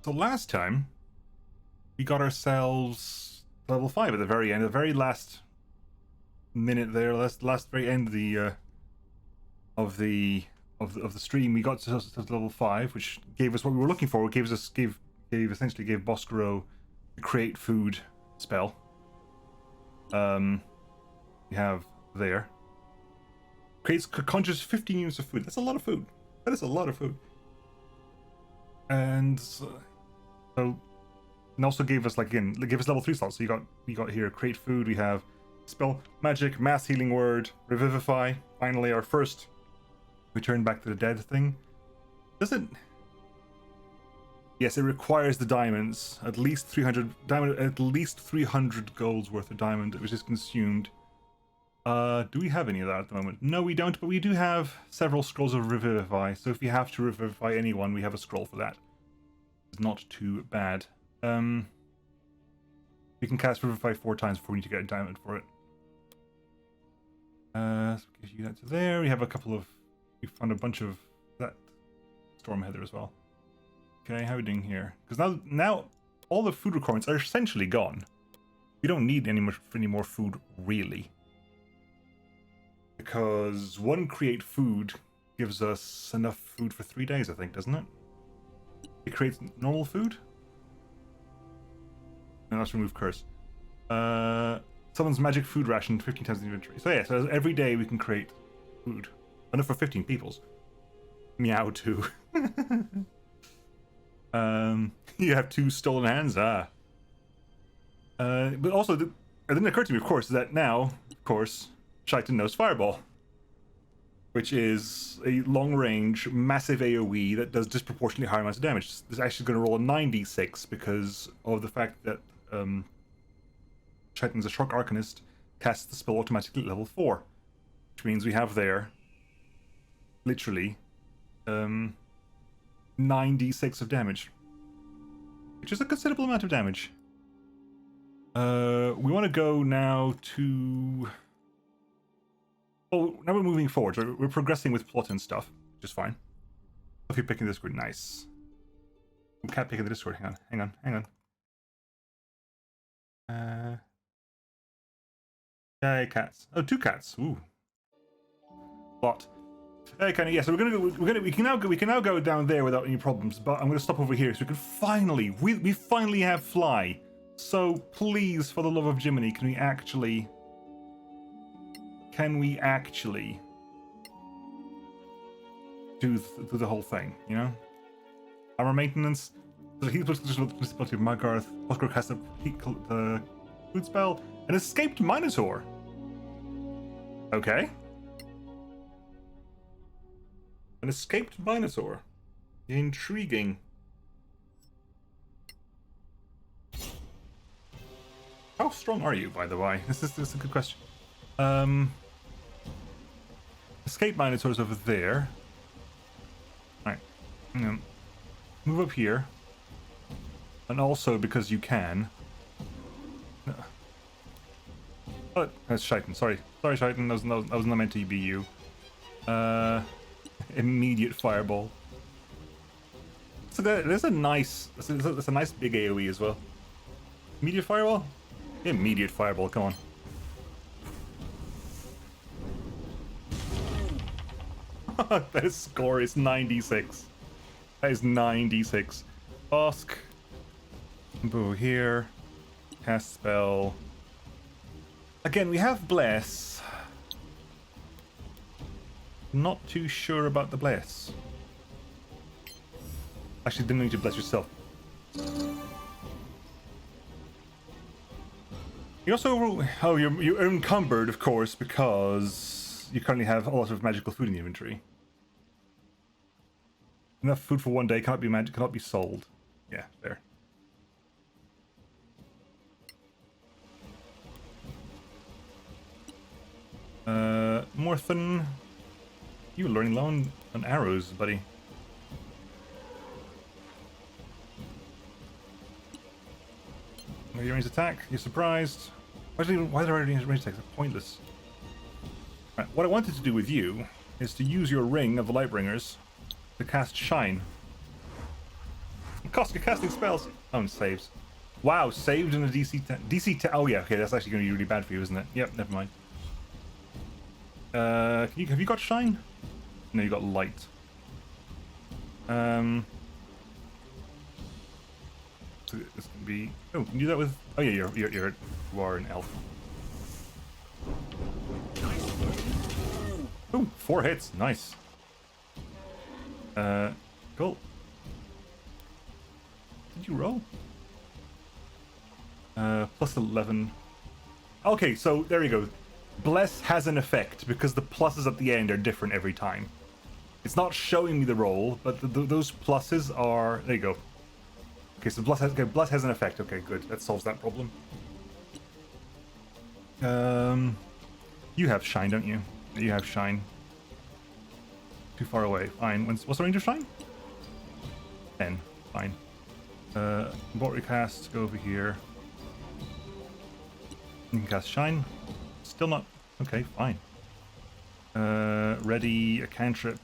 So last time, we got ourselves level 5 at the very end, the very last minute there, last very end of the stream. We got to level 5, which gave us what we were looking for. It essentially gave Boscaro the create food spell. We have there. Conjures 15 units of food. That's a lot of food. That is a lot of food. And and also gave us level 3 slots. So we got here create food. We have spell magic, mass healing word, revivify. Finally, our first return back to the dead thing. Does it? Yes, it requires the diamonds. At least 300 diamond. At least 300 gold's worth of diamond, which is consumed. Do we have any of that at the moment? No, we don't, but we do have several scrolls of Revivify, so if you have to revivify anyone, we have a scroll for that. It's not too bad. We can cast Revivify 4 times before we need to get a diamond for it. So give you that to there. We have a couple of... We found a bunch of that Storm Heather as well. Okay, how are we doing here? Because now all the food requirements are essentially gone. We don't need any more food, really. Because one create food gives us enough food for 3 days, I think, doesn't it? It creates normal food? And let's remove curse. Someone's magic food ration 15 times the inventory. So yeah, so every day we can create food. Enough for 15 people's. Meow too. You have 2 stolen hands, But also, it didn't occur to me, of course, that now, of course, Shaitan knows Fireball, which is a long-range, massive AoE that does disproportionately higher amounts of damage. This is actually going to roll a 9d6 because of the fact that Shaitan's a Shock Arcanist, casts the spell automatically at level 4, which means we have there, literally, 9d6 of damage, which is a considerable amount of damage. We want to go now to... Oh, now we're moving forward. So we're progressing with plot and stuff, which is fine. If you're picking the Discord, nice. We can't pick in the Discord. Hang on. Yay, cats. Oh, 2 cats. Ooh. Lot. Okay, yeah. So we can now go down there without any problems. But I'm going to stop over here so we can finally we finally have fly. So please, for the love of Jiminy, can we actually do the whole thing, you know? Armor maintenance. So he puts the responsibility of Margarth. Oscar casts the food spell. An escaped Minotaur. Okay. An escaped Minotaur. Intriguing. How strong are you, by the way? This is a good question. Escape Minotaur's over there. Alright. Move up here. And also, because you can... Oh, that's Shaitan. Sorry, Shaitan. That was not meant to be you. Immediate fireball. So there's a nice... That's a nice big AoE as well. Immediate fireball? Immediate fireball, come on. That score is 96. That is 96. Bosk. Boo here. Cast spell. Again, we have Bless. Not too sure about the Bless. Actually, didn't need to bless yourself. You also... Oh, you're encumbered, of course, because you currently have a lot of magical food in the inventory. Enough food for 1 day cannot be sold. Yeah, there. Morthen, you were learning low on arrows, buddy. Your range attack. You're surprised. Why did I range attack? It's pointless. Right, what I wanted to do with you is to use your ring of the Lightbringers to cast Shine. Koska casting spells. Oh, and saves. Wow, saved in a DC 10. DC 10. Oh yeah, okay, that's actually going to be really bad for you, isn't it? Yep, never mind. Have you got shine? No, you got light. So this can be. Oh, can you do that with? Oh yeah, you are an elf. Ooh, 4 hits, nice. Cool. Did you roll? Plus 11. Okay, so there you go. Bless has an effect because the pluses at the end are different every time. It's not showing me the roll, but those pluses are. There you go. Okay, so bless has an effect. Okay, good. That solves that problem. You have shine, don't you? You have shine. Too far away. Fine. What's the range of shine? 10. Fine. Bot recast. Go over here. You can cast shine. Still not. Okay, fine. Ready a cantrip.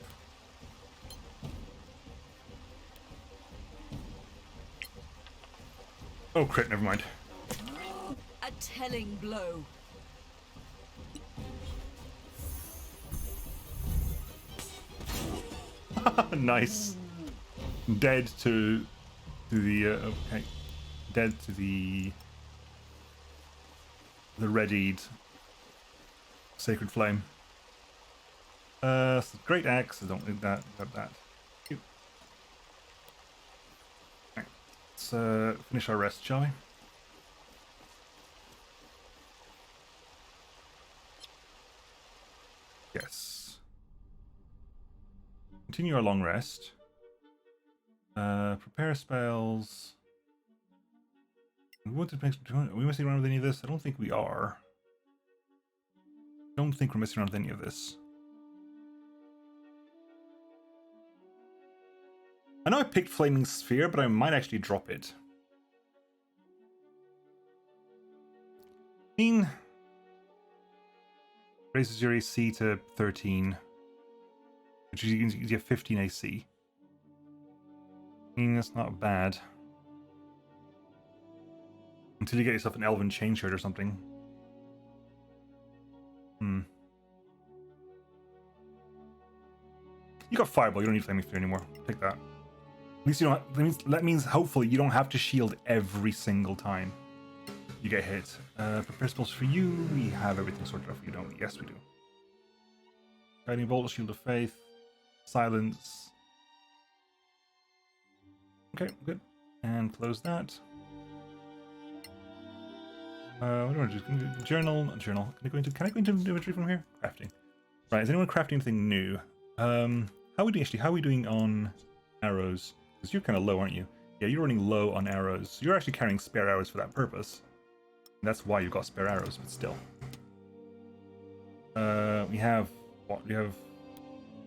Oh, crit, never mind. A telling blow. Nice. Dead to the okay. Dead to the readied sacred flame. Great axe. I don't need that. Got that. Cute. Okay. Let's finish our rest, shall we? Yes. Continue our long rest. Prepare spells. Are we messing around with any of this? I don't think we are. Don't think we're messing around with any of this. I know I picked Flaming Sphere, but I might actually drop it. I mean, raises your AC to 13, which is you can get 15 AC. I mean, that's not bad. Until you get yourself an Elven chain shirt or something. You got Fireball, you don't need Flaming Sphere anymore. Take that. At least you don't. That means hopefully you don't have to shield every single time you get hit. Prepare spells for you. We have everything sorted out for you, don't we? Yes, we do. Guiding Bolt, Shield of Faith, Silence. Okay, good. And close that. What do I do? Journal. Can I go into inventory from here? Crafting. Right. Is anyone crafting anything new? How are we doing actually? How are we doing on arrows? Because you're kind of low, aren't you? Yeah, you're running low on arrows. You're actually carrying spare arrows for that purpose. And that's why you've got spare arrows, but still. We have what? We have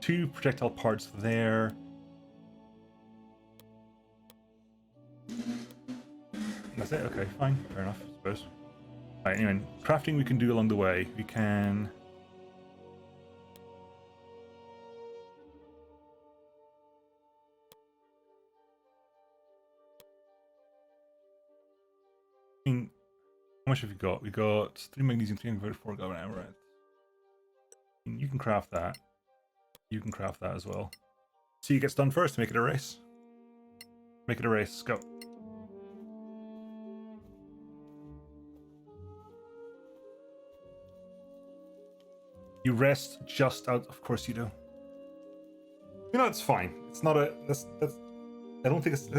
2 projectile parts there. That's it? Okay, fine. Fair enough, I suppose. Right, anyway, crafting we can do along the way. We can... How much have we got? We got 3 magnesium, 3 converted, 4 gold, and amaranth. You can craft that. You can craft that as well. So you gets done first to make it a race. Make it a race. Go. You rest just out. Of course you do. You know, it's fine. It's not a. That's. I don't think it's.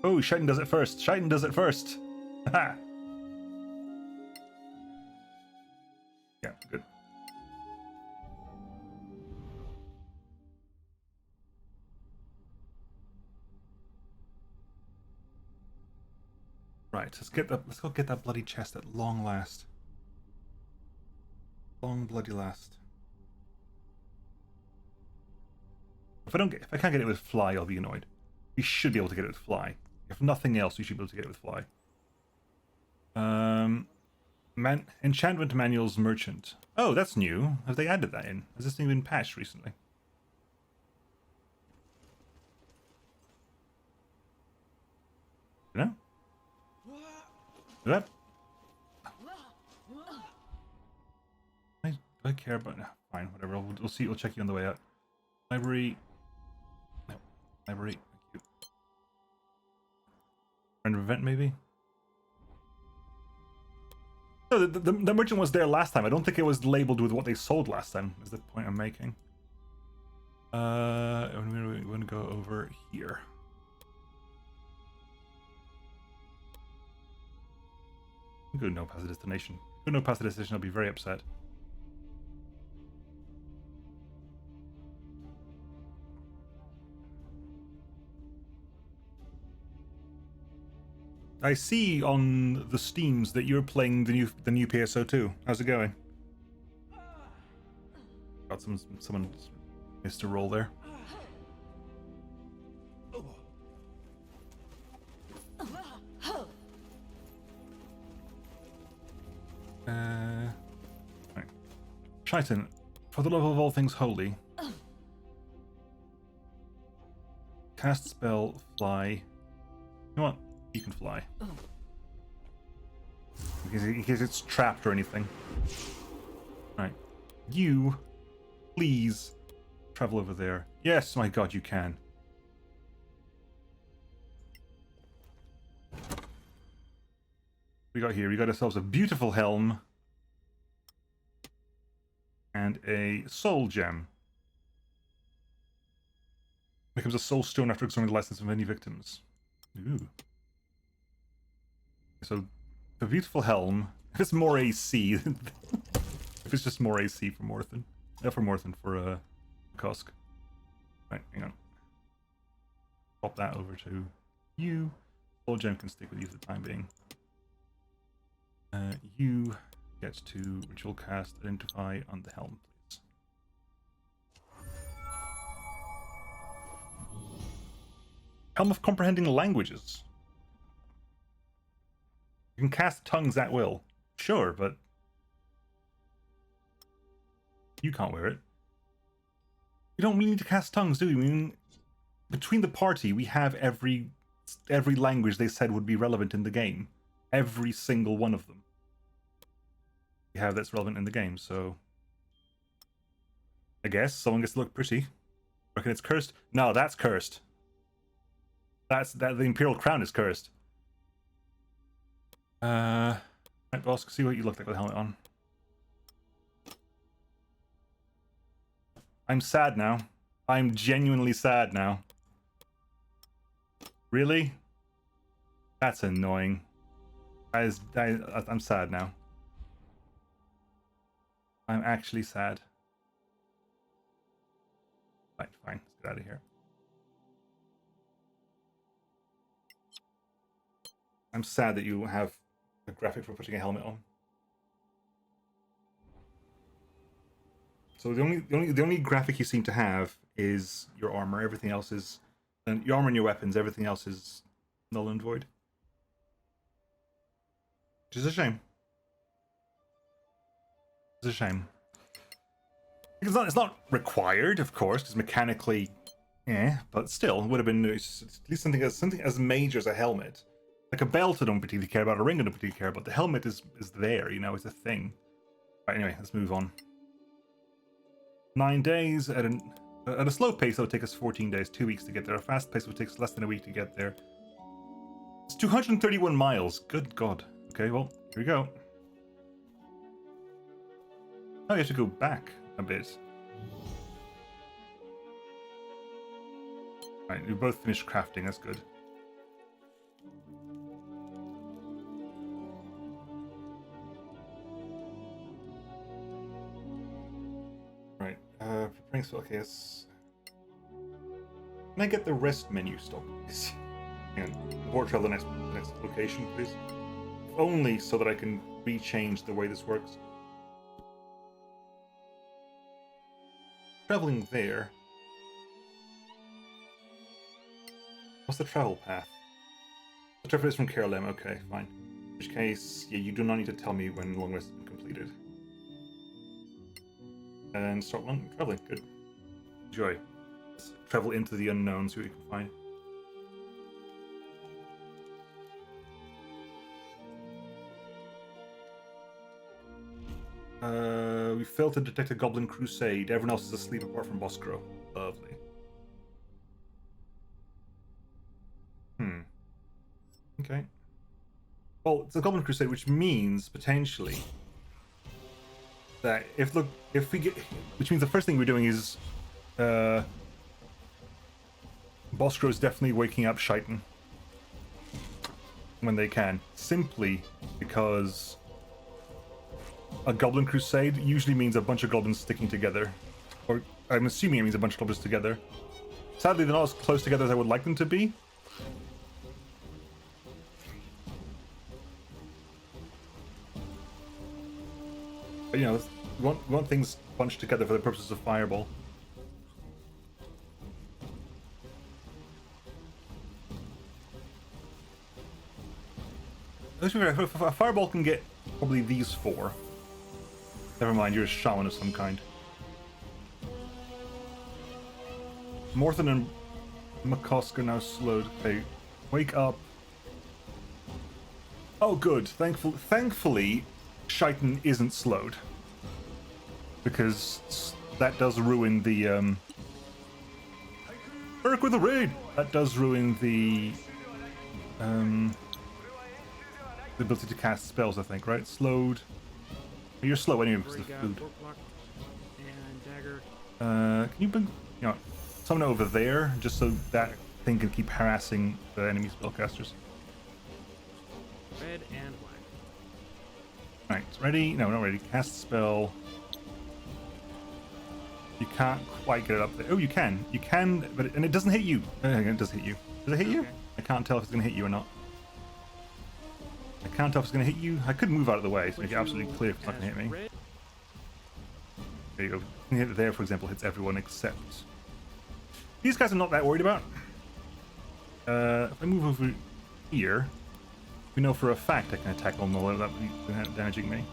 Oh, Shaitan does it first. Shaitan does it first. Ha! Yeah, good. Right, let's get that. Let's go get that bloody chest at long last. Long bloody last. If I can't get it with fly, I'll be annoyed. We should be able to get it with fly. If nothing else, we should be able to get it with fly. Enchantment Manuals Merchant. Oh, that's new. Have they added that in? Has this thing been patched recently? You know? That? Do I care about? No, fine, whatever. We'll see. We'll check you on the way out. Library. No. Library. Thank you. Friend of event, maybe. No, the merchant was there last time. I don't think it was labeled with what they sold last time. Is the point I'm making. We're going to go over here. Go no past the destination. Go no past the destination. I'll be very upset. I see on the Steams that you're playing the new PSO2. How's it going? Got someone missed a roll there. Right. Triton, for the love of all things holy, cast spell, fly. You know what? You can fly. In case it's trapped or anything. Right. You, please, travel over there. Yes, my god, you can. We got here, we got ourselves a beautiful helm. And a soul gem. Becomes a soul stone after exhausting the license of any victims. Ooh. So, the beautiful helm. If it's more AC, if it's just more AC for Morthen, for Kosk. Right, hang on. Pop that over to you. Soul gem can stick with you for the time being. You get to ritual cast identify on the helm, please. Helm of Comprehending Languages. You can cast tongues at will. Sure, but you can't wear it. We don't really need to cast tongues, do we? I mean, between the party, we have every language they said would be relevant in the game. Every single one of them. We have that's relevant in the game, so I guess someone gets to look pretty. Reckon it's cursed? No, that's cursed. The Imperial Crown is cursed. Right, boss, see what you look like with the helmet on. I'm sad now. I'm genuinely sad now. Really? That's annoying. I'm sad now. I'm actually sad. Right, fine. Let's get out of here. I'm sad that you have a graphic for putting a helmet on. So the only graphic you seem to have is your armor. Everything else is, and your armor and your weapons. Everything else is null and void. Which is a shame. It's a shame. It's not required, of course, because mechanically, but still, it would have been nice. At least something as major as a helmet. Like a belt I don't particularly care about, a ring I don't particularly care about. The helmet is there, you know, it's a thing. Right, anyway, let's move on. 9 days at a slow pace, that would take us 14 days, 2 weeks to get there. A fast pace would take us less than a week to get there. It's 231 miles. Good God. Okay, well, here we go. Oh, you have to go back a bit. Right, we both finished crafting. That's good. Right, preparing so okay, yes. Can I get the rest menu stop, please? Hang on. Board travel the next location, please. Only so that I can rechange the way this works. Traveling there. What's the travel path? The travel is from Kerlem. Okay, fine. In which case, yeah, you do not need to tell me when long rest has been completed. And start traveling. Good. Enjoy. Let's travel into the unknown, see what we can find. We failed to detect a goblin crusade. Everyone else is asleep apart from Boscro. Lovely. Okay. Well, it's a goblin crusade, which means potentially that if we get, which means the first thing we're doing is, Boscro is definitely waking up Shaitan when they can, simply because a goblin crusade usually means a bunch of goblins sticking together, or I'm assuming it means a bunch of goblins together. Sadly, they're not as close together as I would like them to be. But, you know, we want things bunched together for the purposes of Fireball. A Fireball can get probably these 4. Never mind, you're a shaman of some kind. Morthen and McCosk are now slowed. Okay, wake up. Oh, good. Thankfully, Shaitan isn't slowed, because that does ruin the work with the raid. That does ruin the ability to cast spells. I think, right? Slowed. You're slow anyway because of the food. Can you bring, you know, someone over there just so that thing can keep harassing the enemy spellcasters? Red and black. Alright, ready? No, not ready. Cast spell. You can't quite get it up there. Oh, you can. You can, but it doesn't hit you. It does hit you. Does it hit you? I can't tell if it's going to hit you or not. I can't tell if it's going to hit you. I could move out of the way to make it absolutely clear if it's not going to hit me. There you go. Hit it there, for example, hits everyone except... These guys I'm not that worried about. If I move over here, we know for a fact I can attack them without damaging me.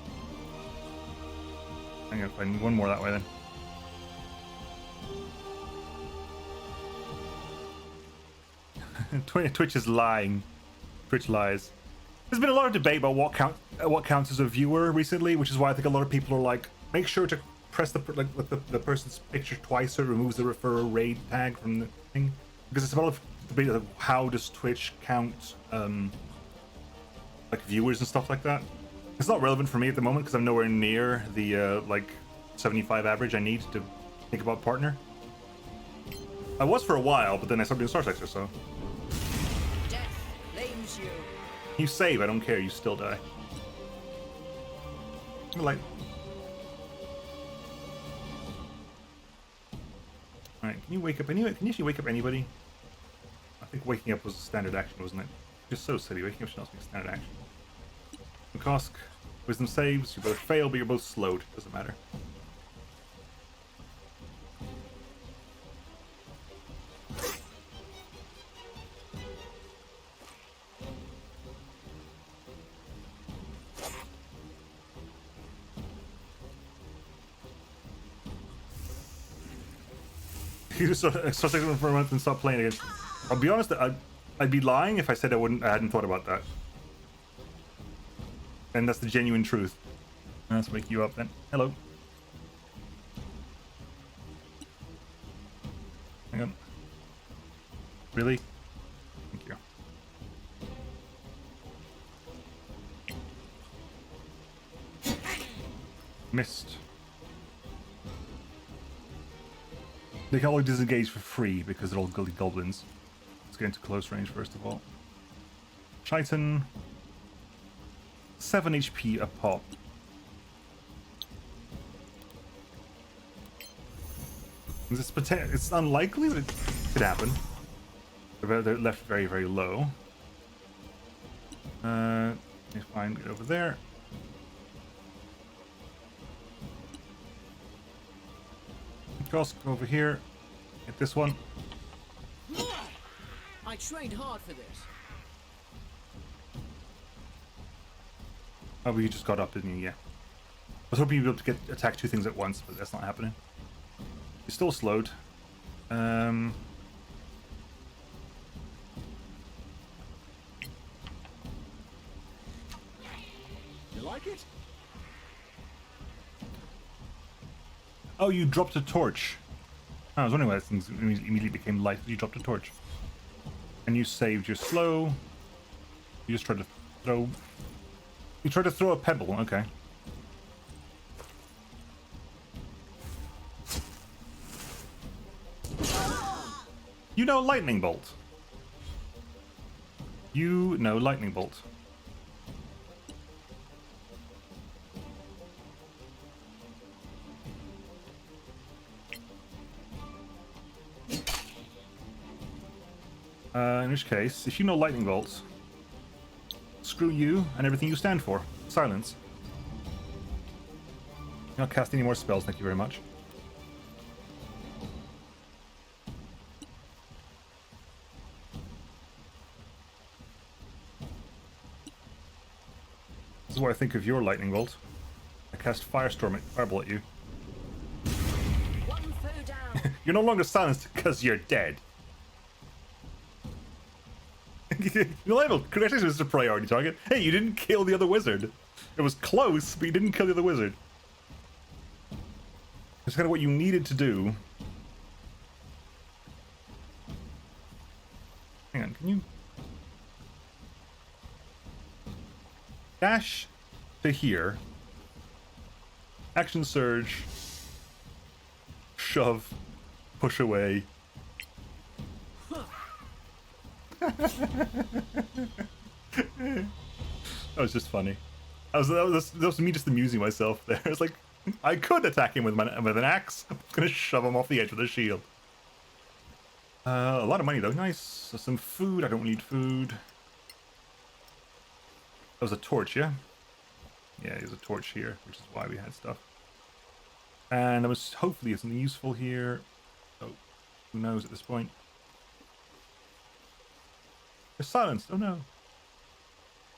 I'm going to find one more that way then. Twitch is lying. Twitch lies. There's been a lot of debate about what counts as a viewer recently, which is why I think a lot of people are like, make sure to press the person's picture twice so it removes the refer a raid tag from the thing, because it's a lot of debate of how does Twitch count like viewers and stuff like that. It's not relevant for me at the moment because I'm nowhere near the like 75 average I need to think about partner. I was for a while, but then I started doing Star Sector, so. Death claims you. You save, I don't care, you still die. Like... Alright, can you wake up anybody? Can you actually wake up anybody? I think waking up was a standard action, wasn't it? Just so silly, waking up should not be a standard action. McCosk, wisdom saves, you both fail, but you're both slowed, doesn't matter. You just start for a month and stop playing again. I'll be honest, I'd be lying if I said I hadn't thought about that. And that's the genuine truth. Let's wake you up then. Hello. Hang on. Really? Thank you. Missed. They can only disengage for free because they're all gully goblins. Let's get into close range first of all. Shaitan. 7 HP a pop. It's unlikely, but it could happen. They're left very, very low. Fine, get over there. Cross over here. Get this one. I trained hard for this. Oh, but you just got up, didn't you? Yeah. I was hoping you'd be able to attack 2 things at once, but that's not happening. You're still slowed. You like it? Oh, you dropped a torch. I was wondering why things immediately became light. You dropped a torch. And you saved your slow. You just tried to throw... You tried to throw a pebble, okay. You know lightning bolt. You know lightning bolt. In which case, if you know lightning bolts, screw you and everything you stand for. Silence. Not cast any more spells, thank you very much. This is what I think of your lightning bolt. I cast Fireball at you. One foe down. You're no longer silenced because you're dead. You're liable. Congratulations, Mr. Priority Target. Hey, you didn't kill the other wizard. It was close, but you didn't kill the other wizard. That's kind of what you needed to do. Hang on, can you... Dash to here. Action surge. Shove. Push away. That was just funny. That was me just amusing myself there. It's like, I could attack him with an axe. I'm gonna shove him off the edge with a shield. A lot of money though. Nice. So some food. I don't need food. That was a torch, yeah? Yeah, there's a torch here, which is why we had stuff. And there was hopefully something useful here. Oh, who knows at this point? They're silenced. Oh no.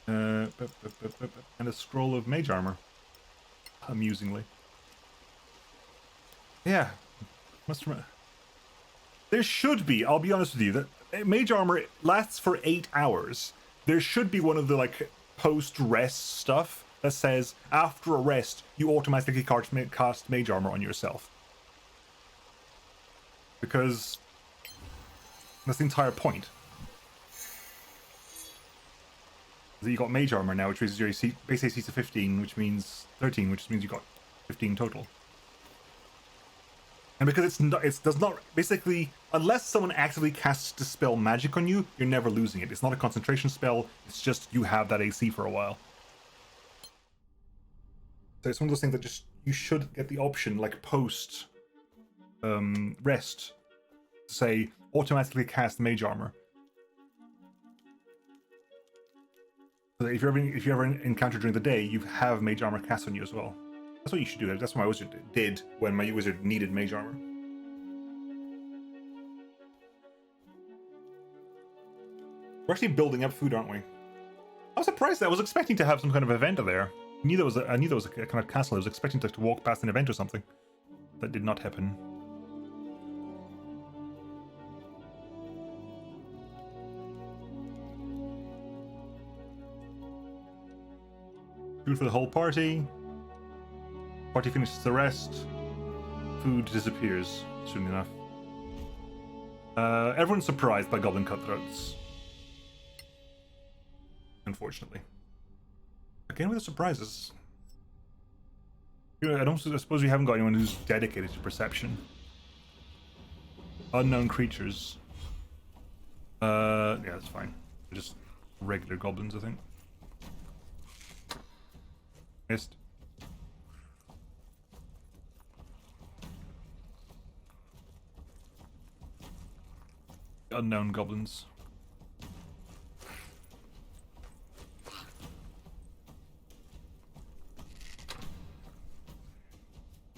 And a scroll of mage armor. Amusingly. Yeah. Must remember. There should be, I'll be honest with you, that mage armor lasts for 8 hours. There should be one of the like post-rest stuff that says after a rest you automatically cast mage armor on yourself. Because that's the entire point. You got mage armor now, which raises your base AC to 15, which means 13, which means you got 15 total. And because it does not basically, unless someone actively casts Dispel Magic on you, you're never losing it. It's not a concentration spell. It's just you have that AC for a while. So it's one of those things that just you should get the option, like post rest, to say automatically cast mage armor. So if you ever encounter during the day, you have mage armor cast on you as well. That's what you should do. That's what my wizard did when my wizard needed mage armor. We're actually building up food, aren't we? I was surprised. I was expecting to have some kind of event there. I knew there was a kind of castle. I was expecting to walk past an event or something. That did not happen. Food for the whole party. Party finishes the rest. Food disappears, soon enough. Everyone's surprised by goblin cutthroats. Unfortunately. Again with the surprises. I suppose we haven't got anyone who's dedicated to perception. Unknown creatures. Yeah, that's fine. They're just regular goblins, I think. Missed. Unknown goblins.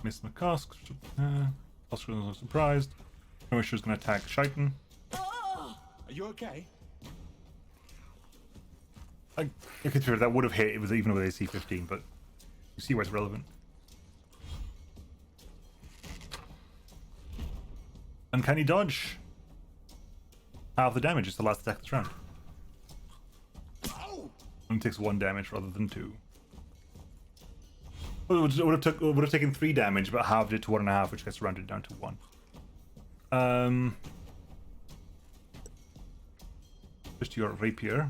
Missed my cask. Oscar was not surprised. No issue was going to attack Shaitan. Are you okay? I consider that would have hit. It was even with AC 15, but you see why it's relevant. Uncanny dodge. Half the damage is the last attack this round. Oh! Only takes 1 damage rather than 2. Well, it would have taken 3 damage, but halved it to 1.5, which gets rounded down to 1. Just your rapier.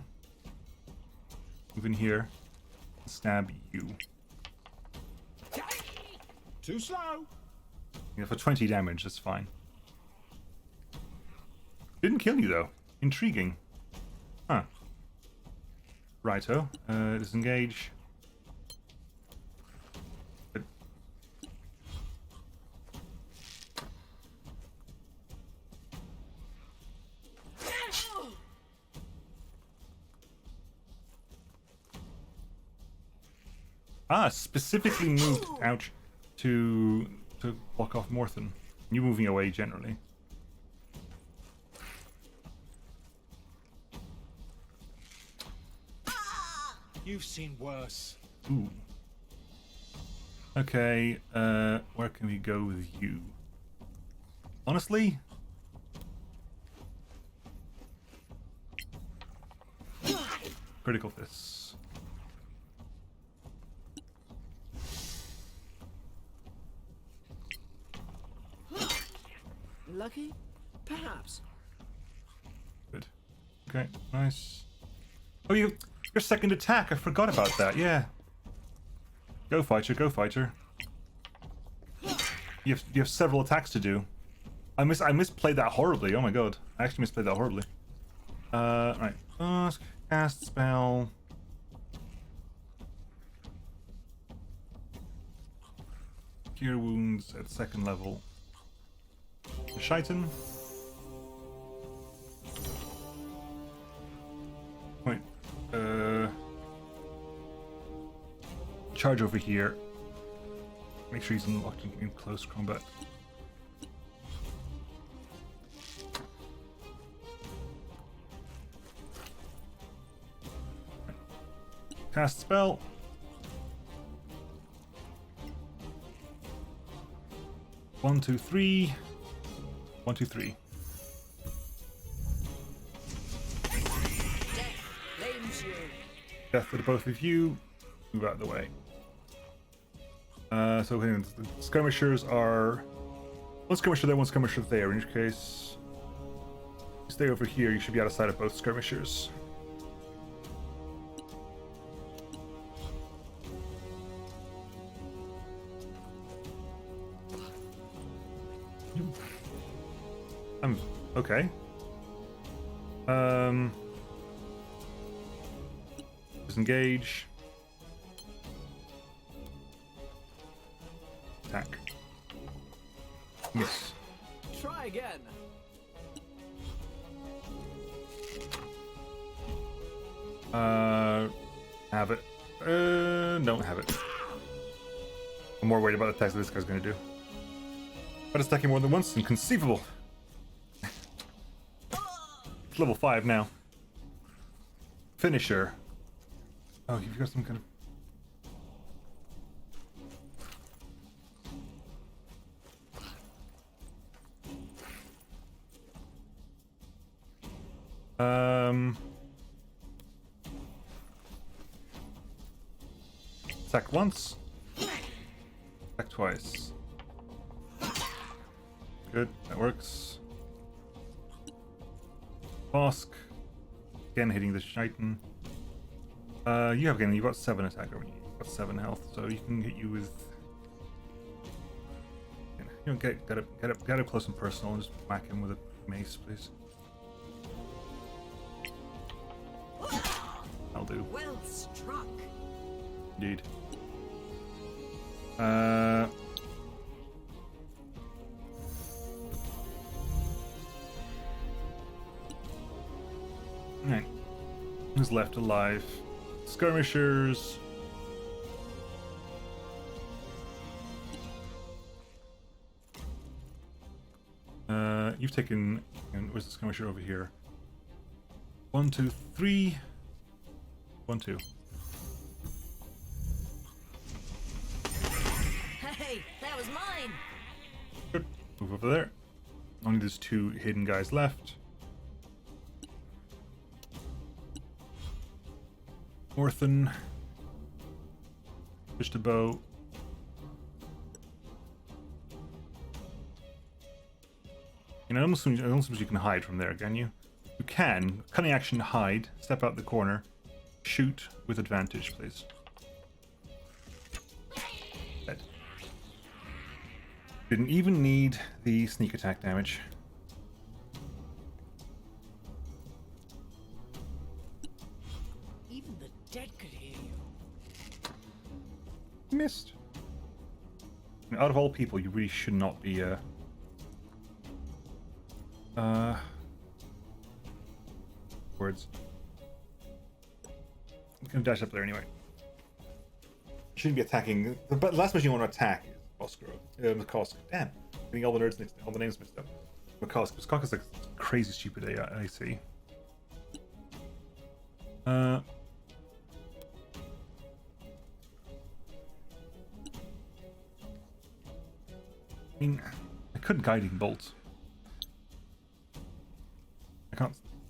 Move in here. Stab you. Too slow. Yeah, for 20 damage, that's fine. Didn't kill you though. Intriguing. Huh. Righto. Disengage. Good. Specifically moved, ouch, to block off Morthen. You moving away generally. You've seen worse. Ooh. Okay, where can we go with you? Honestly? Critical fists. Lucky? Perhaps. Good. Okay, nice. Oh, your second attack. I forgot about that. Yeah. Go fighter. Go fighter. You have several attacks to do. I misplayed that horribly. Oh my god. I actually misplayed that horribly. Right. Cast spell. Cure wounds at 2nd level. Shaitan. Wait. Charge over here. Make sure he's unlocked in close combat. Cast spell. One, two, three. 1, 2, 3. Death for the both of you. Move out of the way. So hang on, the skirmishers are... One skirmisher there, one skirmisher there. In which case, stay over here. You should be out of sight of both skirmishers. Okay. Disengage. Attack. Miss. Try again. Have it. Don't have it. I'm more worried about the attacks that this guy's gonna do. But it's attacking more than once, inconceivable. It's level 5 now. Finisher. Oh, you've got some kind of... Attack once. Attack twice. Good, that works. Bosk. Again hitting the Shaitan. You've got 7 attack over you. You've got 7 health, so you can hit you with... You know, get up close and personal and just whack him with a mace, please. I'll do. Well struck. Indeed. Right. Who's left alive? Skirmishers. You've taken... Where's the skirmisher over here? 1, 2, 3. 1, 2. Hey, that was mine. Good. Move over there. Only there's 2 hidden guys left. Orthan. Push the bow. And I don't suppose you can hide from there, can you? You can. Cunning action, hide. Step out the corner. Shoot with advantage, please. Dead. Didn't even need the sneak attack damage. Even the dead could hear you. Missed. I mean, out of all people, you really should not be words. I'm gonna dash up there anyway. Shouldn't be attacking. The last machine you want to attack is Oscar. McCosk. Damn. Getting all the nerds mixed, all the names mixed up. McCosk. McCosk is like crazy stupid I see. I mean, I couldn't guiding bolt.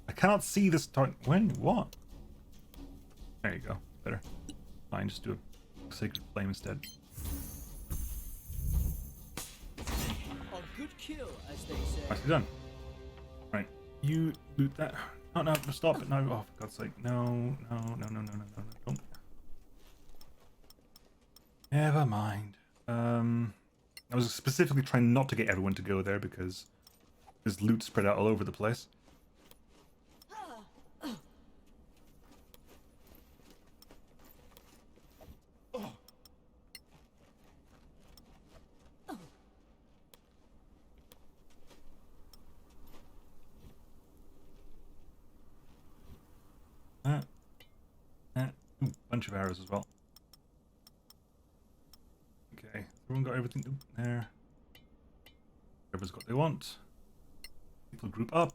I cannot see this start. When? What? There you go. Better. Fine, just do a sacred flame instead. A good kill, as they say. Nicely done. Right, you loot that. No, no, stop it. No, oh, for God's sake. No. Don't. Never mind. I was specifically trying not to get everyone to go there because there's loot spread out all over the place. Ooh, bunch of arrows as well. Okay, everyone got everything there. Everyone's got what they want. People group up.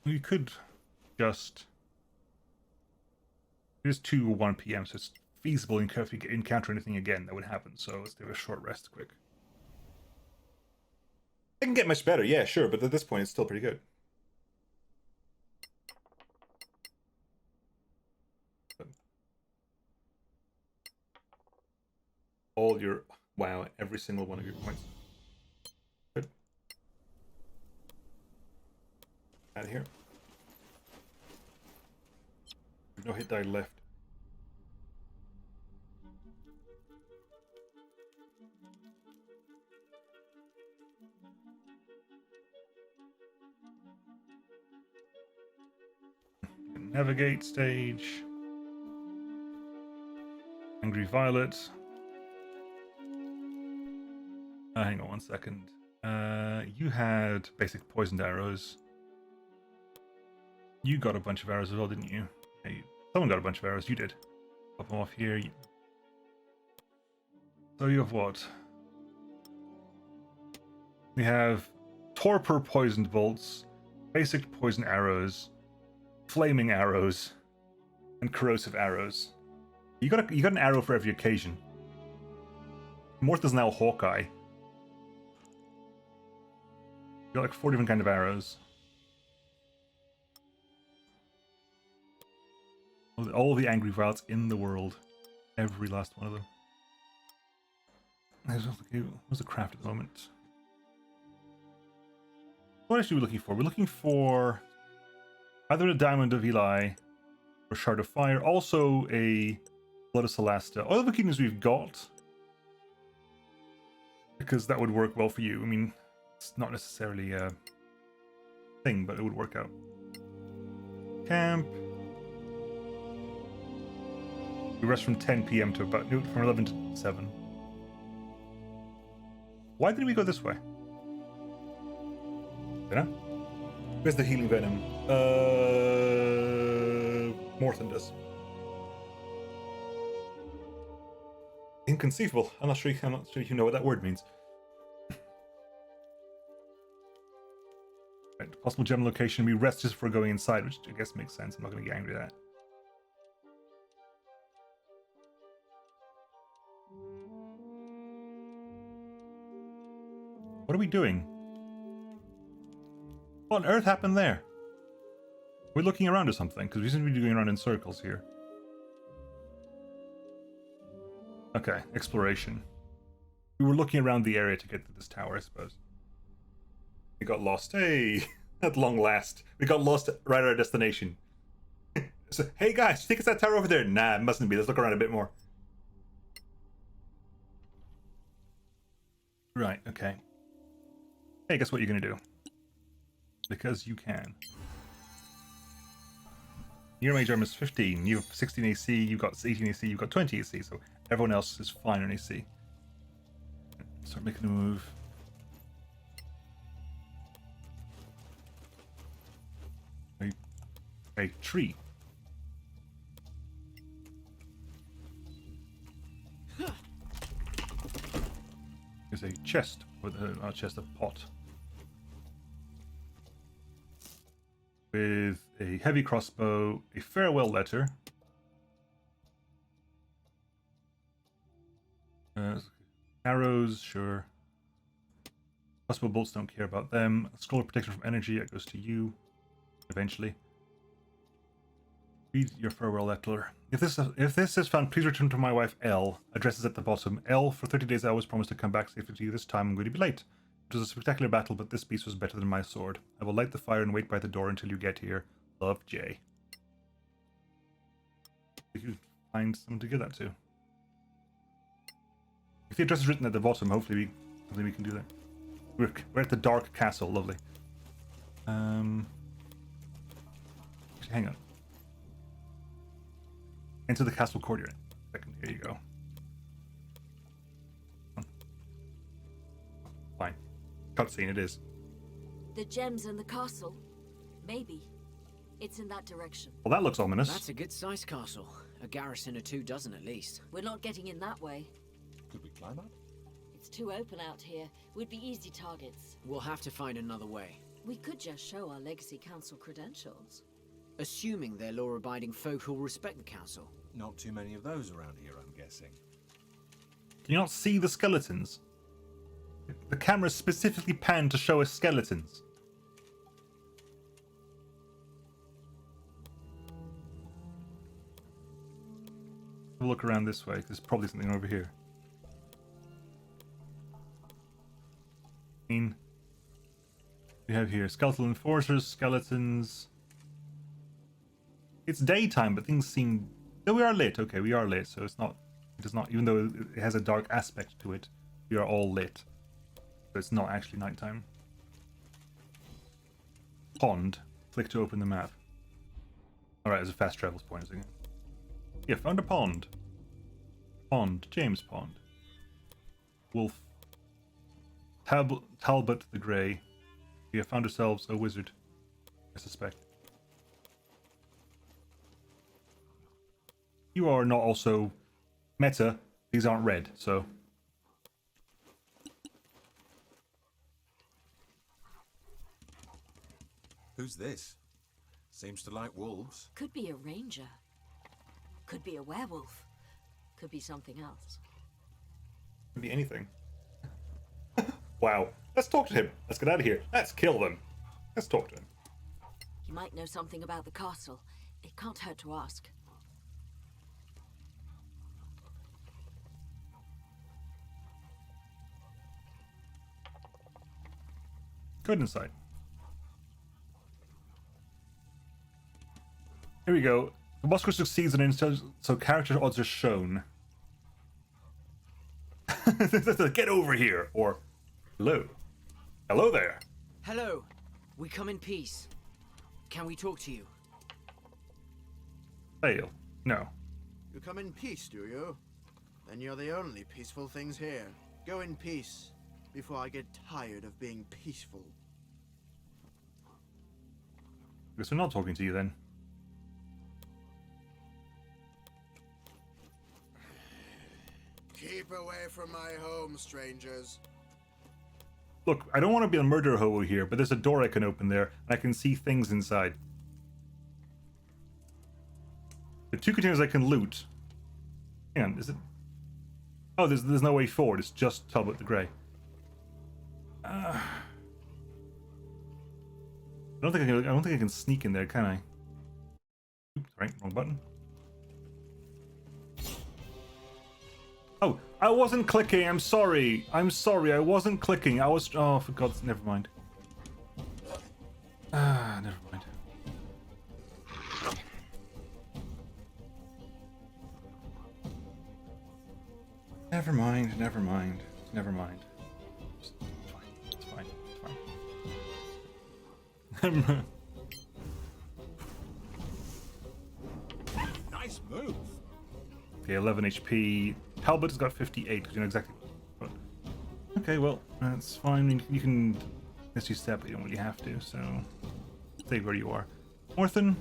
You could just... It is 2 or 1 p.m, so it's feasible in case we encounter anything again that would happen. So let's do a short rest quick. It can get much better, yeah, sure, but at this point it's still pretty good. All your... Wow, every single one of your points. Good. Out of here. No hit die left. Navigate stage. Angry Violet. Hang on 1 second. You had basic poisoned arrows. You got a bunch of arrows as well, didn't you? Hey, someone got a bunch of arrows. You did. Pop them off here. So you have what? We have torpor poisoned bolts, basic poison arrows, flaming arrows, and corrosive arrows. You got an arrow for every occasion. Mortha's now Hawkeye. You got like 4 different kind of arrows. All the angry violets in the world. Every last one of them. What's the craft at the moment? What else are we looking for? We're looking for either a Diamond of Eli or Shard of Fire. Also a Blood of Solasta. All the kingdoms we've got. Because that would work well for you. I mean, it's not necessarily a thing, but it would work out. Camp. We rest from 10 p.m. to about from 11 to 7. Why did we go this way? You know? Where's the healing venom? Morthan does. Inconceivable. I'm not sure you know what that word means. Right, possible gem location. We rest just before going inside, which I guess makes sense. I'm not going to get angry at that. What are we doing? What on earth happened there? We're looking around or something, because we seem to be going around in circles here. Okay, exploration. We were looking around the area to get to this tower, I suppose. We got lost. Hey, at long last. We got lost right at our destination. So, hey guys, you think it's that tower over there? Nah, it mustn't be. Let's look around a bit more. Right, okay. Hey, guess what you're gonna do? Because you can. Your mage armor is 15. You have 16 AC, you've got 18 AC, you've got 20 AC, so everyone else is fine on AC. Start making a move. A tree. There's a chest with a chest of pot. With a heavy crossbow, a farewell letter. Arrows, sure. Crossbow bolts, don't care about them. Scroll of protection from energy, that goes to you. Eventually. Read your farewell letter. If this is found, please return to my wife L. Address is at the bottom. L, for 30 days I always promise to come back safely to you. This time I'm going to be late. It was a spectacular battle, but this beast was better than my sword. I will light the fire and wait by the door until you get here. Love, Jay. We can find someone to give that to. If the address is written at the bottom, hopefully we can do that. We're at the Dark Castle. Lovely. Actually, hang on. Enter the castle courtyard. Second, here you go. Fine. Cutscene it is. The gems and the castle? Maybe. It's in that direction. Well, that looks ominous. That's a good-sized castle. A garrison of 24 at least. We're not getting in that way. Could we climb up? It's too open out here. We'd be easy targets. We'll have to find another way. We could just show our Legacy Council credentials. Assuming they're law-abiding folk who'll respect the council. Not too many of those around here, I'm guessing. Can you not see the skeletons? The camera specifically panned to show us skeletons. We'll look around this way. There's probably something over here. We have here skeletal enforcers, skeletons. It's daytime, but things seem. Though we are lit. Okay, we are lit, so it's not. It does not. Even though it has a dark aspect to it, we are all lit. So it's not actually nighttime. Pond. Click to open the map. Alright, there's a fast travels point, isn't it? Yeah, found a pond. Pond. James Pond. Wolf. Talbot the Grey. We have found ourselves a wizard, I suspect. You are not also meta. These aren't red, so. Who's this? Seems to like wolves. Could be a ranger. Could be a werewolf. Could be something else. Could be anything. Wow. Let's talk to him. Let's get out of here. Let's kill them. Let's talk to him. He might know something about the castle. It can't hurt to ask. Good insight. Here we go. The boss quest succeeds in instance, so character odds are shown. Get over here! Or, hello. Hello there. Hello. We come in peace. Can we talk to you? Fail. No. You come in peace, do you? Then you're the only peaceful things here. Go in peace, before I get tired of being peaceful. Guess we're not talking to you then. Keep away from my home, strangers. Look, I don't want to be a murder hobo here, but there's a door I can open there, and I can see things inside. The 2 containers I can loot. Hang on, is it? Oh, there's no way forward. It's just Talbot the Grey. I don't think I can sneak in there, can I? Oops, right, wrong button. Oh, I wasn't clicking. I'm sorry. I'm sorry. I wasn't clicking. I was. Oh, for God's. Never mind. Ah, never mind. Never mind. Never mind. Never mind. It's fine. It's fine. It's fine. Nice move. Okay, 11 HP. Talbot has got 58, because you know exactly. Okay, well, that's fine. You can miss your step, but you don't really have to, so stay where you are. Orthan,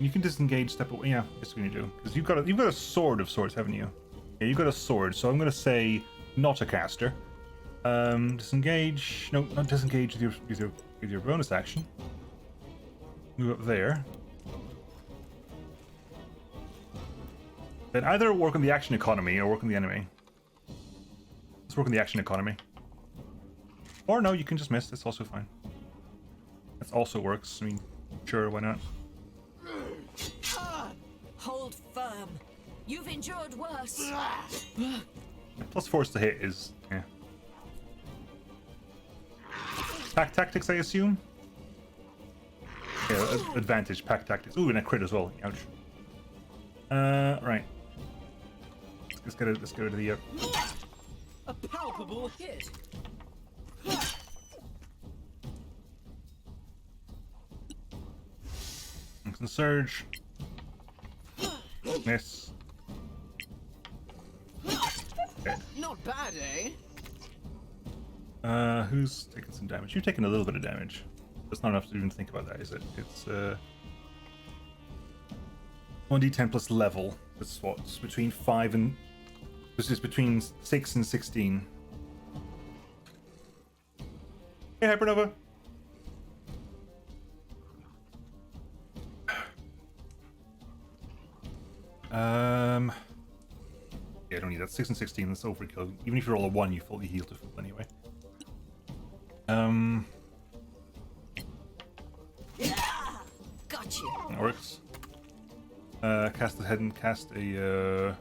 you can disengage, step away. Yeah, that's what you do. Because you've got a sword of sorts, haven't you? Yeah, you've got a sword, so I'm going to say not a caster. Disengage. No, not disengage with your bonus action. Move up there. Then either work on the action economy or work on the enemy. Let's work on the action economy. Or no, you can just miss. That's also fine. That also works. I mean, sure, why not? Hold firm. You've endured worse. Plus force to hit is, yeah. Pack tactics, I assume? Yeah, advantage, pack tactics. Ooh, and a crit as well. Ouch. Right. Let's go to the A palpable hit. instant surge. Miss. Dead. Not bad, eh? Who's taking some damage? You've taken a little bit of damage. That's not enough to even think about that, is it? It's 1d10 plus level. That's what's between 5 and. This is between 6 and 16. Hey, Hypernova. Yeah, I don't need that. 6 and 16, that's overkill. Even if you roll a 1, you fully heal to full anyway. Got you. That works. Cast ahead and cast a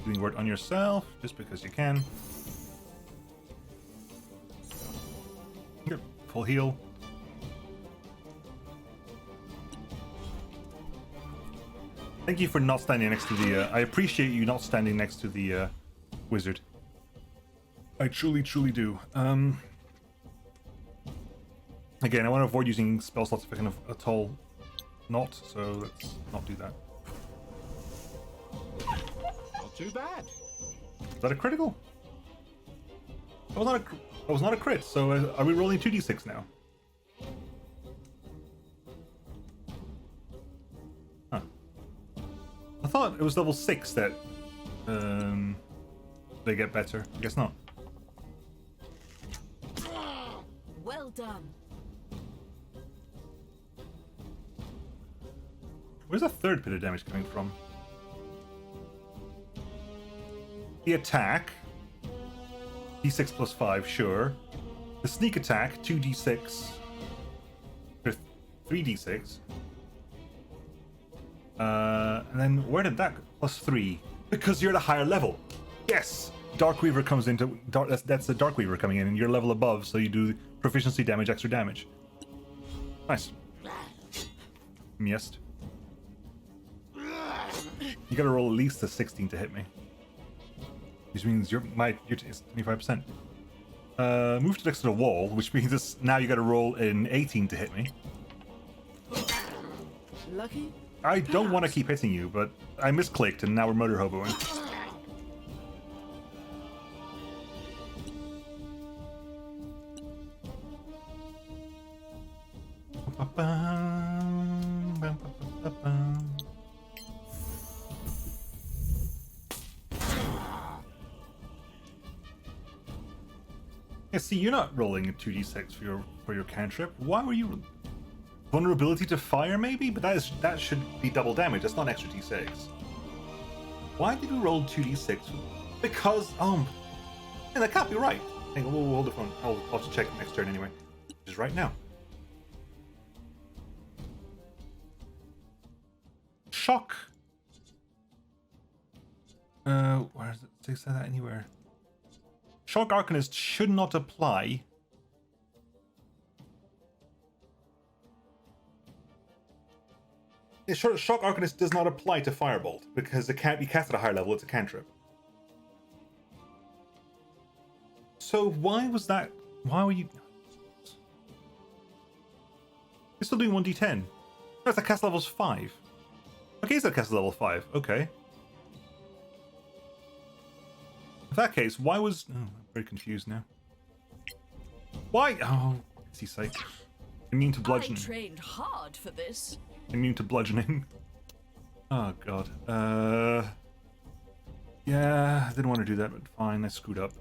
healing word on yourself, just because you can. Yep, full heal. Thank you for not standing next to the. I appreciate you not standing next to the wizard. I truly, truly do. Again, I want to avoid using spell slots if I can at all not, so let's not do that. Not too bad. Is that a critical? That was not a crit, so are we rolling 2d6 now? Huh. I thought it was level 6 that they get better. I guess not. Well done. Where's the third bit of damage coming from? The attack. D6 plus 5, sure. The sneak attack, 2d6. Or 3d6. And then where did that go? Plus 3. Because you're at a higher level. Yes! Darkweaver comes into... That's the Darkweaver coming in, and you're a level above, so you do proficiency damage, extra damage. Nice. Missed. You gotta roll at least a 16 to hit me. Which means you're 25%. Move to next to the wall, which means now you gotta roll an 18 to hit me. Lucky? I don't want to keep hitting you, but I misclicked and now we're motor hoboing. Yeah, see, you're not rolling a 2d6 for your cantrip. Why were you? Vulnerability to fire, maybe? But that should be double damage. That's not an extra d6. Why did we roll 2d6? Because yeah, that can't be right. Hang on, we'll hold the phone. I'll have to check next turn anyway. Which is right now. Shock. Where does it say that anywhere? Shock Arcanist should not apply. Yeah, Shock Arcanist does not apply to Firebolt because it can't be cast at a higher level. It's a cantrip. So why was that? Why were you? You're still doing 1d10. That's the cast level's 5. Okay, it's that cast level 5. Okay. In that case, why was? Oh, I'm very confused now. Why? Oh, is he sight? Immune to bludgeoning. I trained hard for this. Immune to bludgeoning. Oh god. Yeah, I didn't want to do that, but fine. I screwed up.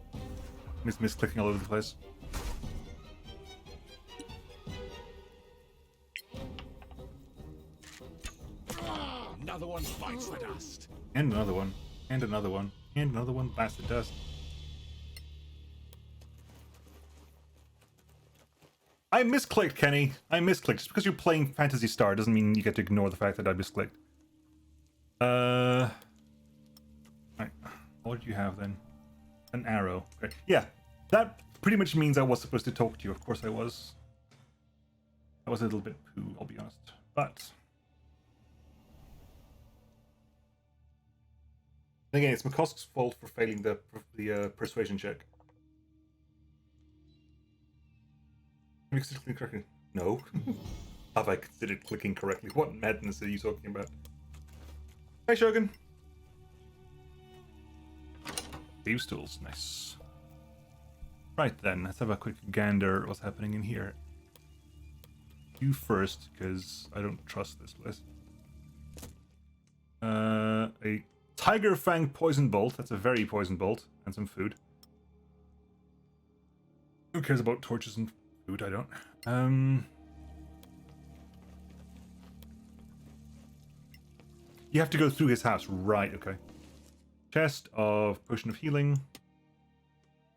Misclicking all over the place. Another one bites the dust. And another one. And another one. And another one bites the dust. I misclicked, Kenny. I misclicked. Just because you're playing Phantasy Star doesn't mean you get to ignore the fact that I misclicked. Right. What did you have then? An arrow. Okay. Yeah. That pretty much means I was supposed to talk to you. Of course I was. That was a little bit poo, I'll be honest. But again, it's McCosk's fault for failing the persuasion check. Have you considered clicking correctly? No. Have I considered clicking correctly? What madness are you talking about? Hi, Shogun. Thieves' tools, nice. Right then, let's have a quick gander at what's happening in here. You first, because I don't trust this place. A Tiger Fang Poison Bolt. That's a very poison bolt. And some food. Who cares about torches and food? I don't. You have to go through his house. Right, okay. Chest of Potion of Healing.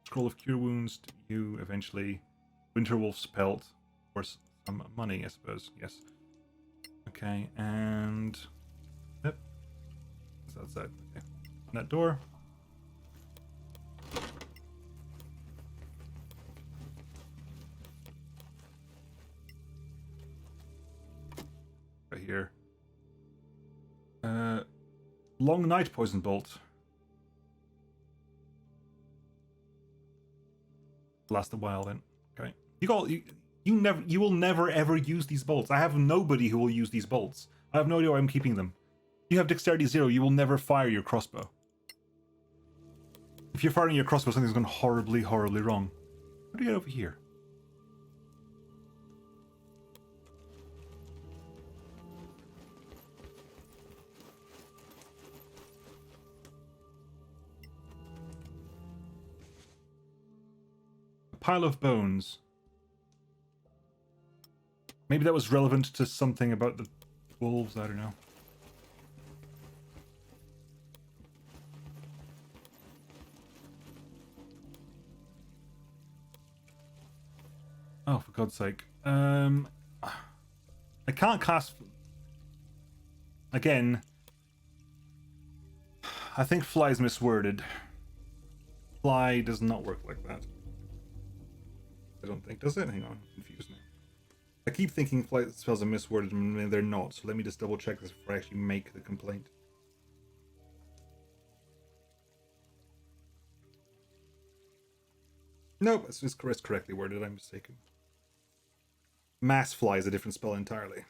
Scroll of Cure Wounds to you eventually. Winterwolf's Pelt. Of course, some money, I suppose. Yes. Okay, and... Yep. It's outside. Okay. Open that door. Right here. Long Night Poison Bolt. Last a while then. Okay. You will never ever use these bolts. I have nobody who will use these bolts. I have no idea why I'm keeping them. You have dexterity 0, you will never fire your crossbow. If you're firing your crossbow, something's gone horribly, horribly wrong. How do you get over here? Pile of bones. Maybe that was relevant to something about the wolves, I don't know. Oh, for God's sake. I can't cast... Again. I think fly is misworded. Fly does not work like that. I don't think. Does it? Hang on. I'm confused now. I keep thinking fly spells are misworded and they're not, so let me just double check this before I actually make the complaint. Nope, it's correctly worded. I'm mistaken. Mass fly is a different spell entirely.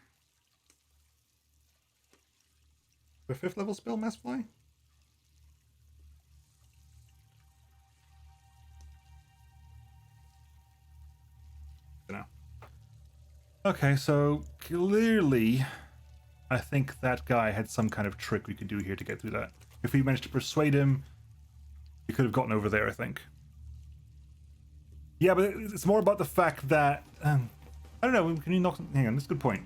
The 5th level spell, mass fly? Okay, so clearly I think that guy had some kind of trick we could do here to get through that. If we managed to persuade him, we could have gotten over there, I think. Yeah, but it's more about the fact that... I don't know, can you knock... Hang on, that's a good point.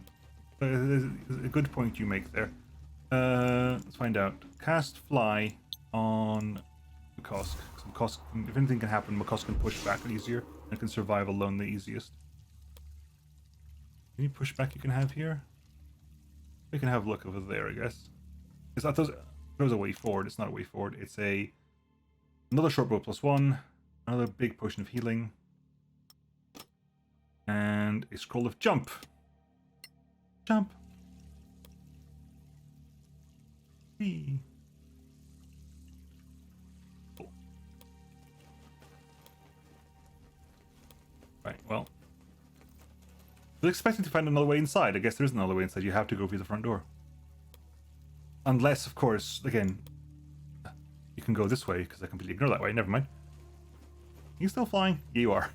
A good point you make there. Let's find out. Cast Fly on McCosk. McCosk, if anything can happen, McCosk can push back easier and can survive alone the easiest. Any pushback you can have here? We can have a look over there, I guess. Is that those? There's a way forward. It's not a way forward. It's another short bow +1, another big potion of healing, and a scroll of jump. Jump. Whee. Cool. Right, well. I was expecting to find another way inside. I guess there is another way inside. You have to go through the front door. Unless, of course, again, you can go this way, because I completely ignore that way. Never mind. You still flying? Yeah, you are.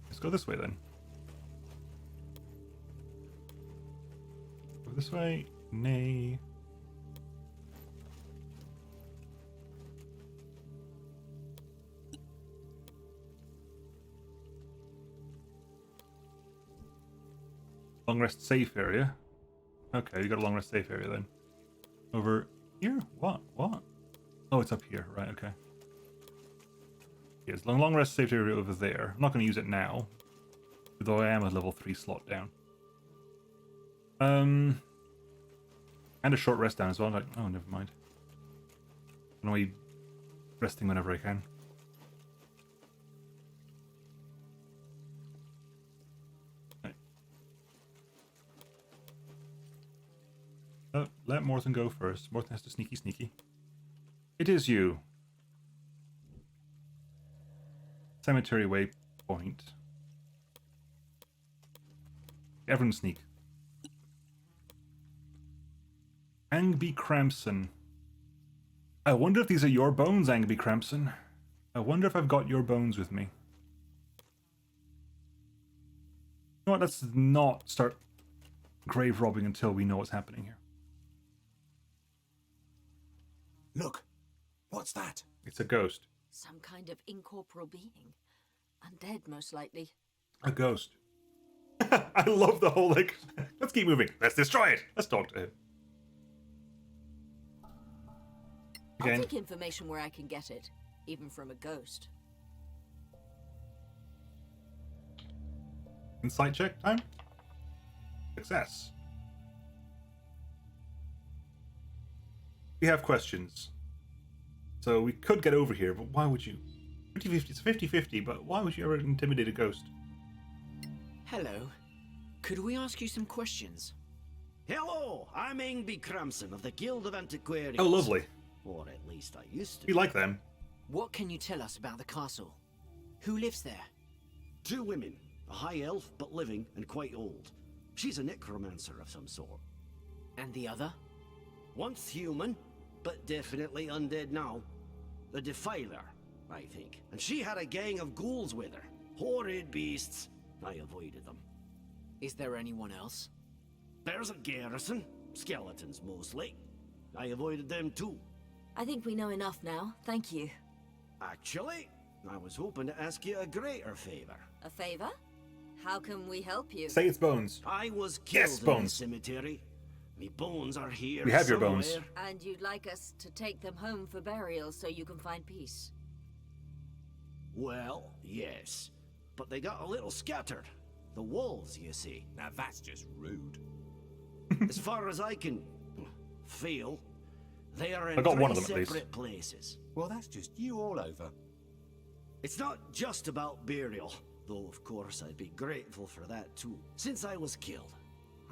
Let's go this way, then. Go this way. Nay. Long rest safe area. Okay, you got a long rest safe area then. Over here? What? What? Oh, it's up here. Right, okay. Yes, long rest safe area over there. I'm not going to use it now. Though I am a level 3 slot down. And a short rest down as well. Like, oh, never mind. I'm going to be resting whenever I can. Let Morthen go first. Morthen has to sneaky. It is you. Cemetery waypoint. Everyone sneak. Angby Cramson. I wonder if these are your bones, Angby Cramson. I wonder if I've got your bones with me. You know what? Let's not start grave robbing until we know what's happening here. Look, what's that? It's a ghost. Some kind of incorporeal being. Undead, most likely. A ghost. I love the whole, like, let's keep moving. Let's destroy it. Let's talk to him. I'll Again. take information where I can get it, even from a ghost. Insight check time. Success. We have questions. So we could get over here, but why would you? 50-50, it's 50-50, but why would you ever intimidate a ghost? Hello. Could we ask you some questions? Hello, I'm Ingby Cramson of the Guild of Antiquarians. Oh, lovely. Or at least I used to. We like them. What can you tell us about the castle? Who lives there? 2 women, a high elf but living and quite old. She's a necromancer of some sort. And the other? Once human, but definitely undead now. The Defiler, I think. And she had a gang of ghouls with her. Horrid beasts. I avoided them. Is there anyone else? There's a garrison. Skeletons, mostly. I avoided them too. I think we know enough now. Thank you. Actually, I was hoping to ask you a greater favor. A favor? How can we help you? Say it's bones. I was Yes, killed in the bones. cemetery. Me bones are here We have your somewhere. bones. And you'd like us to take them home for burial so you can find peace? Well, yes. But they got a little scattered. The walls, you see. Now that's just rude. As far as I can feel, they are in I got 3 one of them, at least. separate places. Well, that's just you all over. It's not just about burial, though of course I'd be grateful for that too. Since I was killed,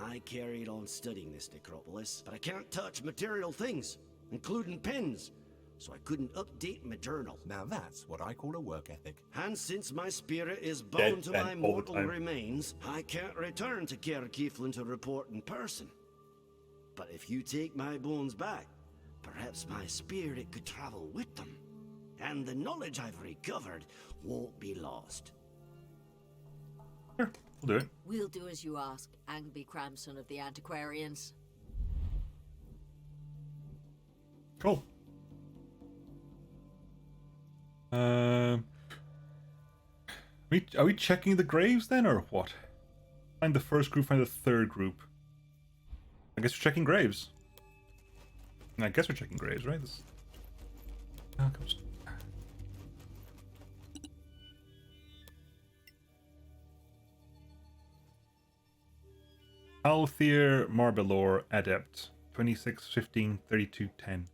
I carried on studying this necropolis, but I can't touch material things, including pens, so I couldn't update my journal. Now that's what I call a work ethic. And since my spirit is bound to Dead my all the mortal time. remains, I can't return to Caer Cieflin to report in person. But if you take my bones back, perhaps my spirit could travel with them, and the knowledge I've recovered won't be lost. Sure, we'll do it. We'll do as you ask, Angby Cramson of the Antiquarians. Cool. Are we checking the graves then, or what? Find the first group, find the third group. I guess we're checking graves. I guess we're checking graves, right? This... Oh, comes... Elthier Marbilor Adept. 26, 15, 32, 10.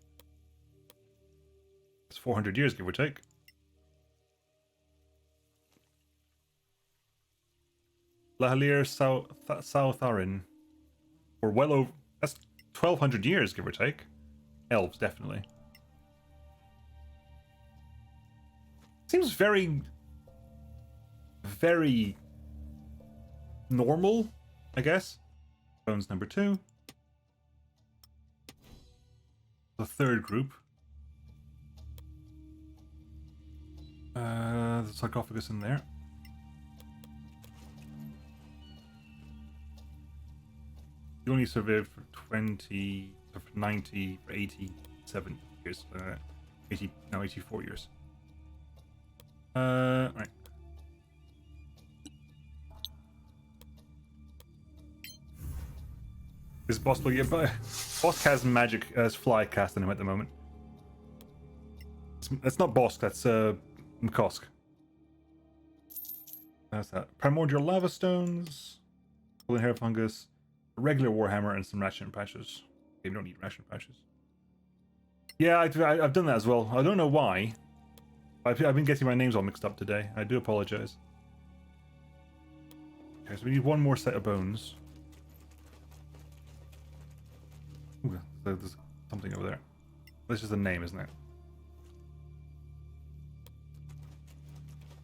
It's 400 years, give or take. Lahalier Southarin. Or well over... That's 1200 years, give or take. Elves, definitely. Seems very... very... normal, I guess. Bones number 2. The third group. The sarcophagus in there. You only survived for 20, for 90, for 87 years. 84 years. Right. Is it possible? Yeah, but Bosk has magic as fly cast on him at the moment. That's not Bosk, that's McCosk. That's that. Primordial lava stones, golden hair fungus, a regular warhammer, and some ration patches. Okay, we don't need ration patches. Yeah, I've done that as well. I don't know why. I've been getting my names all mixed up today. I do apologize. Okay, so we need one more set of bones. Ooh, there's something over there. This is the name, isn't it?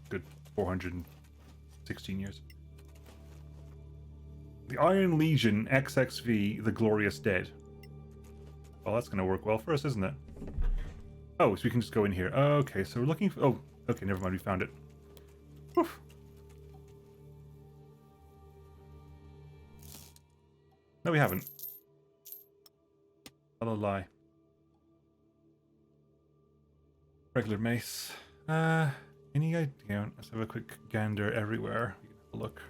Good 416 years. The Iron Legion XXV, the Glorious Dead. Well, that's going to work well for us, isn't it? Oh, so we can just go in here. Okay, so we're looking for... Oh, okay, never mind, we found it. Oof. No, we haven't. I'll lie. Regular mace. Any idea? Let's have a quick gander everywhere. We can have a look.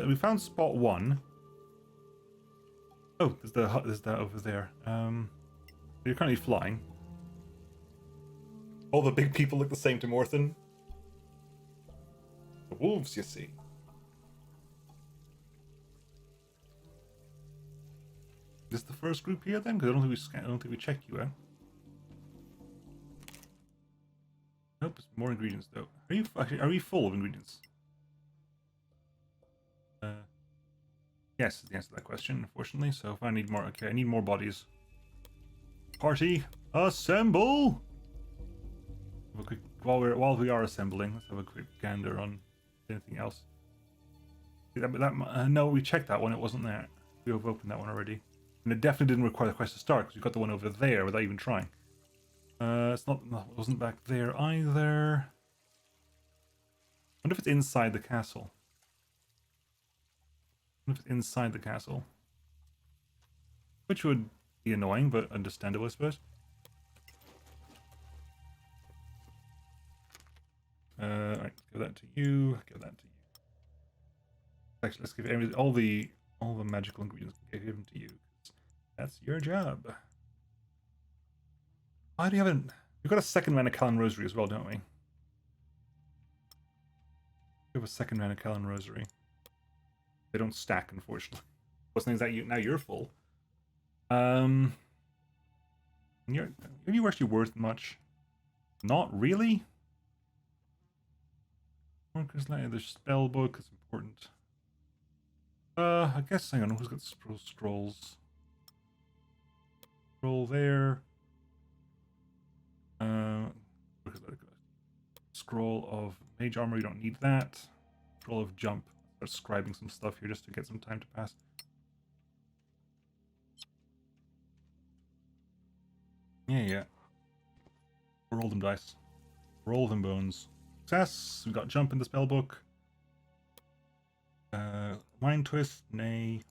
We found spot 1. Oh, there's that over there. You're currently flying. All the big people look the same to Morthen. The wolves, you see. Is this the first group here then? Because I don't think we checked you out. Nope, it's more ingredients though. Are you full of ingredients? Yes, is the answer to that question, unfortunately. So if I need more, okay, I need more bodies. Party, assemble! Have a quick, while we are assembling, let's have a quick gander on anything else. No, we checked that one. It wasn't there. We have opened that one already. And it definitely didn't require the quest to start because we got the one over there without even trying. It's not. No, it wasn't back there either. I wonder if it's inside the castle. I wonder if it's inside the castle. Which would be annoying, but understandable, I suppose. Right, give that to you. Give that to you. Actually, let's give all the magical ingredients. Give them to you. That's your job. Why do you have we've got a second Manicalan Rosary as well, don't we? We have a second Manicalan Rosary. They don't stack, unfortunately. What's nice that now you're full. You're actually worth much. Not really. Marcus Light, the spell book is important. I guess hang on, who's got scrolls? Scroll there. Scroll of mage armor, you don't need that. Scroll of jump. Start scribing some stuff here just to get some time to pass. Yeah. Roll them dice. Roll them bones. Success. We got jump in the spell book. Mind twist, nay.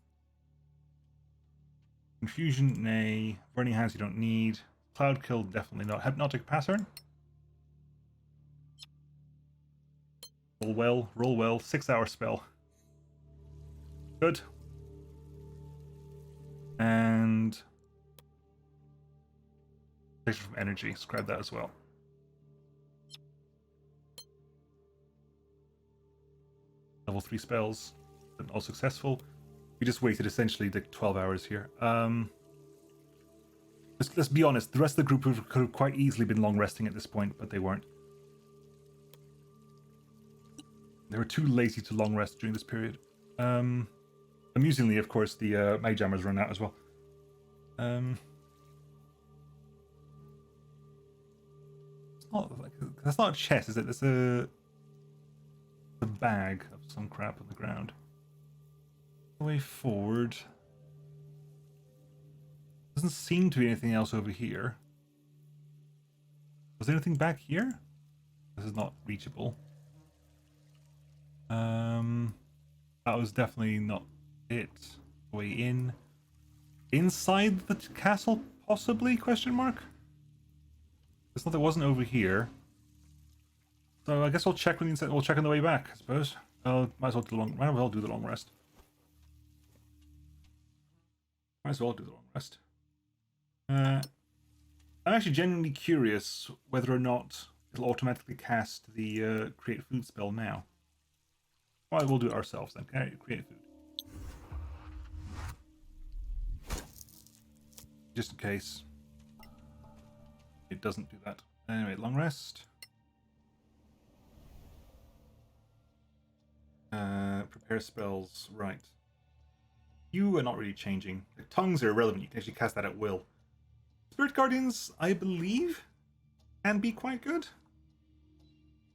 Confusion, nay. Burning hands you don't need. Cloud kill, definitely not. Hypnotic pattern. Roll well. 6-hour spell. Good. And protection from energy. Scrap that as well. Level 3 spells. All successful. We just waited essentially like 12 hours here. Let's be honest, the rest of the group could have quite easily been long resting at this point, but they weren't. They were too lazy to long rest during this period. Amusingly, of course, the mag jammers run out as well. It's not like that's not a chest, is it? It's a bag of some crap on the ground. The way forward. Doesn't seem to be anything else over here. Was there anything back here? This is not reachable. That was definitely not it. Way in. Inside the castle, possibly? Question mark. It's not that it wasn't over here. So I guess we'll check when we'll check on the way back, I suppose. Might as well do the long rest. Might as well do the long rest. I'm actually genuinely curious whether or not it'll automatically cast the create food spell now. Well, we'll do it ourselves then. Create food. Just in case it doesn't do that. Anyway, long rest. Prepare spells. Right. You are not really changing. The tongues are irrelevant. You can actually cast that at will. Spirit Guardians, I believe, can be quite good.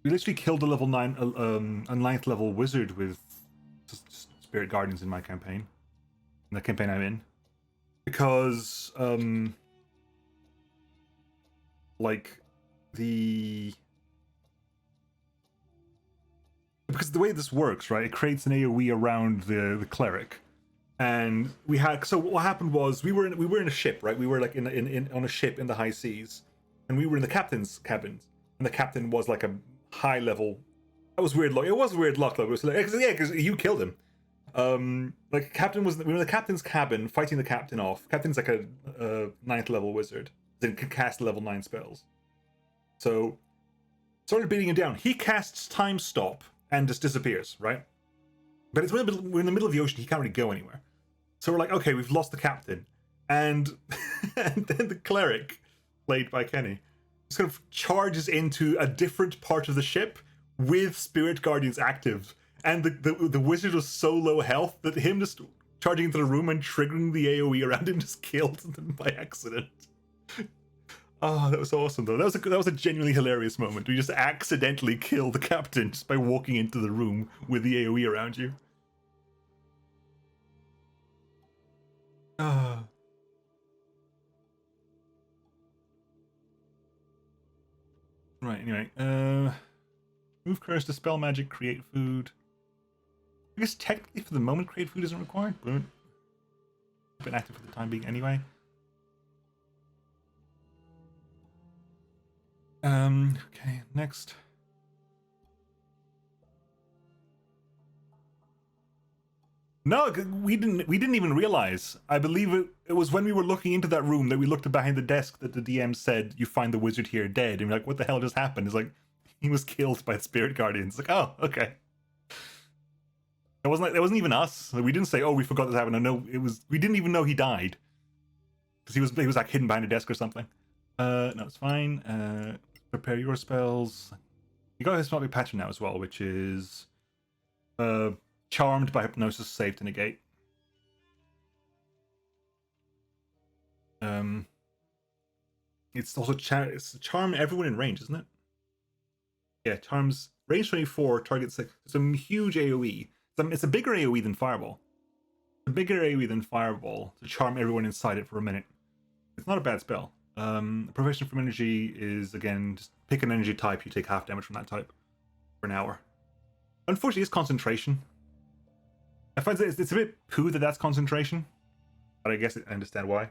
We literally killed a level 9, a 9th level wizard with just Spirit Guardians in my campaign. In the campaign I'm in. Because, because the way this works, right, it creates an AoE around the cleric. And we had, so what happened was we were in a ship, right? We were like in on a ship in the high seas, and we were in the captain's cabin, and the captain was like a high level. That was weird luck. It was weird luck though. It was like, yeah, because you killed him. Like captain we were in the captain's cabin fighting the captain off. Captain's like a 9th level wizard, then can cast level 9 spells. So started beating him down. He casts time stop and just disappears, right? But it's we're in the middle of the ocean. He can't really go anywhere. So we're like, okay, we've lost the captain, and and then the cleric, played by Kenny, just kind of charges into a different part of the ship with Spirit Guardians active, and the wizard was so low health that him just charging into the room and triggering the AoE around him just killed them by accident. Oh, that was awesome though. That was a genuinely hilarious moment. We just accidentally kill the captain just by walking into the room with the AoE around you. Right, anyway. Move curse, dispel magic, create food. I guess technically for the moment create food isn't required, but been active for the time being anyway. Okay, next. No, we didn't even realize. I believe it was when we were looking into that room that we looked behind the desk that the DM said, "You find the wizard here dead." And we're like, "What the hell just happened?" It's like he was killed by the Spirit Guardians. It's like, oh, okay. It wasn't even us. We didn't say, "Oh, we forgot this happened." No, it was we didn't even know he died because he was like hidden behind a desk or something. No, it's fine. Prepare your spells. You got a hypnotic pattern now as well, which is charmed by hypnosis, save to negate. It's also it's charm everyone in range, isn't it? Yeah, charms range 24, targets like some huge AoE. It's a bigger AoE than Fireball. A bigger AoE than Fireball to charm everyone inside it for a minute. It's not a bad spell. Proficient from energy is, again, just pick an energy type, you take half damage from that type for an hour. Unfortunately, it's concentration. I find that it's a bit poo that that's concentration, but I guess I understand why.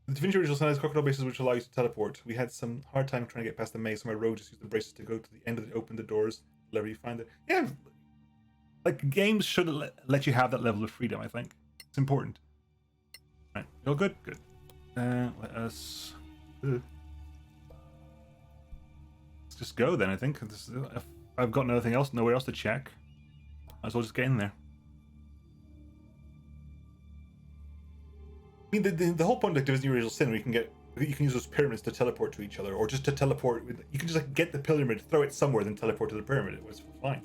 The Divinity Original Sun has crocodile bases which allow you to teleport. We had some hard time trying to get past the maze, so my rogue just used the braces to go to the end of open the doors, wherever you find it. Yeah, like games should let you have that level of freedom, I think. It's important. Right, all good? Good. Let us... let's just go then, I think. If I've got nothing else, nowhere else to check, might as well just get in there. mean, the whole point of Divinity Original Sin, you can use those pyramids to teleport to each other, or just to teleport. You can just like get the pyramid, throw it somewhere, then teleport to the pyramid. It was fine.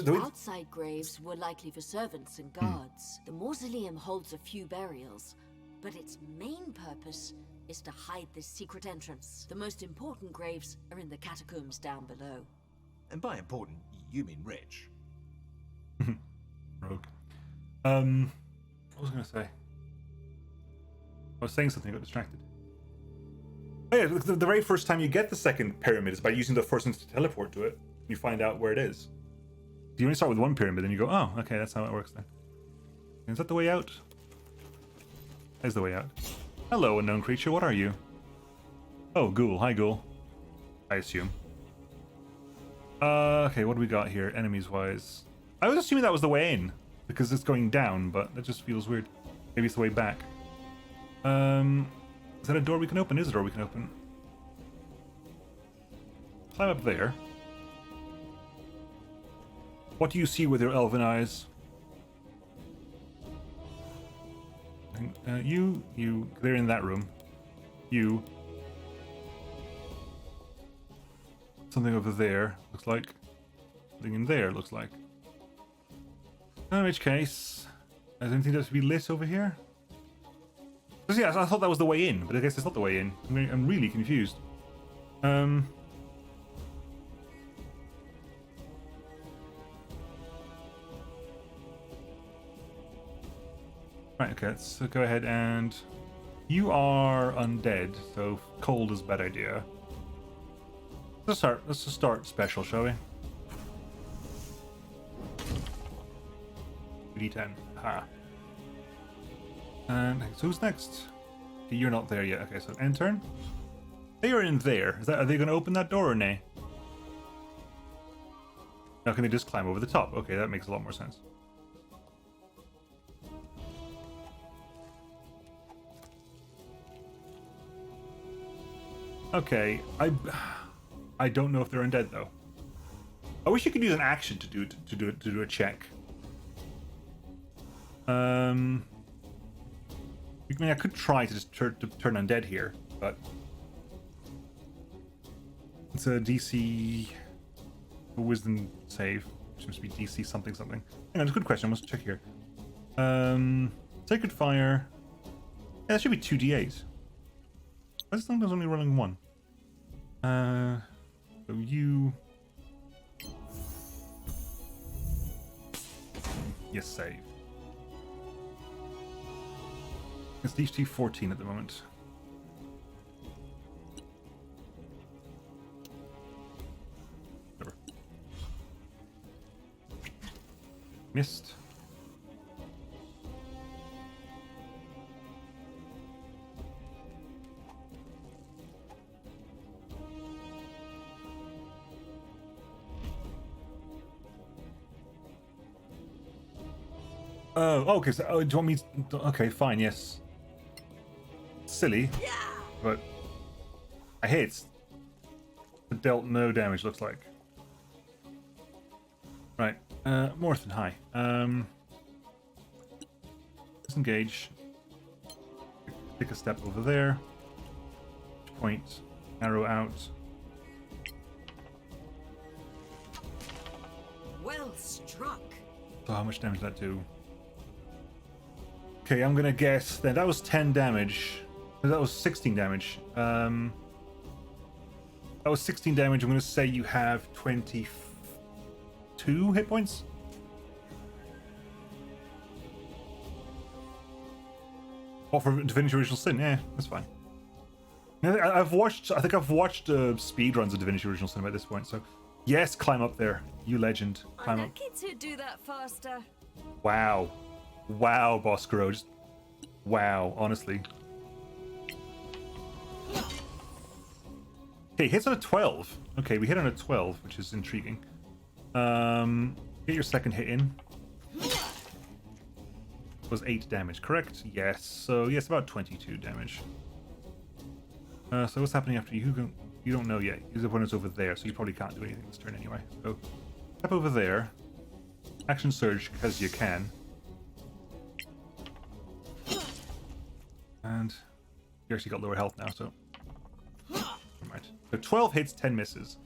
Outside graves were likely for servants and guards. The mausoleum holds a few burials, but its main purpose is to hide this secret entrance. The most important graves are in the catacombs down below. And by important, you mean rich. Rogue. What was I going to say? I was saying something, I got distracted. Oh yeah, the very first time you get the second pyramid is by using the first one to teleport to it. You find out where it is. You only start with one pyramid, then you go, oh, okay, that's how it works then. Is that the way out? There's the way out. Hello, unknown creature, what are you? Oh, ghoul. Hi, ghoul. I assume. Okay, what do we got here, enemies-wise? I was assuming that was the way in, because it's going down, but that just feels weird. Maybe it's the way back. Is that a door we can open? Is it a door we can open? Climb up there. What do you see with your elven eyes? They're in that room. You. Something over there, looks like. Something in there, looks like. In which case, is anything that's to be lit over here? Because yeah, I thought that was the way in, but I guess it's not the way in. I'm really confused. Right, okay, let's go ahead and... You are undead, so cold is a bad idea. Let's just start special, shall we? 2d10. Ha. And so who's next? Okay, you're not there yet. Okay, so end turn. They are in there. Are they going to open that door or nay? Now can they just climb over the top? Okay, that makes a lot more sense. Okay, I don't know if they're undead though. I wish you could use an action to do a check. I mean, I could try to just turn undead here, but it's a DC wisdom save. Seems to be DC something. Hang on, it's a good question. I must check here. Sacred Fire. Yeah, that should be 2d8. Why is this only rolling 1? So you... Yes, save. It's DC 14 at the moment. Whatever. Missed. Oh, okay. So, do you want me to... Okay, fine. Yes. Silly, but I hit. It dealt no damage. Looks like. Right. Morthen, hi. Disengage. Take a step over there. Point. Arrow out. Well struck. So how much damage did that do? Okay, I'm gonna guess then that was 10 damage. That was 16 damage. That was 16 damage. I'm gonna say you have 22 hit points. Oh, for Divinity Original Sin, yeah, that's fine. I think I've watched speed runs of Divinity Original Sin at this point. So, yes, climb up there, you legend. Climb I know up. kids who do that faster. Wow. Wow, Boss Crow. Just wow, honestly. Okay, hits on a 12. Okay, we hit on a 12, which is intriguing. Get your second hit in. Was 8 damage, correct? Yes. So yes, about 22 damage. So what's happening after you? You don't know yet. His opponent's over there, so you probably can't do anything this turn anyway. So step over there. Action surge because you can. And you actually got lower health now, so right. So 12 hits, 10 misses.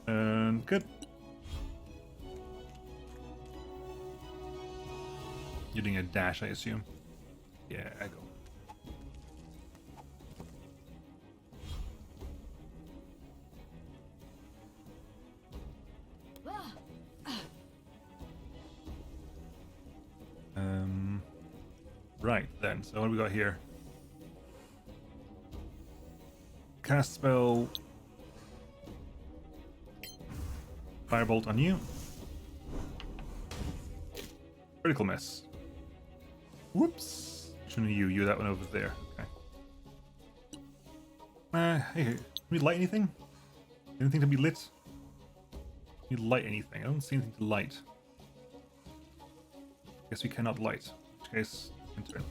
And good. You're doing a dash, I assume. Yeah, I go. Right then, so what do we got here? Cast spell Firebolt on you. Critical miss. Whoops. Shouldn't you that one over there. Okay. Hey, can we light anything? Anything to be lit? Can we light anything? I don't see anything to light. Guess we cannot light. In which case, turn.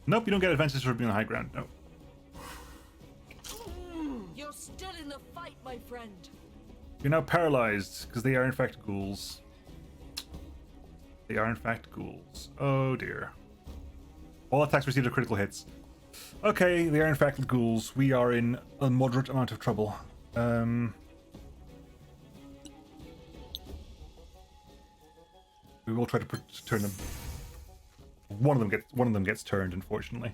Nope, you don't get advantage for being on high ground. No. You're still in the fight, my friend. You're now paralyzed because they are in fact ghouls. They are in fact ghouls. Oh dear. All attacks received are critical hits. Okay, they are in fact ghouls. We are in a moderate amount of trouble. We will try to turn them. One of them gets turned, unfortunately.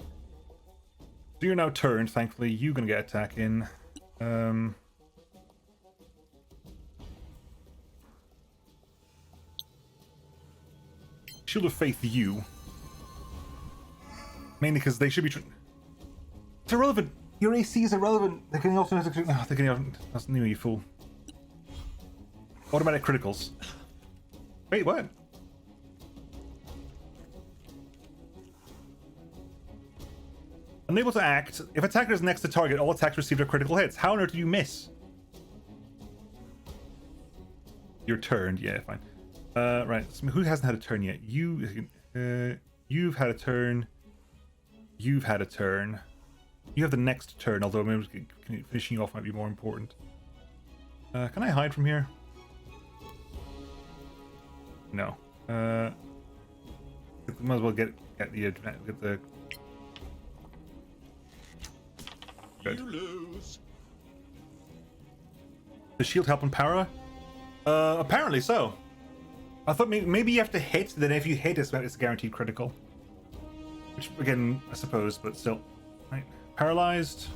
So you're now turned. Thankfully, you're gonna get attack in. Shield of Faith, you. Mainly because they should be. It's irrelevant. Your AC is irrelevant. They can also. Oh, they can. That's new, you fool. Automatic criticals. Wait, what? Unable to act. If attacker is next to target, all attacks received are critical hits. How on earth did you miss? You're turned. Yeah, fine. Right. So who hasn't had a turn yet? You've had a turn. You've had a turn. You have the next turn, although maybe finishing you off might be more important. Can I hide from here? No. Might as well get the. Good. You lose. Does shield help on para? Apparently so. I thought maybe you have to hit, then if you hit it's guaranteed critical. Which again, I suppose, but still. Right. Paralyzed.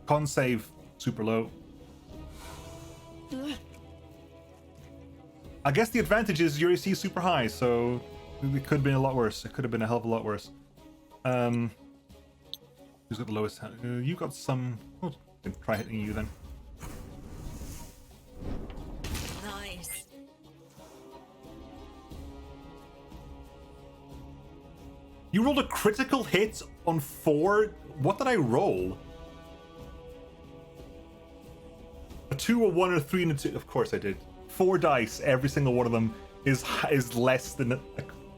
Con save super low. I guess the advantage is your AC is super high, so it could have been a lot worse. It could have been a hell of a lot worse. Who's got the lowest? You got some. Oh, try hitting you then. Nice. You rolled a critical hit on 4. What did I roll? A 2, a 1, a 3, and a 2. Of course I did. 4 dice. Every single one of them is less than.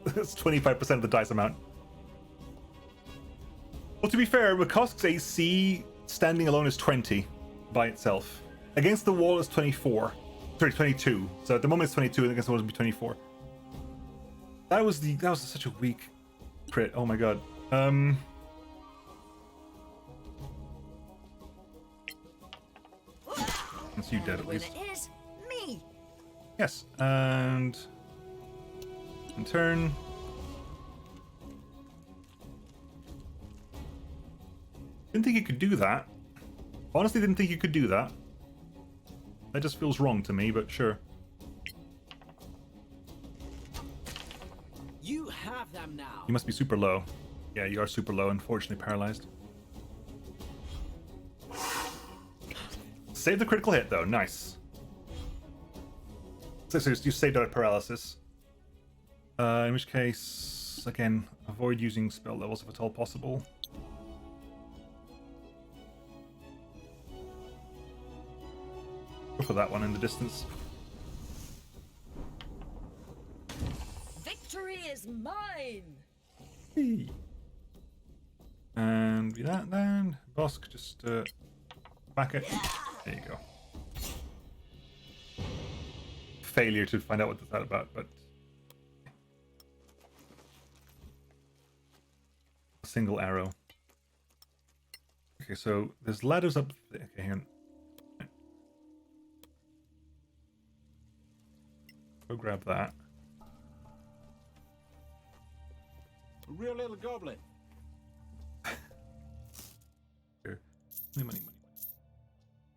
It's 25% of the dice amount. Well, to be fair, McCusk's AC standing alone is 20 by itself. Against the wall is 24. Sorry, 22. So at the moment it's 22, and against the wall it'll be 24. That was such a weak crit. Oh my god. That's you dead at least. It is me. Yes, and in turn. Didn't think you could do that. Honestly, didn't think you could do that. That just feels wrong to me, but sure. You have them now. You must be super low. Yeah, you are super low, unfortunately paralyzed. Save the critical hit, though. Nice. So you saved out paralysis. In which case, again, avoid using spell levels if at all possible. Go for that one in the distance. Victory is mine. And be that then. Bosk, just back it. There you go. Failure to find out what that's about, but a single arrow. Okay, so there's ladders up there. Okay, hang on. Go grab that. A real little goblin. Here. Money.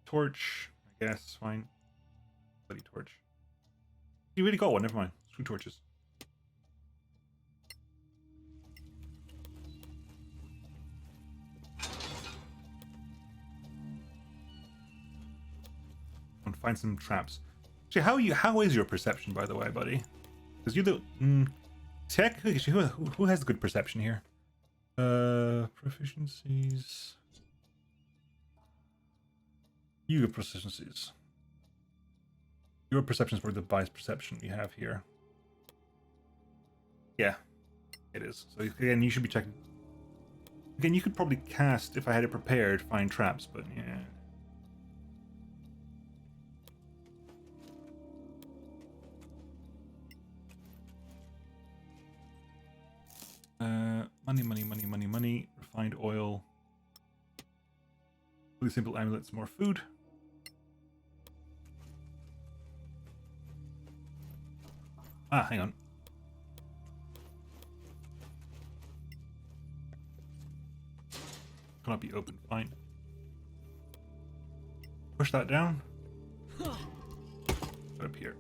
Torch, I guess, fine. Bloody torch. You really got one, never mind. Screw torches. And find some traps. Actually, how is your perception, by the way, buddy? Because you're the technically, who has good perception here? Proficiencies. You have proficiencies. Your perception is probably the biased perception you have here. Yeah, it is. So again, you should be checking. Again, you could probably cast, if I had it prepared, find traps, but yeah. Money. Refined oil. Really simple amulets, more food. Ah, hang on. Cannot be opened. Fine. Push that down. Put up here.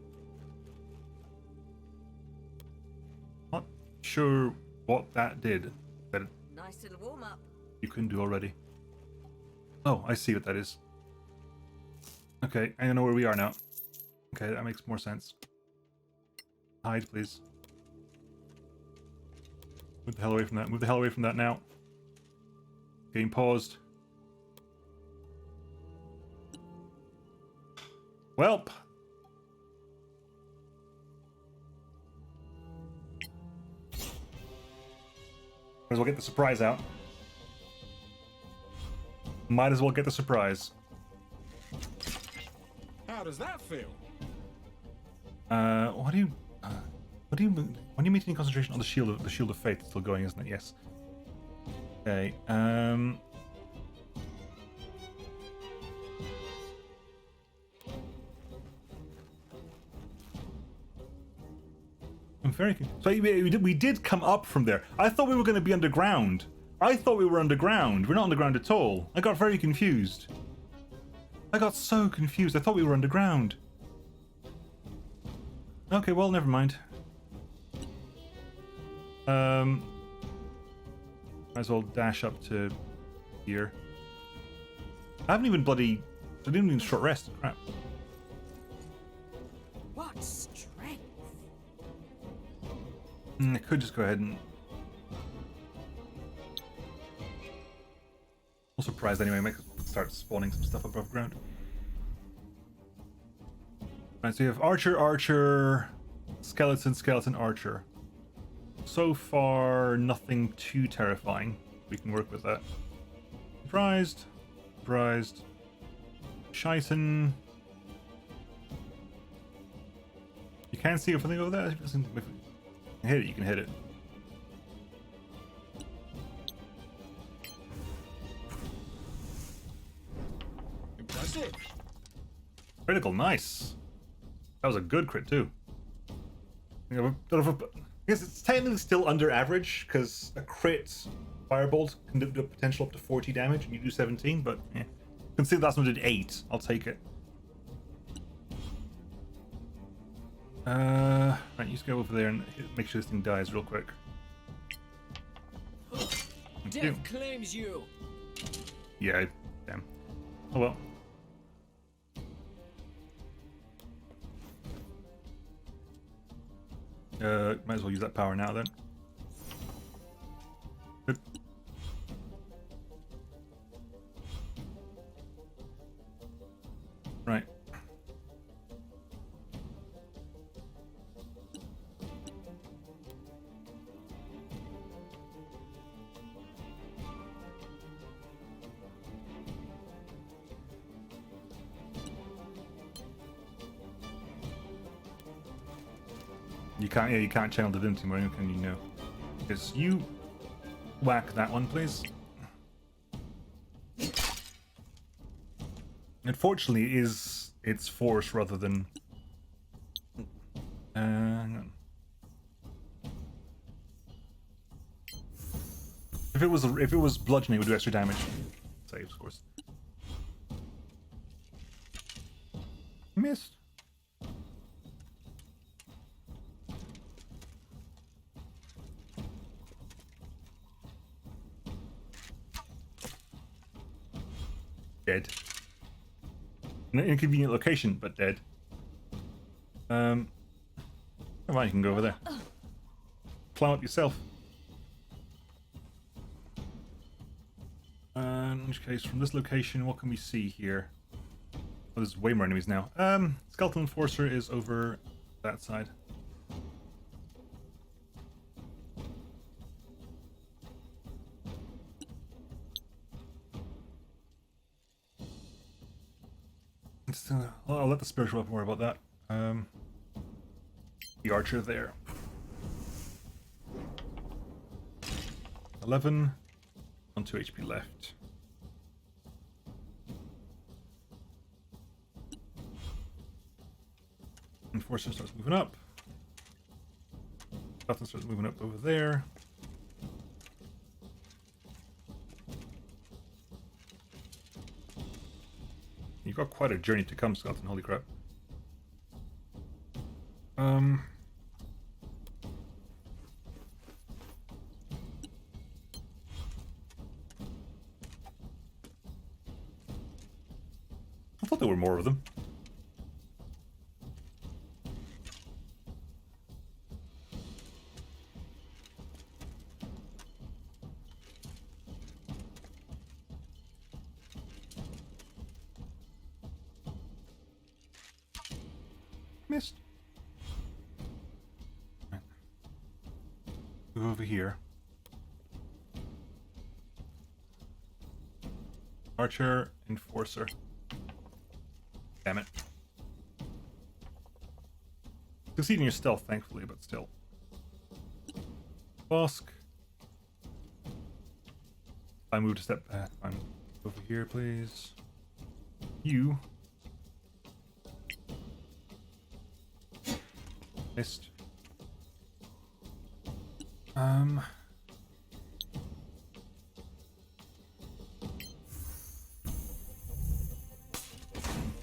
Not sure what that did. That Nice little warm up. you couldn't do already. Oh, I see what that is. Okay, I know where we are now. Okay, that makes more sense. Hide, please. Move the hell away from that. Move the hell away from that now. Game paused. Welp. Might as well get the surprise out. Might as well get the surprise. How does that feel? What do you when you maintain concentration on the shield of faith, it's still going, isn't it? Yes. Okay. I'm very confused. So we did come up from there. I thought we were going to be underground. I thought we were underground. We're not underground at all. I got very confused. I got so confused. I thought we were underground. Okay, well, never mind. Might as well dash up to here. I haven't even I didn't even short rest. Crap. What strength! I could just go ahead and... I'm surprised anyway. Might start spawning some stuff above ground. Right, so you have archer, skeleton, archer. So far, nothing too terrifying. We can work with that. Surprised. Scheiten. You can see something over there. If you can hit it, you can hit it. Impressive. Critical, nice. That was a good crit too. I guess it's technically still under average because a crit firebolt can do the potential up to 40 damage and you do 17, but yeah. Consider last one did 8. I'll take it. Right, you just go over there and make sure this thing dies real quick. Thank you. Death claims you. Yeah, damn. Oh well. Might as well use that power now then. Good. Right. You can't. Yeah, you can't channel divinity anymore, can you? No. Because you whack that one, please. Unfortunately, it's force rather than. Hang on. If it was bludgeoning, it would do extra damage. Saves, of course. Missed. Dead. An inconvenient location, but dead. Come on, you can go over there. Climb up yourself. In which case, from this location, what can we see here? Oh, there's way more enemies now. Skeleton Enforcer is over that side. I'll let the spiritual weapon worry about that. The archer there. 11. On 2 HP left. Enforcer starts moving up. Skeleton starts moving up over there. You've got quite a journey to come, Skeleton, holy crap. I thought there were more of them. Missed. Right. Move over here. Archer, Enforcer. Damn it. Succeed in your stealth, thankfully, but still. Bosk. I moved a step back. I'm over here, please. You. Missed.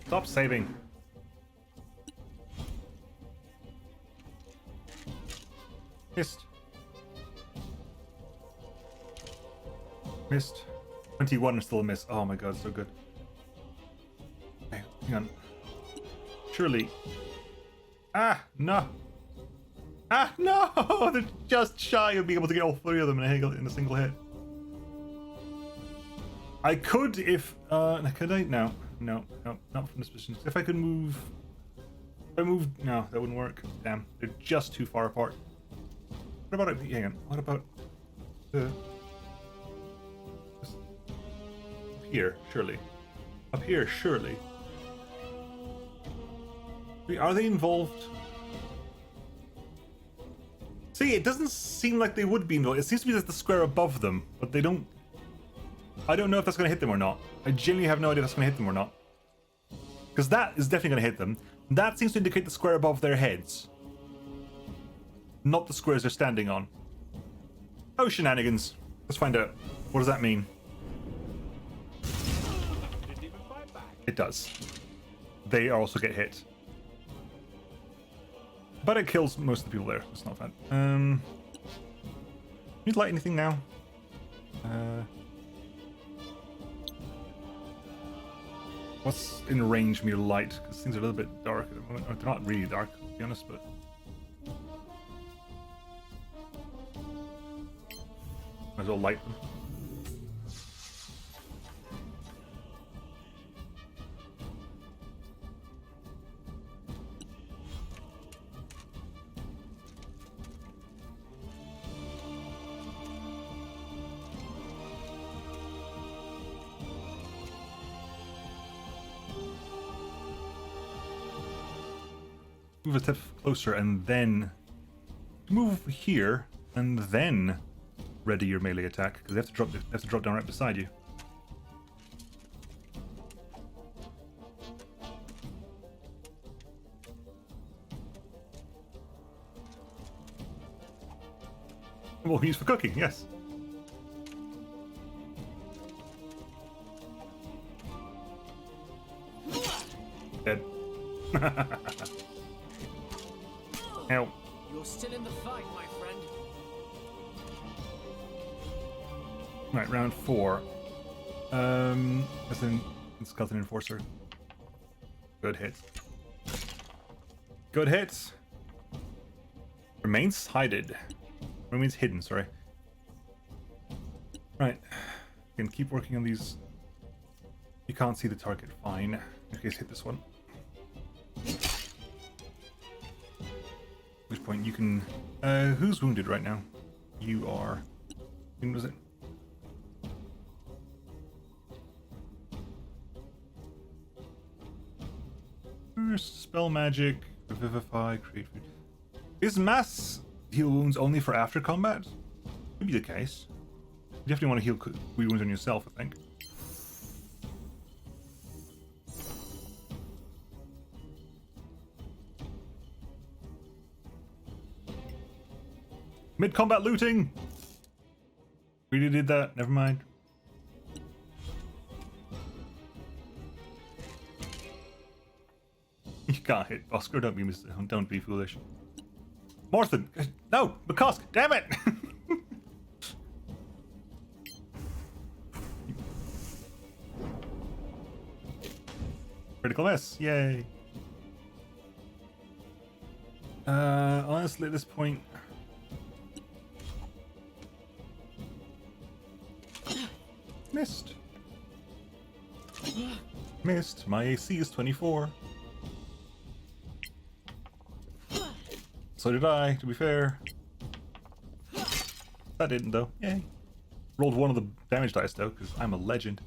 Stop saving. Missed. Missed. 21 is still a miss. Oh my god, so good. Okay, hang on. Surely. Ah, no. Ah, no! They're just shy of being able to get all 3 of them in a single hit. I could if, could I? No, not from this position. If I could move, if I moved, no, that wouldn't work. Damn, they're just too far apart. What about, hang on, what about, up here, surely. Up here, surely. Are they involved? See, it doesn't seem like they would be involved. It seems to be just the square above them, but they don't... I don't know if that's going to hit them or not. I genuinely have no idea if that's going to hit them or not. Because that is definitely going to hit them. That seems to indicate the square above their heads. Not the squares they're standing on. Oh, shenanigans. Let's find out. What does that mean? It does. They also get hit. But it kills most of the people there. It's not bad. Need light anything now? What's in range from your light? Because things are a little bit dark at the moment. Or they're not really dark, to be honest, but... might as well light them. Move a step closer and then move here and then ready your melee attack because they have to drop down right beside you. Well, used for cooking, yes. Dead. Help. You're still in the fight, my friend. Right, round 4. That's in Skeleton Enforcer. Good hits. Good hits. Remains hidden. Remains hidden, sorry. Right. You can keep working on these. You can't see the target, fine. In case hit this one. At which point you can... who's wounded right now? You are. When was it? Spell magic, revivify, create food. Is mass heal wounds only for after combat? Could be the case. You definitely want to heal wounds on yourself, I think. Mid-combat looting! Really did that, never mind. You can't hit Oscar, don't be foolish. Morthen! No! McCosk! Damn it! Critical miss, yay! Honestly at this point... Missed. Missed. My AC is 24. So did I, to be fair. That didn't, though. Yay. Rolled one of the damage dice, though, because I'm a legend.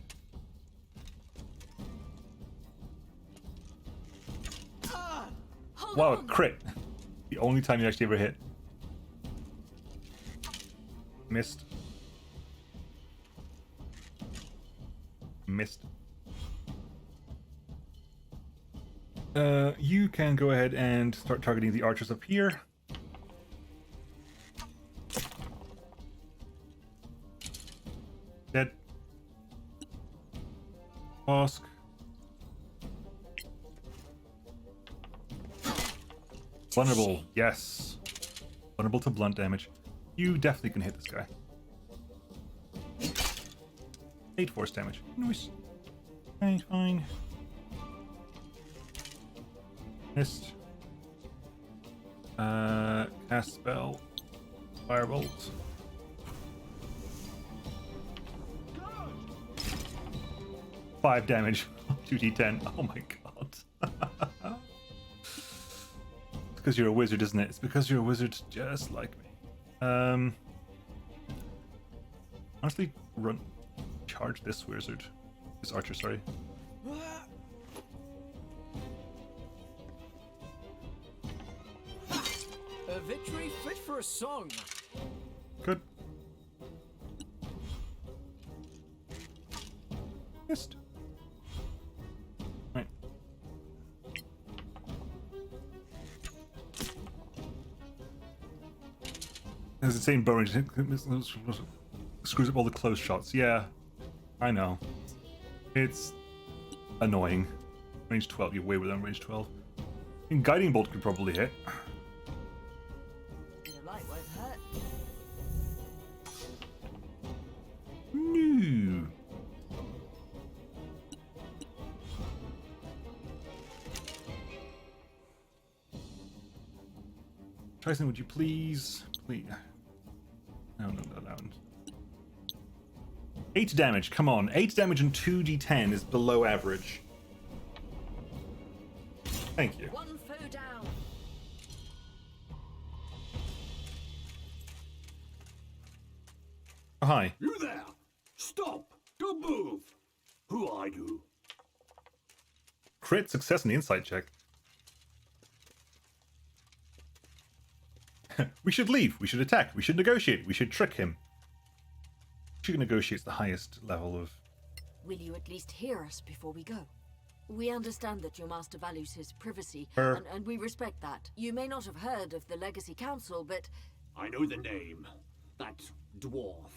Wow, a crit. The only time you actually ever hit. Missed. Missed. You can go ahead and start targeting the archers up here. Dead. Bosk. Vulnerable, yes. Vulnerable to blunt damage. You definitely can hit this guy. 8 force damage. Nice. Okay, fine. Missed. Cast spell. Firebolt. Five damage. 2d10. Oh my god. It's because you're a wizard, isn't it? It's because you're a wizard just like me. Honestly, charge this wizard. This archer, sorry. A victory fit for a song. Good. Missed. Right. There's the same bonus. Screws up all the close shots. Yeah, I know. It's annoying. Range 12. You're way within range 12. I mean, Guiding Bolt could probably hit. The light won't hurt. No. Tyson, would you please? Please. No, that one. 8 damage, come on. 8 damage and 2d10 is below average. Thank you. One foe down. Oh, hi. You there! Stop! Don't move! Who are you? Crit success in the insight check. We should leave. We should attack. We should negotiate. We should trick him. She negotiates the highest level of... Will you at least hear us before we go? We understand that your master values his privacy, Her. and we respect that. You may not have heard of the Legacy Council, but I know the name. That dwarf,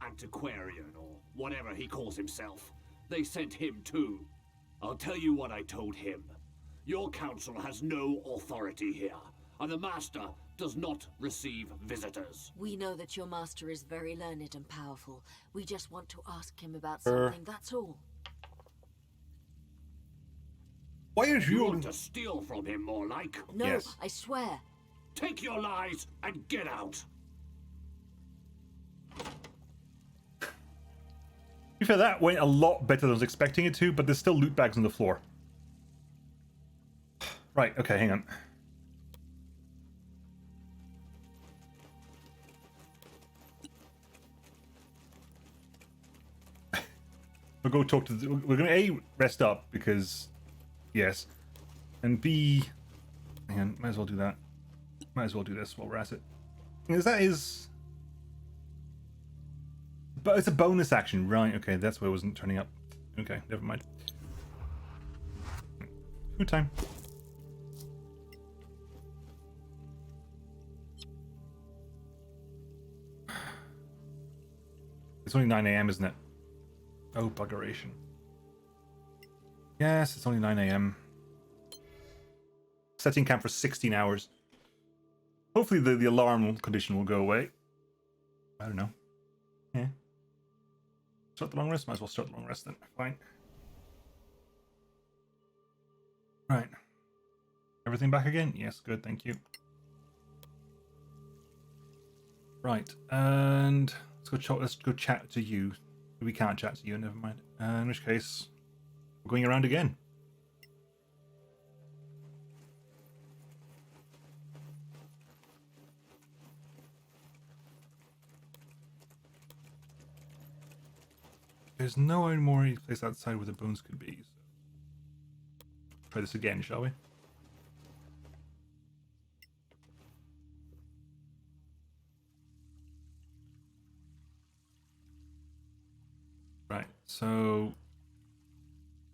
antiquarian, or whatever he calls himself. They sent him too. I'll tell you what I told him. Your council has no authority here, and the master does not receive visitors. we know that your master is very learned and powerful. We just want to ask him about Her. something, that's all. Why is You you... want to steal from him, more like. No, Yes. I swear. Take your lies and get out. To be fair, that went a lot better than I was expecting it to, but there's still loot bags on the floor. Right, okay, hang on. We'll go talk to the, we're gonna A, rest up, because yes, and B, hang on, might as well do that. Might as well do this while we're at it. Because that is... But it's a bonus action, right? Okay, that's why it wasn't turning up. Okay, never mind. Food time. It's only 9 a.m., isn't it? Oh, buggeration. Yes, it's only 9 a.m. Setting camp for 16 hours. Hopefully the alarm condition will go away. I don't know. Yeah. Start the long rest? Might as well start the long rest then. Fine. Right. Everything back again? Yes, good, thank you. Right, and let's go chat to you. We can't chat to you, never mind. In which case, we're going around again. There's no more place outside where the bones could be. So. Try this again, shall we? Right, so...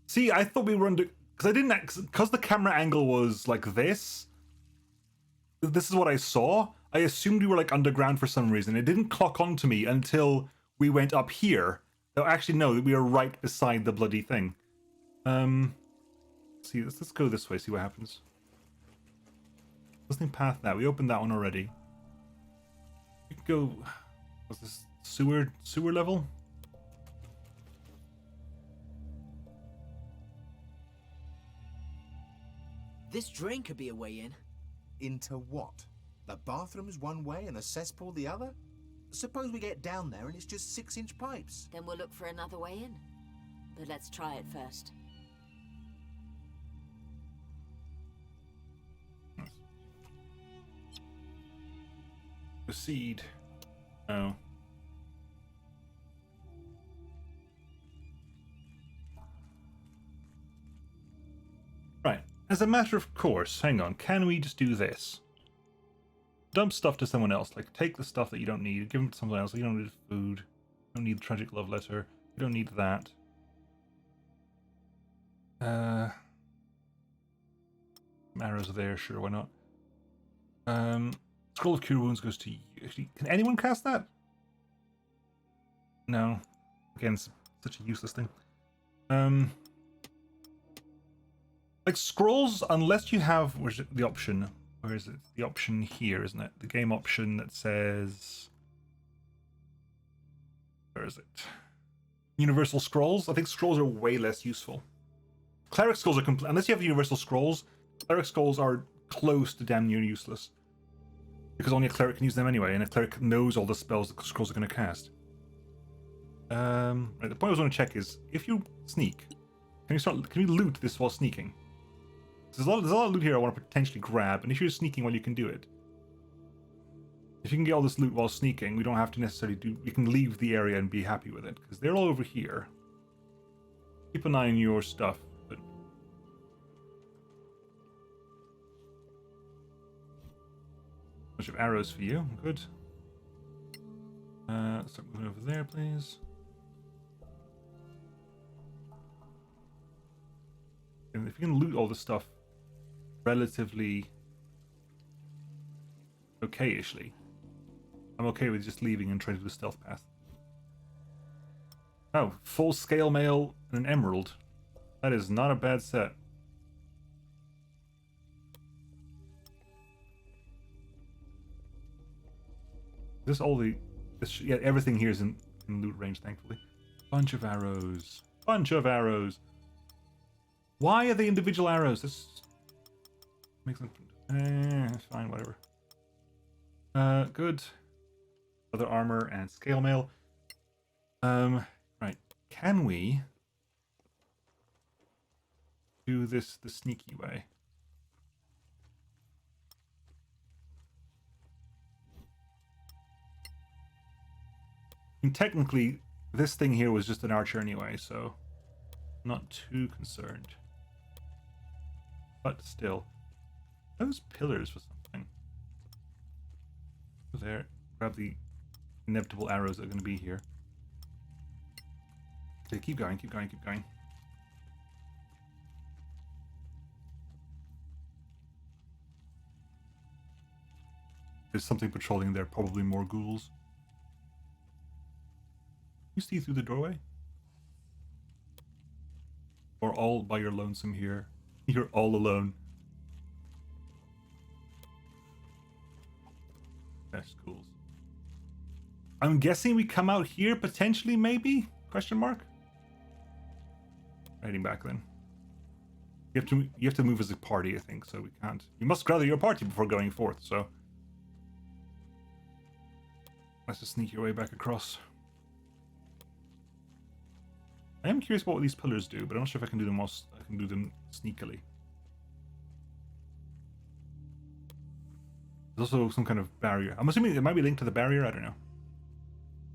See, I thought we were under... Because I didn't... Because the camera angle was like this. This is what I saw. I assumed we were like underground for some reason. It didn't clock onto me until we went up here. Oh, actually, no, we are right beside the bloody thing. See, let's go this way, see what happens. Listening path now. We opened that one already. We could go... What's this? Sewer level? This drain could be a way in. Into what? The bathroom's one way and the cesspool the other? Suppose we get down there and it's just 6-inch pipes. Then we'll look for another way in. But let's try it first. Proceed. Oh. Right. As a matter of course, hang on, can we just do this? Dump stuff to someone else. Like, take the stuff that you don't need, give them to someone else. You don't need food. You don't need the tragic love letter. You don't need that. Arrows are there, sure, why not? Scroll of Cure Wounds goes to you. Actually, can anyone cast that? No. Again, it's such a useless thing. Like, scrolls, unless you have... Where's it, the option? Where is it? The option here, isn't it? The game option that says... Where is it? Universal Scrolls? I think scrolls are way less useful. Cleric scrolls are... Unless you have Universal Scrolls, Cleric scrolls are close to damn near useless. Because only a cleric can use them anyway, and a cleric knows all the spells that scrolls are going to cast. Right, the point I was going to check is, if you sneak, can you loot this while sneaking? There's a lot of loot here I want to potentially grab, and if you're sneaking, well, you can do it. If you can get all this loot while sneaking, we don't have to necessarily do... We can leave the area and be happy with it, because they're all over here. Keep an eye on your stuff, but... Bunch of arrows for you. Good. Start moving over there, please. And if you can loot all this stuff relatively okay-ishly, I'm okay with just leaving and trying to do the stealth path. Oh, full scale mail and an emerald. That is not a bad set. This all the yeah, everything here is in loot range, thankfully. Bunch of arrows. Bunch of arrows. Why are they individual arrows? This makes them fine, whatever. Good. Other armor and scale mail. Right. Can we do this the sneaky way? And technically, this thing here was just an archer anyway, so I'm not too concerned. But still, those pillars for something. Go there, grab the inevitable arrows that are going to be here. Okay, keep going, keep going, keep going. There's something patrolling there, probably more ghouls. You see through the doorway? Or all by your lonesome here? You're all alone. That's cool. I'm guessing we come out here potentially, maybe? Question mark? Heading back then. You have to move as a party, I think, so we can't. You must gather your party before going forth, so let's just sneak your way back across. I am curious what these pillars do, but I'm not sure if I can do them sneakily. There's also some kind of barrier. I'm assuming it might be linked to the barrier, I don't know.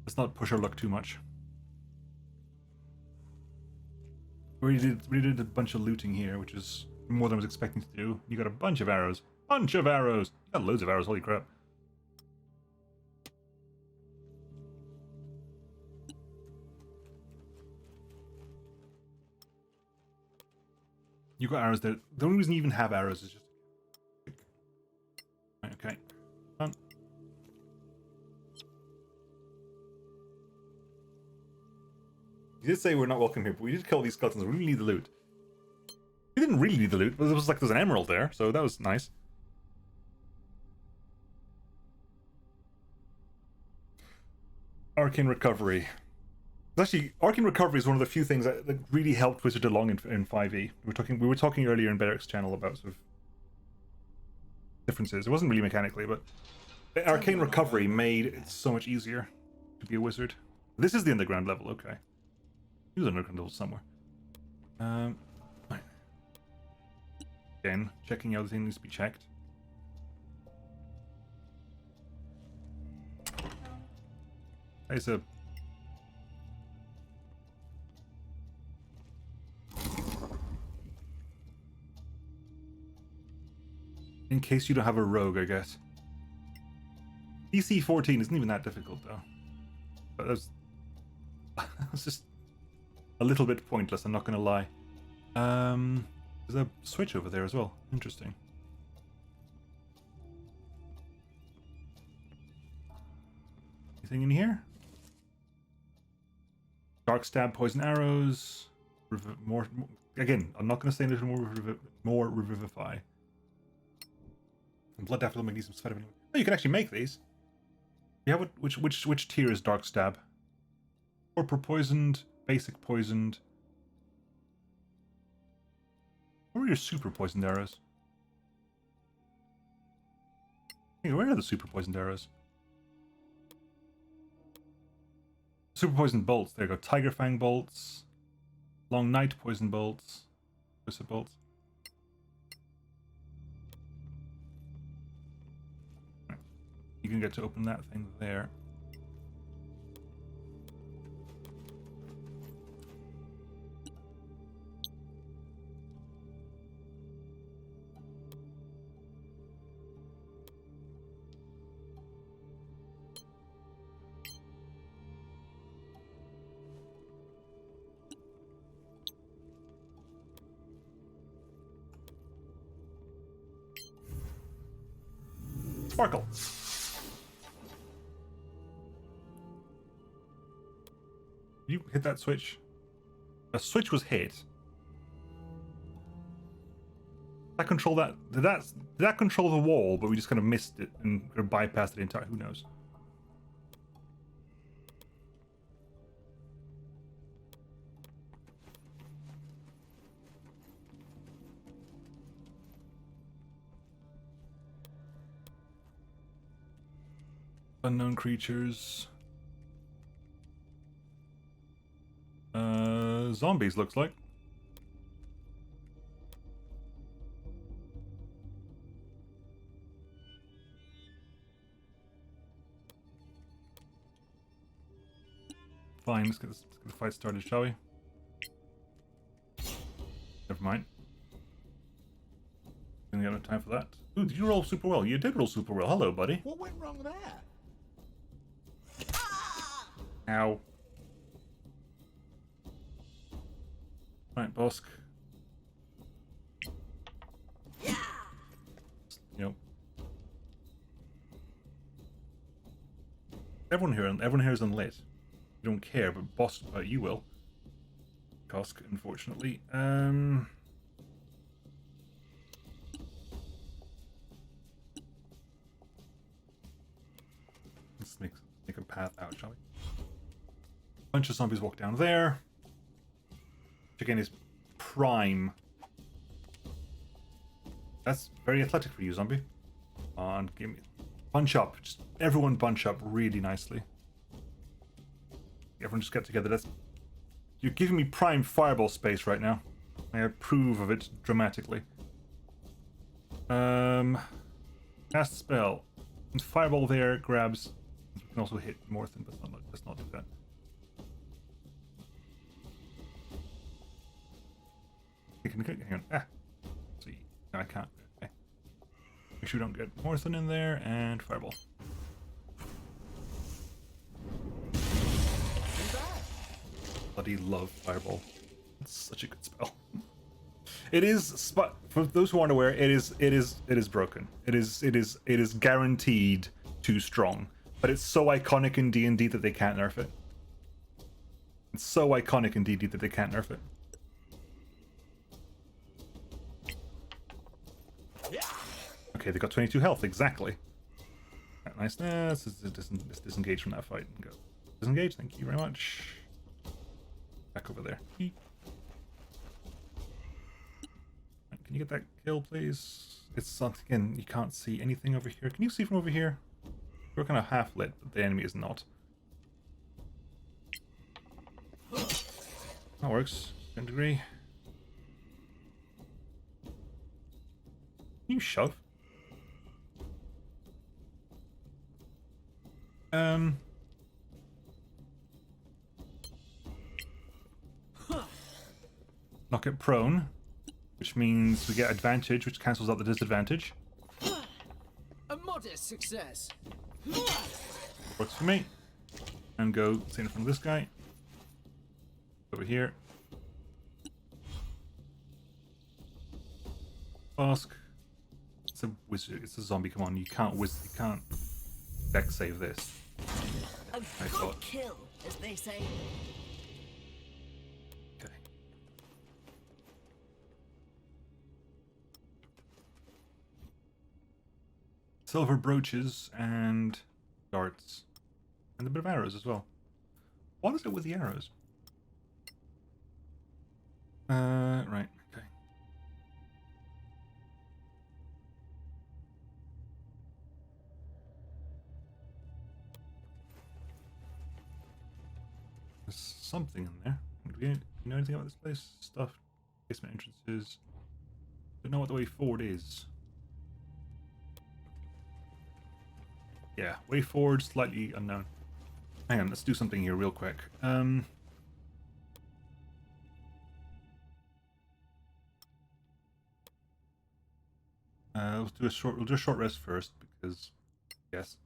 Let's not push our luck too much. We did a bunch of looting here, which is more than I was expecting to do. You got a bunch of arrows. Bunch of arrows! You got loads of arrows, holy crap. You got arrows there. The only reason you even have arrows is just... Right, okay. Done. You did say we're not welcome here, but we did kill these skeletons. We really need the loot. We didn't really need the loot, but it was like there's an emerald there, so that was nice. Arcane Recovery. Actually, Arcane Recovery is one of the few things that really helped Wizard along in 5e. We were talking earlier in Beric's channel about sort of differences. It wasn't really mechanically, but Arcane Recovery made it so much easier to be a wizard. This is the underground level, okay. There's an underground level somewhere. Right. Again, checking out the thing needs to be checked. There's a... In case you don't have a rogue, I guess. DC 14 isn't even that difficult, though. But that's just a little bit pointless, I'm not going to lie. There's a switch over there as well. Interesting. Anything in here? Dark stab, poison arrows. More. Again, I'm not going to say anything more revivify. And blood daffodil magnesium spheroid. Oh, you can actually make these. Yeah, which tier is dark stab? Or poisoned, basic poisoned. What are your super poisoned arrows? Hey, where are the super poisoned arrows? Super poisoned bolts. There you go. Tiger fang bolts. Long night poison bolts. Whistle bolts. You can get to open that thing there. Sparkle. You hit that switch. A switch was hit. Did that control that? Did that control the wall? But we just kind of missed it and bypassed it entirely. Who knows? Unknown creatures. Zombies looks like. Fine, let's get the fight started, shall we? Never mind. Didn't get enough time for that. Ooh, did you roll super well? You did roll super well. Hello, buddy. What went wrong there? Ow. Right, Bosk. Yep. Everyone here is unlit. You don't care, but Bosk, you will. Kosk, unfortunately. Let's make a path out, shall we? Bunch of zombies walk down there. Which again is prime. That's very athletic for you, zombie. Come on, give me bunch up. Just everyone bunch up really nicely. Everyone just get together. You're giving me prime fireball space right now. I approve of it dramatically. Cast spell. And fireball there grabs. You can also hit Morthen, but let's not do that. Hang on. Ah. See. No, I can't. Okay. Make sure we don't get Morthen in there and fireball. Bloody love fireball. It's such a good spell. It is, for those who aren't aware, it is broken. It is guaranteed too strong. But it's so iconic in D&D that they can't nerf it. It's so iconic in D&D that they can't nerf it. Okay, they got 22 health, exactly. Nice. Let's disengage from that fight and go. Disengage, thank you very much. Back over there. Can you get that kill, please? It's something, again, you can't see anything over here. Can you see from over here? We're kind of half lit, but the enemy is not. That works, to a degree. Can you shove? Knock it prone, which means we get advantage, which cancels out the disadvantage. A modest success. Works for me. And go stay in front of this guy. Over here. Ask. It's a wizard. It's a zombie. Come on, you can't deck save this. A good kill, as they say. Okay. Silver brooches and darts. And a bit of arrows as well. What is it with the arrows? Right, okay. There's something in there. Do you know anything about this place? Stuff, basement entrances. Don't know what the way forward is. Yeah, way forward, slightly unknown. Hang on, let's do something here real quick. We'll do a short rest first because, yes,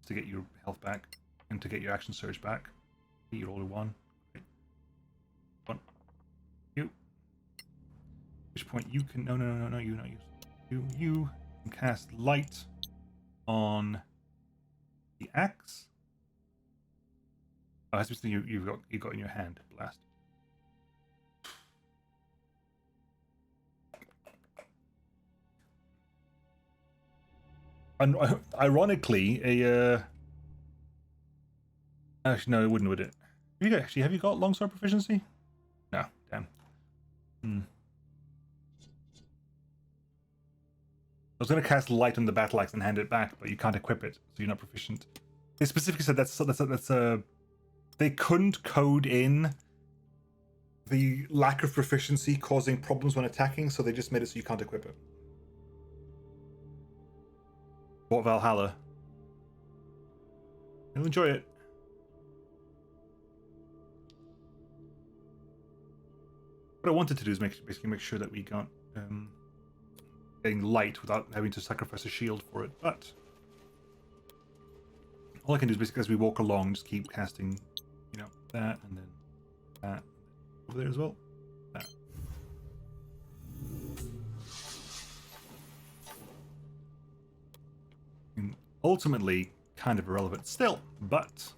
to get your health back and to get your action surge back. You roll a 1. Okay. 1. You. At which point you can no, you not use. You can cast light on the axe. Oh, that's something you've got in your hand. Blast. And ironically, actually no, it wouldn't, would it? Have you got longsword proficiency? No, damn. I was going to cast light on the battle axe and hand it back, but you can't equip it, so you're not proficient. They specifically said that's a they couldn't code in the lack of proficiency causing problems when attacking, so they just made it so you can't equip it. What Valhalla? You'll enjoy it. What I wanted to do is basically make sure that we got getting light without having to sacrifice a shield for it, but all I can do is basically as we walk along just keep casting, you know, that and then that over there as well. That. And ultimately kind of irrelevant still, but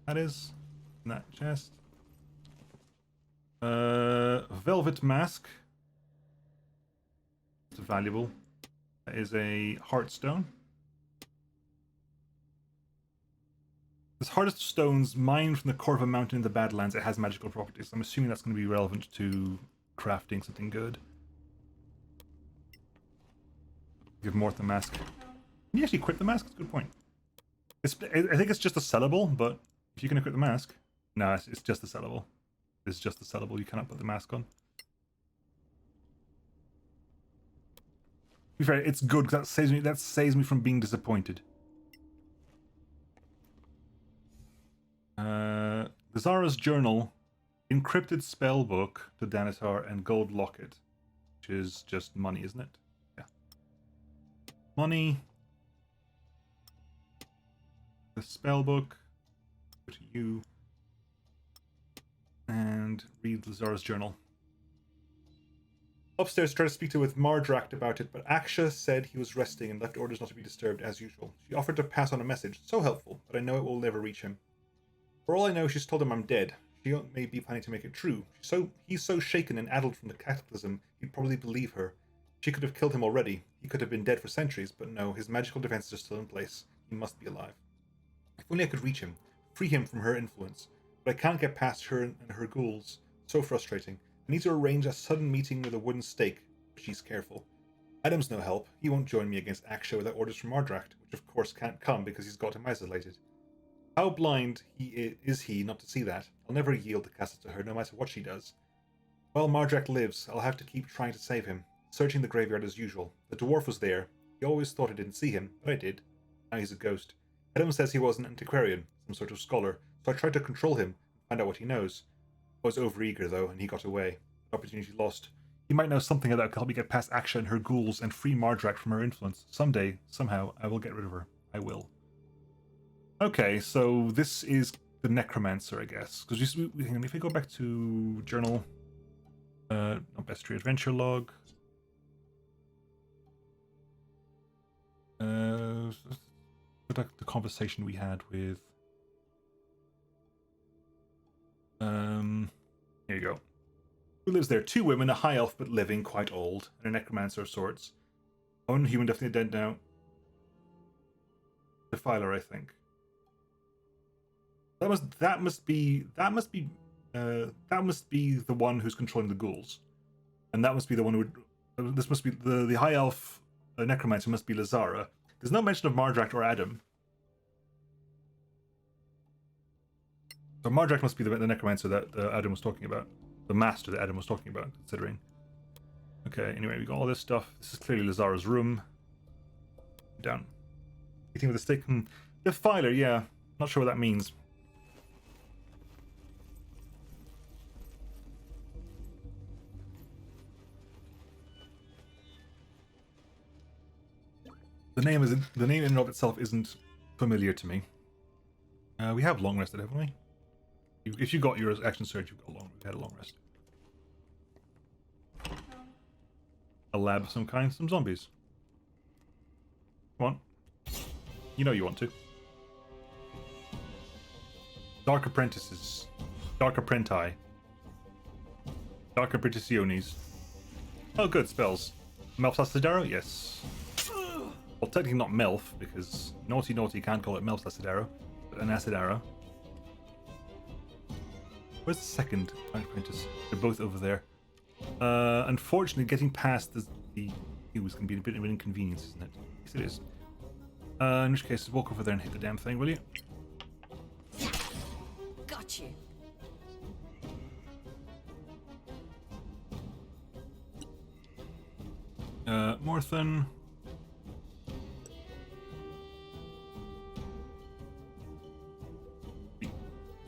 that is in that chest. Velvet mask. It's valuable. That is a heartstone. This hardest stones mined from the core of a mountain in the Badlands. It has magical properties. I'm assuming that's going to be relevant to crafting something good. Give Morth the mask. Can you actually equip the mask? That's a good point. I think it's just a sellable, but if you can equip the mask, no, it's just a sellable. It's just a sellable. You cannot put the mask on. To be fair, it's good because that saves me from being disappointed. Zara's journal, encrypted spellbook to Danatar, and gold locket, which is just money, isn't it? Yeah. Money. The spellbook. Go to you. And read Zara's journal. Upstairs, tried to speak to with Mardracht about it, but Aksha said he was resting and left orders not to be disturbed as usual. She offered to pass on a message, so helpful, but I know it will never reach him. For all I know, she's told him I'm dead. She may be planning to make it true. He's so shaken and addled from the cataclysm, he'd probably believe her. She could have killed him already. He could have been dead for centuries, but no, his magical defenses are still in place. He must be alive. If only I could reach him, free him from her influence. But I can't get past her and her ghouls. So frustrating. I need to arrange a sudden meeting with a wooden stake. She's careful. Adam's no help. He won't join me against Aksha without orders from Mardracht, which of course can't come because he's got him isolated. How blind is he not to see that? I'll never yield the castle to her, no matter what she does. While Mardracht lives, I'll have to keep trying to save him, searching the graveyard as usual. The dwarf was there. He always thought I didn't see him, but I did. Now he's a ghost. Adam says he was an antiquarian, some sort of scholar, so I tried to control him and find out what he knows. I was overeager, though, and he got away. Opportunity lost. He might know something that could help me get past Aksha and her ghouls and free Mardracht from her influence. Someday, somehow, I will get rid of her. I will. Okay, so this is the Necromancer, I guess. Because if we go back to journal, not bestiary adventure log. The conversation we had with. Here you go. Who lives there? 2 women, a high elf but living, quite old, and a necromancer of sorts. One human definitely dead now. Defiler, I think. That must be the one who's controlling the ghouls, and that must be the one who. This must be the high elf necromancer. Must be Lazara. There's no mention of Mardracht or Adam. So Mardracht must be the necromancer that Adam was talking about, the master that Adam was talking about. Considering. Okay. Anyway, we got all this stuff. This is clearly Lazara's room. Down. Eating with a stick. Defiler. Yeah. Not sure what that means. The name in and of itself isn't familiar to me. We have long rested, haven't we? If you got your action surge, you've got long. We had a long rest. a lab of some kind, some zombies. Come on. You know you want to. Dark Apprentices. Dark Apprenti. Dark Apprenticiones. Oh, good, spells. Melf Sacidaro? Yes. Well, technically not Melf, because naughty can't call it Melf Sacidaro, but an Acidaro. Where's the second Dark Apprentice? They're both over there. Unfortunately, getting past the queues can be a bit of an inconvenience, isn't it? Yes, it is. In which case, walk over there and hit the damn thing, will you? Got you. Morthen.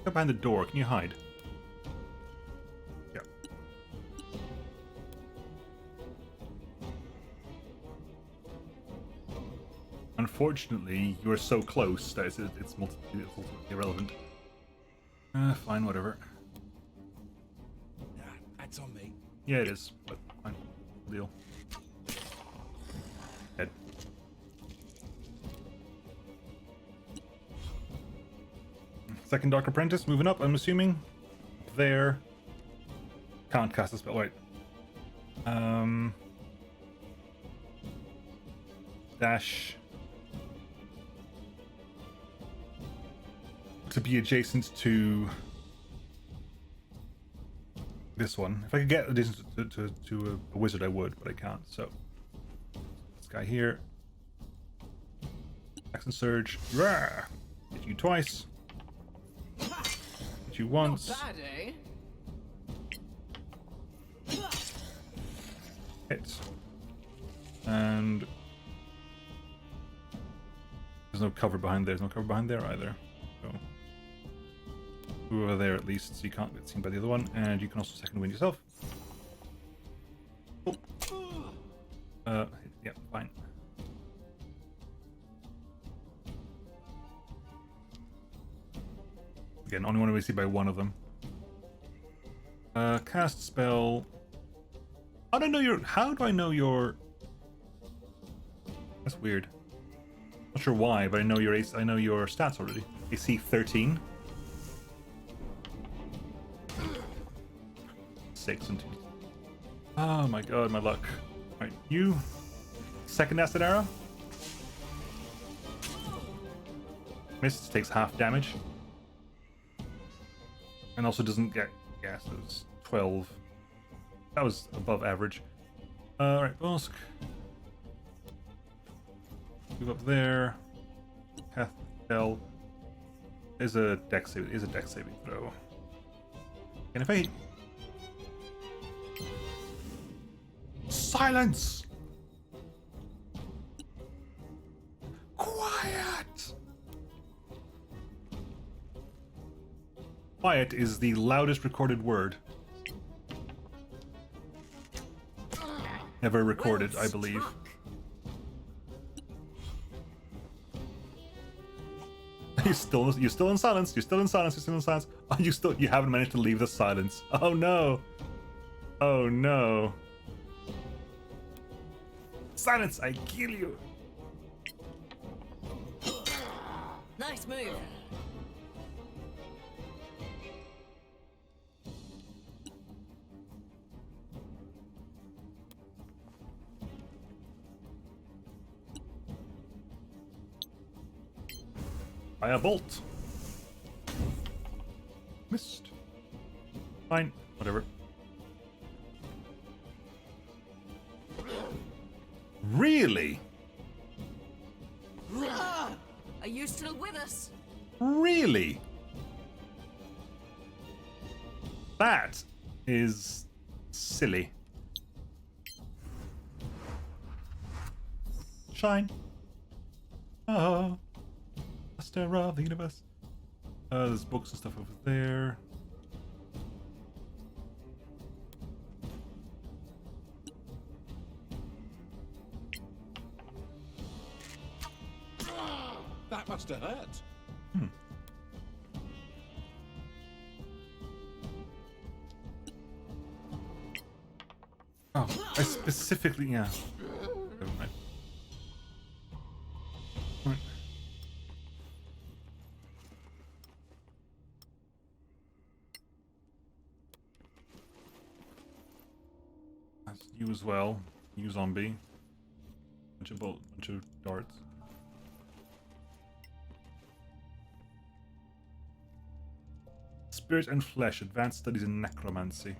Go behind the door. Can you hide? Yeah. Unfortunately, you are so close that it's ultimately irrelevant. Fine, whatever. Nah, that's on me. Yeah, it is, but fine. Deal. Head. Second Dark Apprentice, moving up, I'm assuming. There. Can't cast a spell, right. Dash. To be adjacent to this one. If I could get adjacent to a wizard, I would, but I can't, so. This guy here. Action Surge. Rawr! Hit you twice. Hit you once. Not bad, eh? Hit. And there's no cover behind there. There's no cover behind there either. So move over there at least, so you can't get seen by the other one, and you can also second wind yourself. Oh. Yeah, fine. Again, only want to be seen by one of them. Cast spell. How do I know your? How do I know your? That's weird. Not sure why, but I know your I know your stats already. AC 13. 6 and 2. Oh my god, my luck. Alright, you. Second acid arrow. Missed, takes half damage. And also doesn't get. Yeah, so it's 12. That was above average. Alright, Bosk. Move up there. Cathel. Is a dex saving. Is a dex saving throw. And if I silence. Quiet. Quiet is the loudest recorded word ever recorded, I believe. You're still in silence. You're still in silence. You're still in silence. Oh, you haven't managed to leave the silence. Oh no. Oh no. Silence! I kill you. Nice move. Fire bolt. Missed. Fine. Whatever. Really? Are you still with us? Really? That is silly. Shine. Oh. Master of the universe. There's books and stuff over there. That must have hurt. Oh, I specifically, yeah. Never mind. Right. That's you as well. You zombie. Bunch of darts. Spirit and Flesh, Advanced Studies in Necromancy.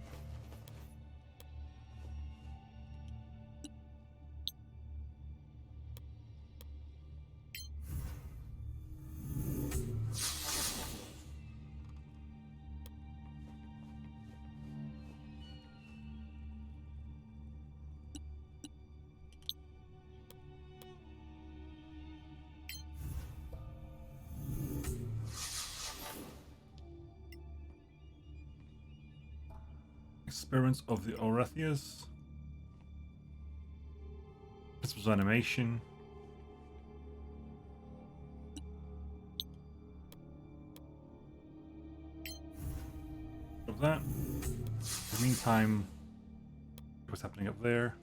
Experiments of the Orethius. This was animation. Of that. In the meantime, what's happening up there?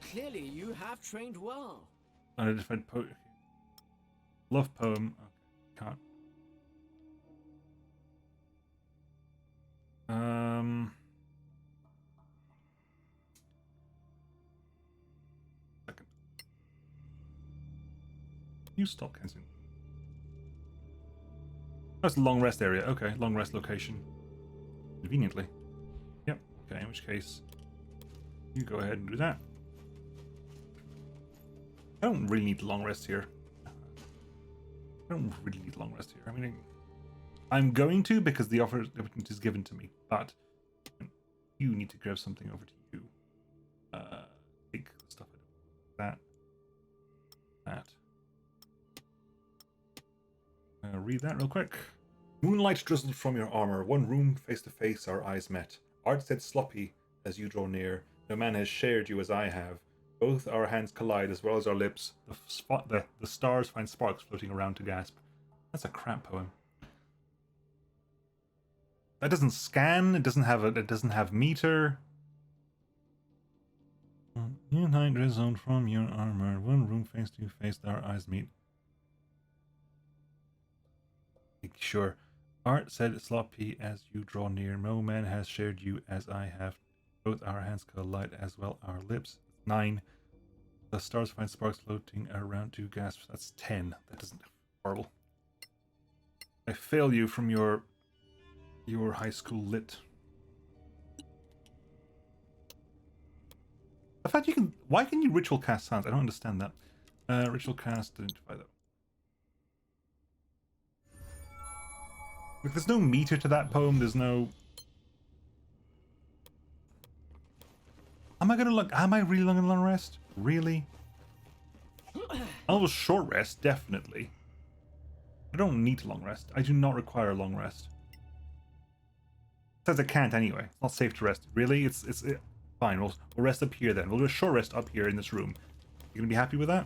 Clearly, you have trained well. Unidentified love poem. Okay, can't. Second. You stop canceling. That's the long rest area. Okay, long rest location. Conveniently. Yep. Okay, in which case, you go ahead and do that. I don't really need the long rest here. I don't really need long rest here. I mean, I'm going to because the opportunity is given to me, but you need to grab something over to you. Take stuff like that. Read that real quick. Moonlight drizzled from your armor. One room, face to face, our eyes met. Art said sloppy as you draw near. No man has shared you as I have. Both our hands collide as well as our lips. The stars find sparks floating around to gasp. That's a crap poem. That doesn't scan. It doesn't have meter. Moonlight drizzled from your armor. One room, face to face, our eyes meet. Sure. Art said sloppy as you draw near. No man has shared you as I have. Both our hands collide as well our lips. 9. The stars find sparks floating around to gasps. That's 10. That isn't horrible. I fail you from your high school lit. In fact, you can. Why can you ritual cast sounds? I don't understand that. Ritual cast. Identify that. Like, there's no meter to that poem. There's no. Am I really long in long rest? Really? I was short rest, definitely. I don't need a long rest. I do not require a long rest. It says I can't anyway. It's not safe to rest. Really? It's fine. We'll rest up here then. We'll do a short rest up here in this room. You gonna be happy with that?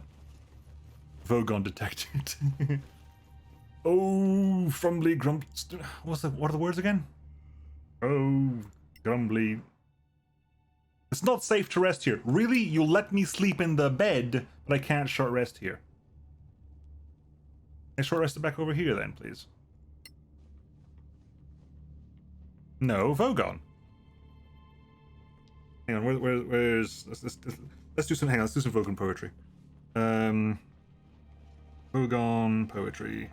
Vogon detected. Oh, frumbly grump. What are the words again? Oh, grumbly. It's not safe to rest here. Really? You'll let me sleep in the bed, but I can't short rest here. Can I short rest it back over here then, please? No, Vogon. Hang on, where's let's do some Vogon poetry. Vogon poetry.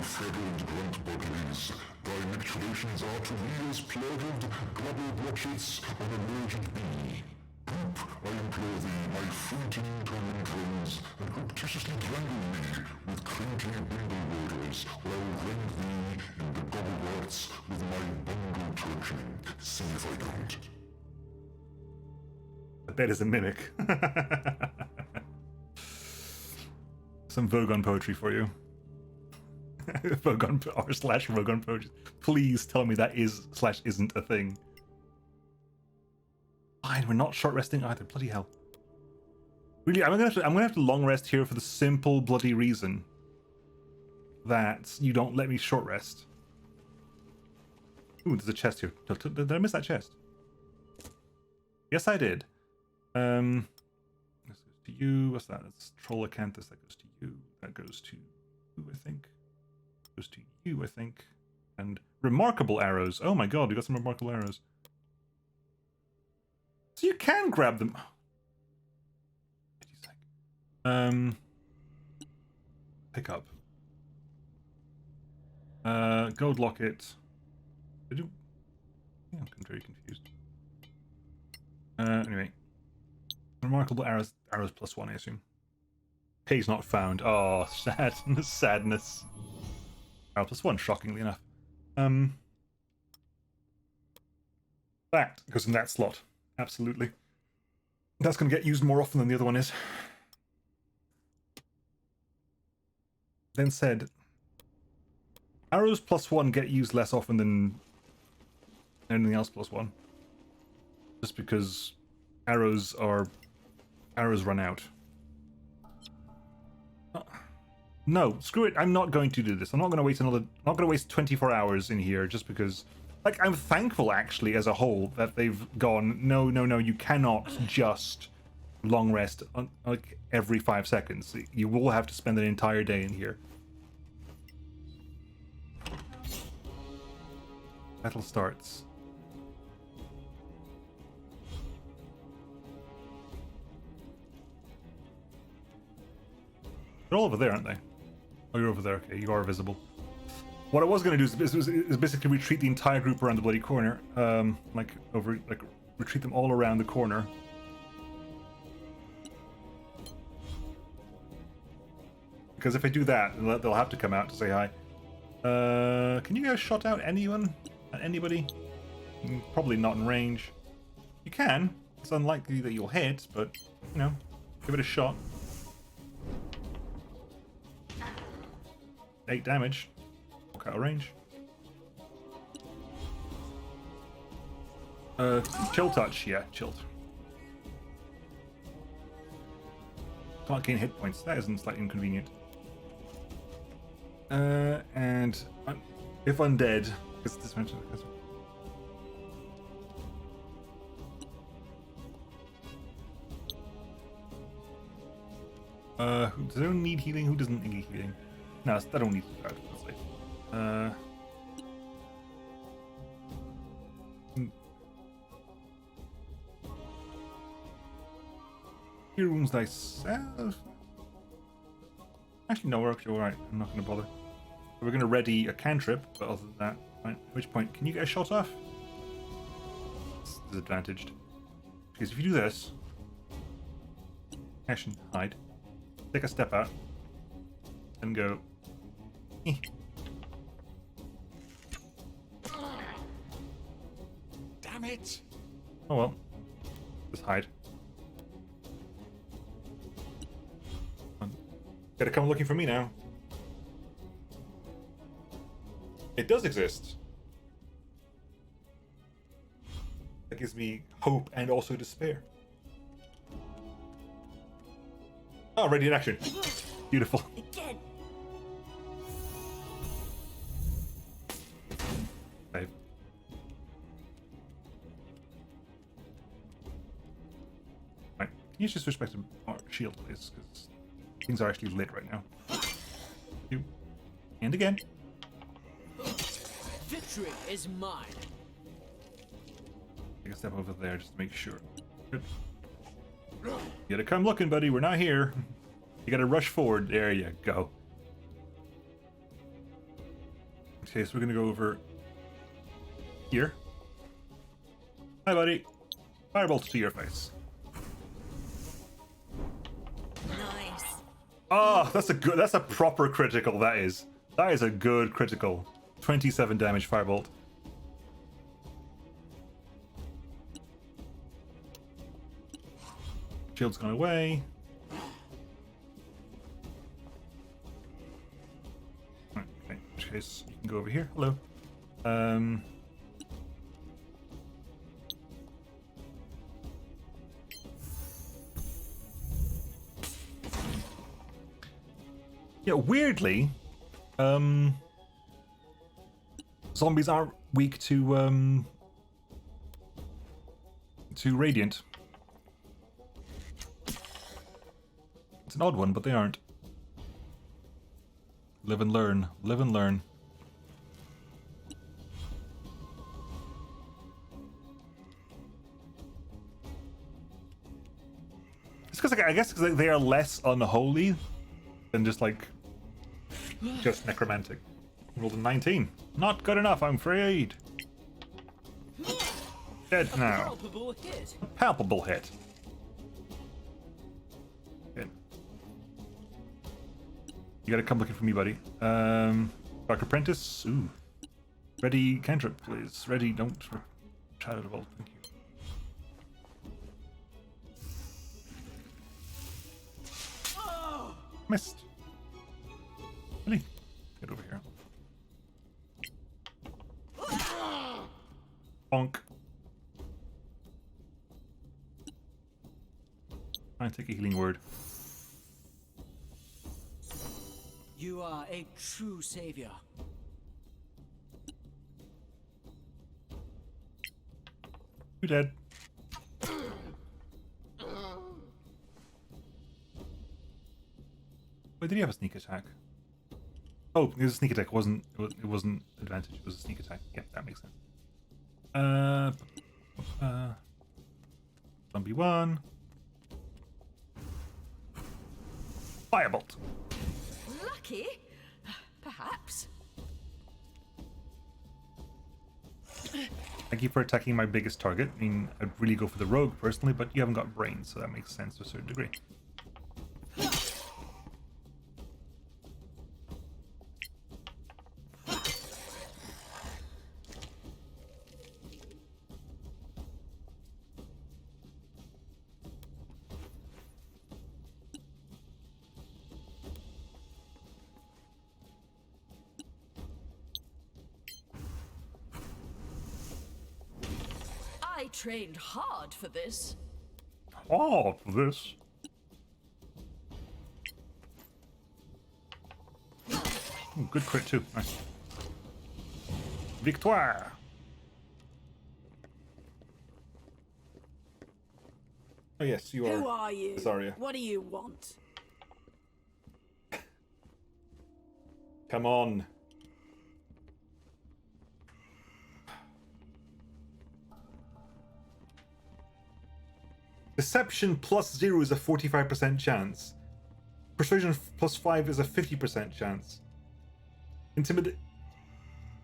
Feathered grunt bodies, thy nicturations are to me as plurgled glubble blotchets on a mergent bee. Poop, I implore thee, my fruiting tongue drones, and obtusely strangle me with crinkly bimble wordles, while rend thee in the gobble words with my bungle torturing. See if I don't. I bet it's a mimic. Some Vogon poetry for you. Vogon r/Vogon poetry. Please tell me that is/isn't a thing. fine. We're not short resting either. Bloody hell. Really, I'm gonna have to long rest here for the simple bloody reason that you don't let me short rest. Ooh, there's a chest here. Did I miss that chest? Yes, I did. This goes to you. What's that? That's Trollacanthus. That goes to you. That goes to you, I think. Goes to you, I think. And remarkable arrows. Oh my god, we got some remarkable arrows. So you can grab them. Pick up. Gold locket. I do. Yeah, I'm very confused. Anyway. Remarkable arrows. Arrows +1, I assume. Page not found. Oh, sadness. Sadness. Arrow +1, shockingly enough. That goes in that slot. Absolutely. That's going to get used more often than the other one is. Then said, arrows +1 get used less often than anything else +1. Just because arrows run out. No, screw it. I'm not going to do this. I'm not going to waste 24 hours in here just because, like, I'm thankful actually as a whole that they've gone, no, you cannot just long rest on, like, every 5 seconds. You will have to spend an entire day in here. Battle starts. They're all over there, aren't they? Oh, you're over there. Okay, you are visible. What I was going to do is basically retreat the entire group around the bloody corner. Retreat them all around the corner. Because if I do that, they'll have to come out to say hi. Can you guys shot out anyone? Anybody? Probably not in range. You can. It's unlikely that you'll hit, but, you know, give it a shot. 8 damage. Walk out of range. Chill touch. Yeah, chilled. Can't gain hit points. That isn't slightly inconvenient. And if undead, because this mentioned. Does anyone need healing? Who doesn't need healing? No, I don't need that. Cure wounds thyself. Actually, no, we're okay. Alright, I'm not going to bother. We're going to ready a cantrip, but other than that, right, at which point, can you get a shot off? It's disadvantaged. Because if you do this, action, hide, take a step out, and go. Damn it! Oh well. Just hide. Gotta come looking for me now. It does exist. That gives me hope and also despair. Oh, ready in action. Beautiful. Again. Save. Right. Can you just switch back to our shield, please? Because things are actually lit right now. You. And again. Victory is mine. Take a step over there just to make sure. Good. You gotta come looking, buddy. We're not here. You gotta rush forward. There you go. Okay, so we're gonna go over here. Hi, buddy. Firebolt to your face. Nice. Oh, that's a proper critical, that is. That is a good critical. 27 damage firebolt. Shield's gone away. Right, okay, in which case you can go over here. Hello. Yeah, weirdly, zombies aren't weak to radiant. It's an odd one, but they aren't. Live and learn. Live and learn. It's because I guess because they are less unholy than just necromantic. Rolled a 19. Not good enough, I'm afraid. Dead now. Palpable hit. A palpable hit. Good. You gotta come looking for me, buddy. Dark Apprentice. Ooh. Ready cantrip, please. Ready, don't try to evolve. Thank you. Missed. Really? Get over here. Bonk. Try and take a healing word. You are a true savior. You're dead. Wait, did he have a sneak attack? Oh, it was a sneak attack. It wasn't advantage. It was a sneak attack. Yep, that makes sense. Zombie 1. Firebolt. Lucky? Perhaps. Thank you for attacking my biggest target. I mean, I'd really go for the rogue personally, but you haven't got brains, so that makes sense to a certain degree. I trained hard for this. Oh, for this. Ooh, good crit too. Nice. Victoire. Oh yes, you are. Who are you? Zarya. What do you want? Come on. Deception +0 is a 45% chance. Persuasion +5 is a 50% chance. Intimidate.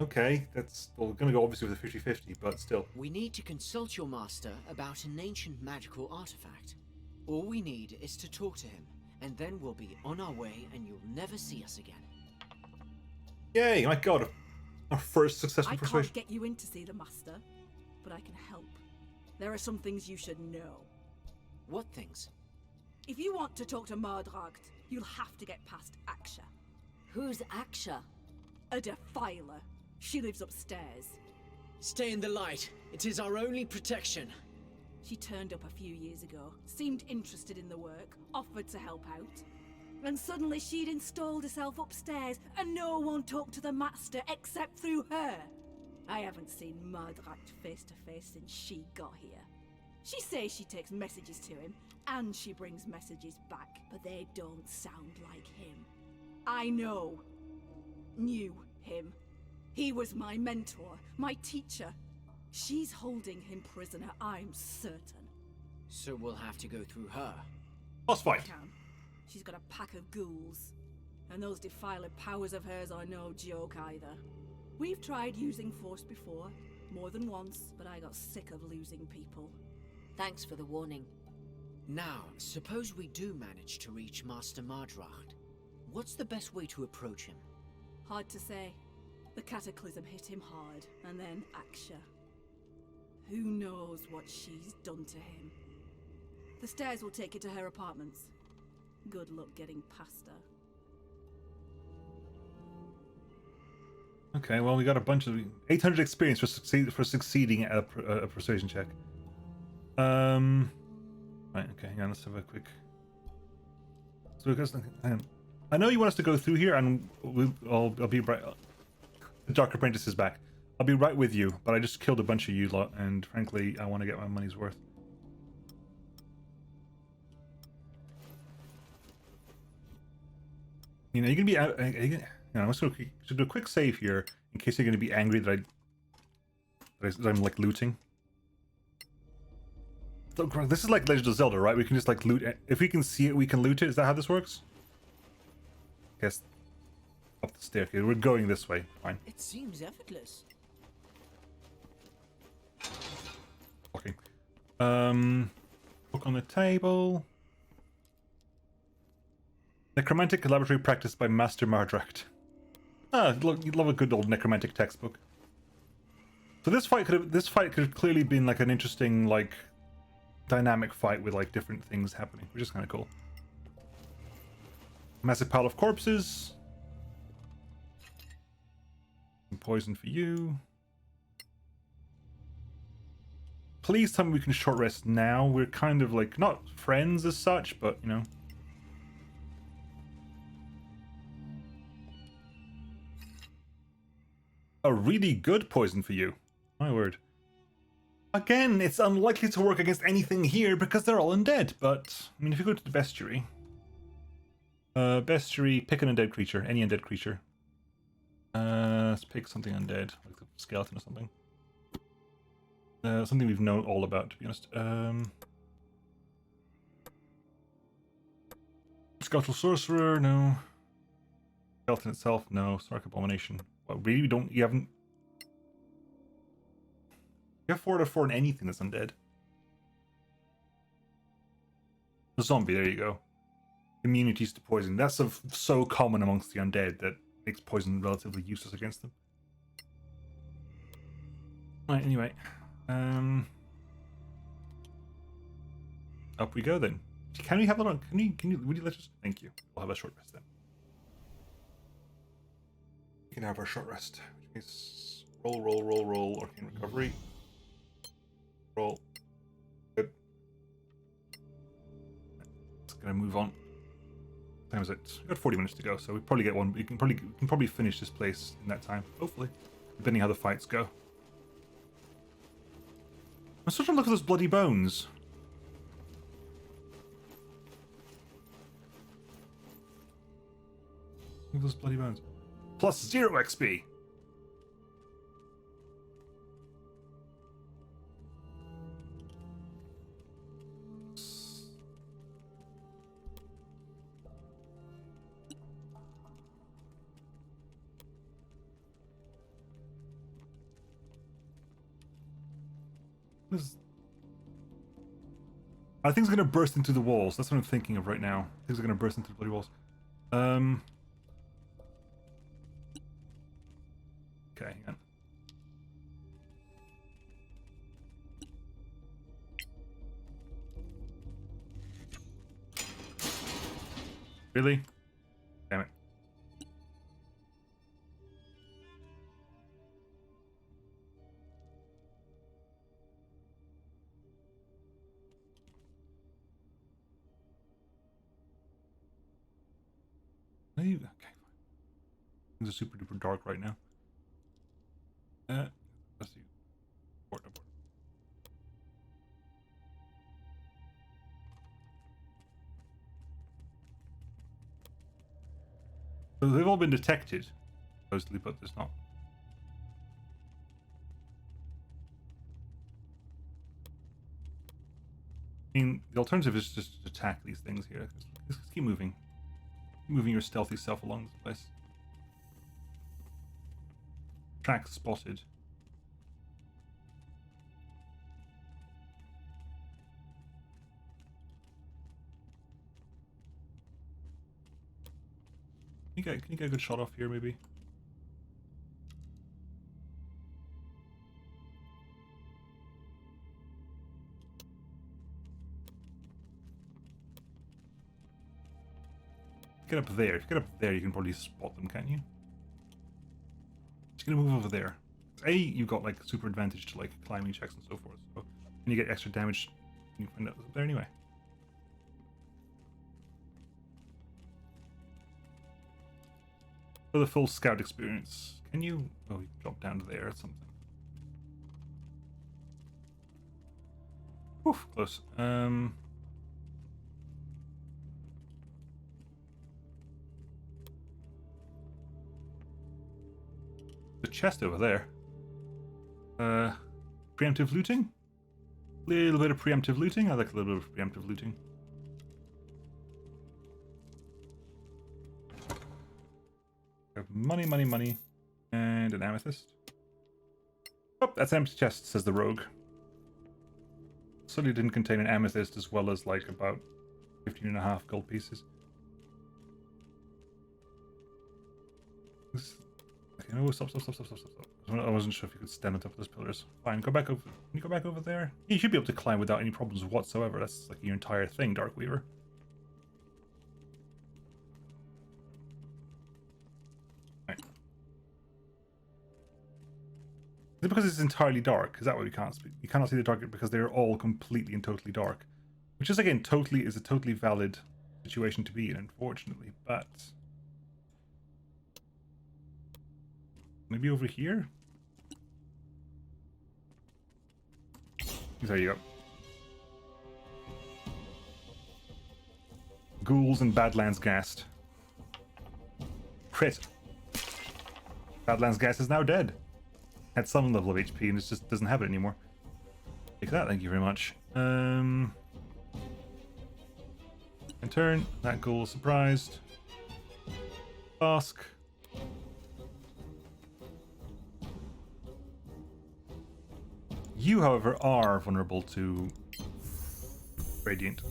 Okay, that's well, we're gonna go obviously with a 50-50, but still. We need to consult your master about an ancient magical artifact. All we need is to talk to him, and then we'll be on our way and you'll never see us again. Yay, my god. Our first successful I persuasion. can't get you in to see the master, but I can help. There are some things you should know. What things? If you want to talk to Mardracht, you'll have to get past Aksha. Who's Aksha? A defiler. She lives upstairs. Stay in the light. It is our only protection. She turned up a few years ago, seemed interested in the work, offered to help out. And suddenly she'd installed herself upstairs, and no one talked to the master except through her. I haven't seen Mardracht face to face since she got here. She says she takes messages to him, and she brings messages back, but they don't sound like him. I know. Knew him. He was my mentor, my teacher. She's holding him prisoner, I'm certain. So we'll have to go through her. Boss fight. Can. She's got a pack of ghouls. And those defiler powers of hers are no joke either. We've tried using force before, more than once, but I got sick of losing people. Thanks for the warning. Now, suppose we do manage to reach Master Mardracht. What's the best way to approach him? Hard to say. The cataclysm hit him hard, and then Aksha. Who knows what she's done to him? The stairs will take you to her apartments. Good luck getting past her. Okay, well we got a bunch of 800 experience for succeeding at a persuasion check. Right, okay, hang on, let's have a quick. So because hang on. I know you want us to go through here, and I'll be right. The Dark Apprentice is back. I'll be right with you, but I just killed a bunch of you lot, and frankly, I want to get my money's worth. You know, you're gonna be out. You know, I'm just gonna do a quick save here in case you're gonna be angry that I'm like looting. This is like Legend of Zelda, right? We can just like loot. If we can see it, we can loot it. Is that how this works? Guess up the staircase. We're going this way. Fine. It seems effortless. Okay. Book on the table. Necromantic laboratory practice by Master Mardracht. Ah, look, you love a good old necromantic textbook. So this fight could have clearly been like an interesting, like, dynamic fight with like different things happening, which is kind of cool. Massive pile of corpses. Some poison for you. Please tell me we can short rest now. We're kind of like not friends as such, but you know. A really good poison for you. My word. Again, it's unlikely to work against anything here because they're all undead, but I mean, if you go to the bestiary. Bestiary, pick an undead creature, any undead creature. Let's pick something undead, like a skeleton or something. Something we've known all about, to be honest. Skeletal Sorcerer, no. Skeleton itself, no. Stark Abomination. What, really? You haven't... You have 4 out of 4 in anything that's undead. The zombie, there you go. Immunities to poison. That's so common amongst the undead that makes poison relatively useless against them. Right, anyway. Up we go then. Can we have that on? Would you let us? Thank you. We'll have a short rest then. We can have our short rest. Which means roll. Arcane recovery. Roll. Good. Just gonna move on. What time is it? We've got 40 minutes to go, so we probably get one. We can probably finish this place in that time. Hopefully, depending how the fights go. I'm starting to look at those bloody bones. Look at those bloody bones. Plus 0 XP. I think it's going to burst into the walls. That's what I'm thinking of right now. Things are going to burst into the bloody walls. Okay, hang on. Really? Damn it. Okay, fine. Things are super duper dark right now. Let's see. Abort. So they've all been detected, supposedly, but there's not. I mean, the alternative is just to attack these things here. Just keep moving. Moving your stealthy self along this place. Track spotted. Can you get a good shot off here, maybe? Get up there. If you get up there, you can probably spot them, can't you? Just gonna move over there. A, you've got like super advantage to like climbing checks and so forth. So, and you get extra damage. You can find out up there anyway. For the full scout experience. Can you... Oh, you drop down to there or something. Oof, close. The chest over there. Preemptive looting? Little bit of preemptive looting. I like a little bit of preemptive looting. Money, money, money. And an amethyst. Oh, that's an empty chest, says the rogue. Certainly didn't contain an amethyst as well as like about 15.5 gold pieces. Okay, no, stop. I wasn't sure if you could stand on top of those pillars. Fine, go back over. Can you go back over there? You should be able to climb without any problems whatsoever. That's like your entire thing, Darkweaver. Right. Is it because it's entirely dark? Is that why we can't speak? You cannot see the target because they're all completely and totally dark. Which is, again, is a totally valid situation to be in, unfortunately. But... maybe over here? There you go. Ghouls and Badlands Ghast. Crit. Badlands Ghast is now dead. Had some level of HP and it just doesn't have it anymore. Take that, thank you very much. And turn. That ghoul is surprised. Ask. You, however, are vulnerable to Radiant.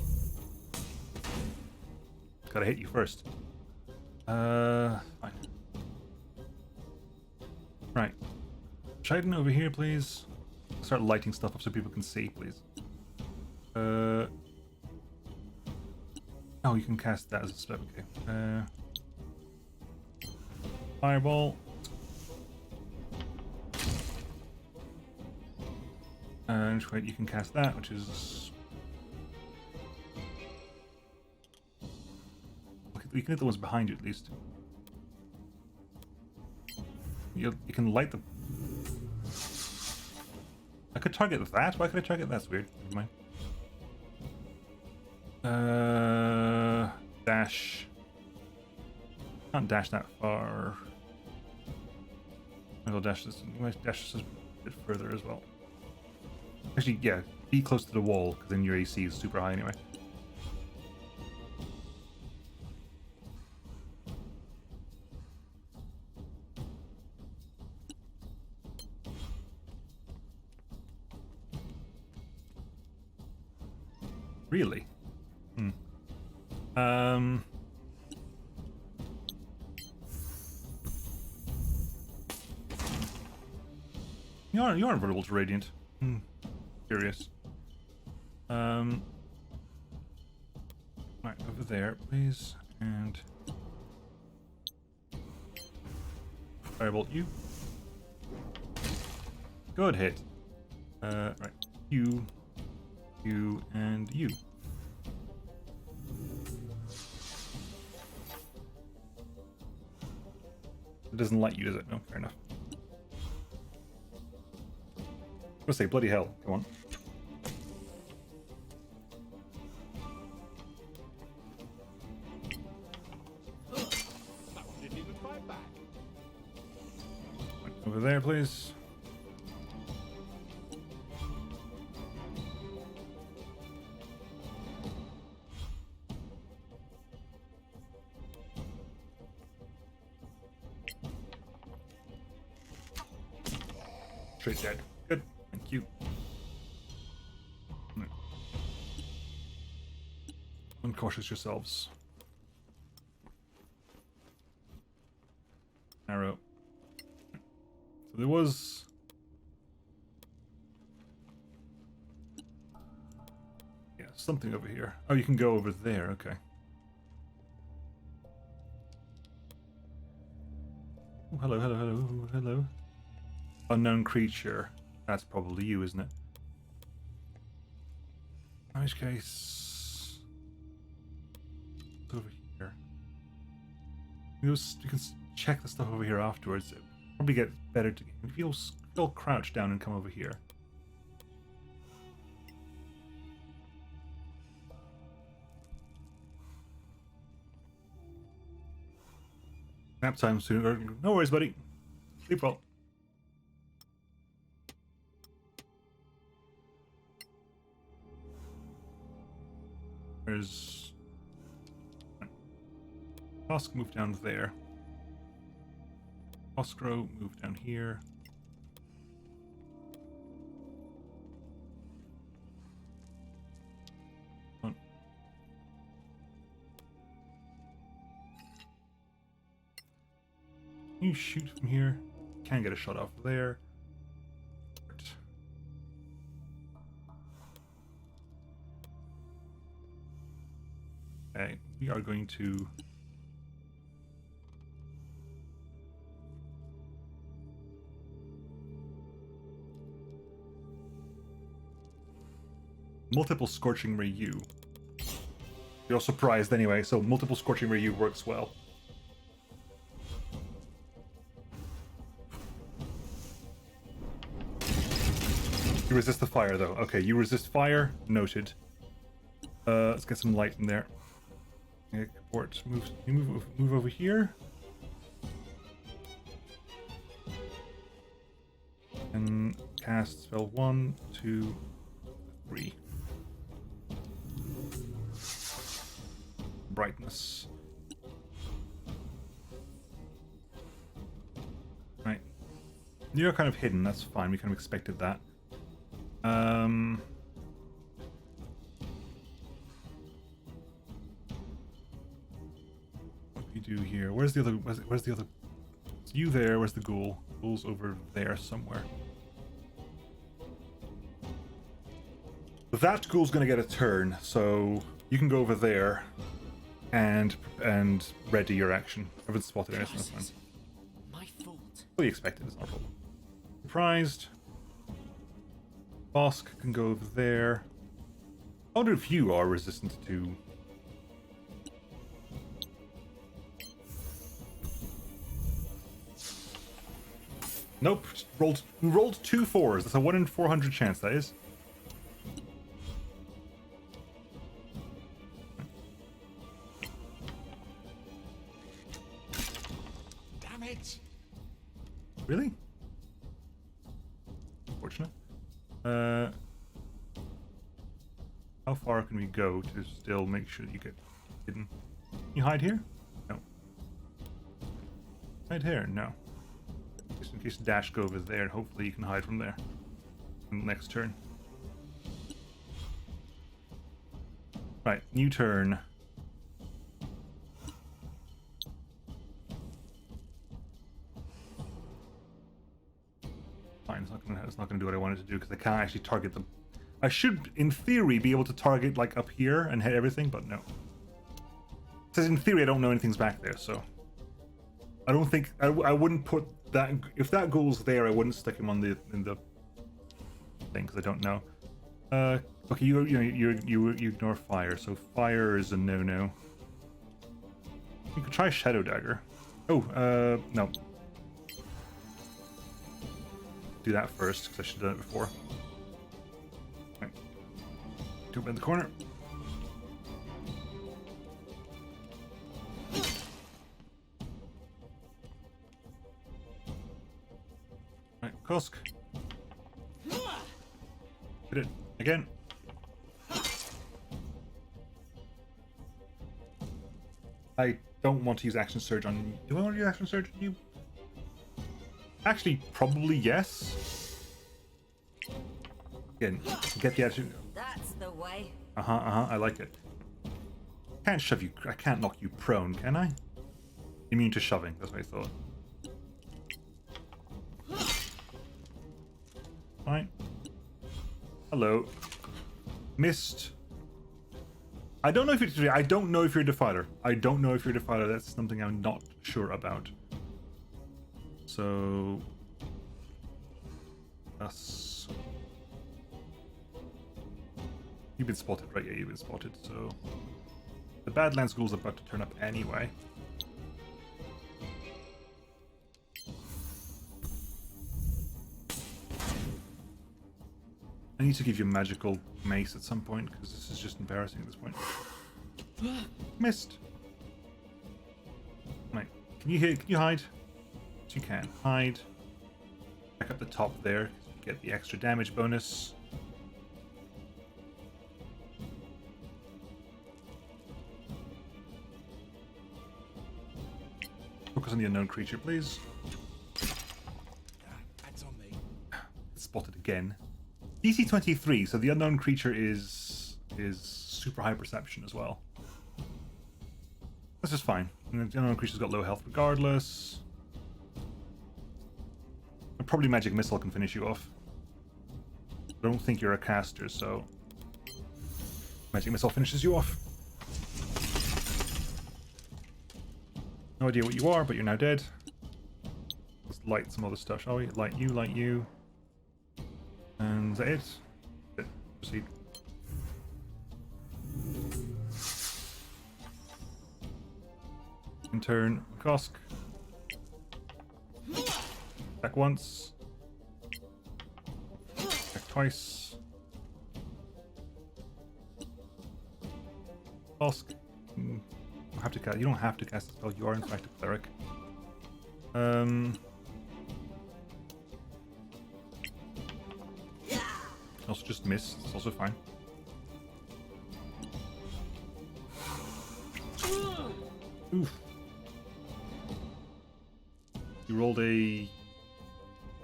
Gotta hit you first. Fine. Right. Shiden over here, please. Start lighting stuff up so people can see, please. Oh, you can cast that as a spell. Okay. Fireball. And wait, you can cast that, which is... okay, you can hit the ones behind you at least. You can light them. I could target that. Why could I target that? That's weird. Never mind. Dash. Can't dash that far. I'll dash this. Dash this a bit further as well. Actually, yeah, be close to the wall, because then your AC is super high anyway. Really? You aren't vulnerable to Radiant. Curious. Right, over there, please, and firebolt you. Good hit. Right, you, and you. It doesn't light you, does it? No, fair enough. I'm gonna say, bloody hell, come on. Over there, please. Straight dead. Good. Thank you. Right. Uncautious yourselves. Arrow. So there was... yeah, something over here. Oh, you can go over there. Okay. Oh, hello, hello, hello, hello. Unknown creature. That's probably you, isn't it? In which case... it's over here. You can check the stuff over here afterwards. It'd probably get better to if you'll crouch down and come over here. Nap time soon. No worries, buddy. Sleep well. There's Tusk, move down there. Oscro, move down here. Can you shoot from here? Can get a shot off there. Okay, we are going to multiple Scorching Ray U. You're surprised anyway, so multiple Scorching Ray U works well. You resist the fire though. Okay, you resist fire. Noted. Let's get some light in there. Okay, port. Move over here. And cast spell 1, 2, 3. Brightness. Right. You're kind of hidden, that's fine. We kind of expected that. What do we do here? Where's the other? Where's the other? It's you there. Where's the ghoul? Ghoul's over there somewhere. That ghoul's gonna get a turn, so you can go over there and ready your action. I haven't spotted anything. That's fine. My fault. Fully expected. It's not a problem. Surprised. Bosk can go over there. I wonder if you are resistant to... Nope. Rolled 2 4s. That's a 1 in 400 chance, that is. Damn it! Really? Fortunate. How far can we go to still make sure you get hidden? Can you hide here? No. Hide here? No. Just in case Dash go over there, and hopefully you can hide from there. In the next turn. Right, new turn. Fine, it's not gonna do what I wanted to do because I can't actually target them. I should, in theory, be able to target like up here and hit everything, but no. It says in theory I don't know anything's back there, so I don't think I wouldn't put that. If that goal's there, I wouldn't stick him on the thing because I don't know. Okay, you ignore fire, so fire is a no. You could try Shadow Dagger. Oh, no. Do that first because I should have done it before. Right. Do it in the corner. Right, Kusk. Hit it again. I don't want to use Action Surge on you. Do I want to use Action Surge on you? Actually, probably yes. Again, get the attitude. That's the way. I like it. Can't shove you. I can't knock you prone, can I? Immune to shoving. That's what I thought. Fine. Hello. Missed. I don't know if you're. I don't know if you're a defiler. I don't know if you're a defiler. That's something I'm not sure about. So that's... You've been spotted, right? Yeah, you've been spotted. So the Badlands Ghoul's about to turn up anyway. need to give you a magical mace at some point, because this is just embarrassing at this point. Missed. Right. Can you hide? Yes, you can. Hide. Back up the top there. You get the extra damage bonus. Focus on the unknown creature, please. That's on me. Spotted again. DC 23, so the unknown creature is super high perception as well. That's just fine. And the unknown creature's got low health regardless. And probably magic missile can finish you off. I don't think you're a caster, so magic missile finishes you off. No idea what you are, but you're now dead. Let's light some other stuff, shall we? Light you. And is that it? That's it. Proceed. In turn, Kosk. Attack once. Attack twice. Kosk. You don't have to cast a spell. You are in fact a cleric. Also just miss. It's also fine. Oof. You rolled a...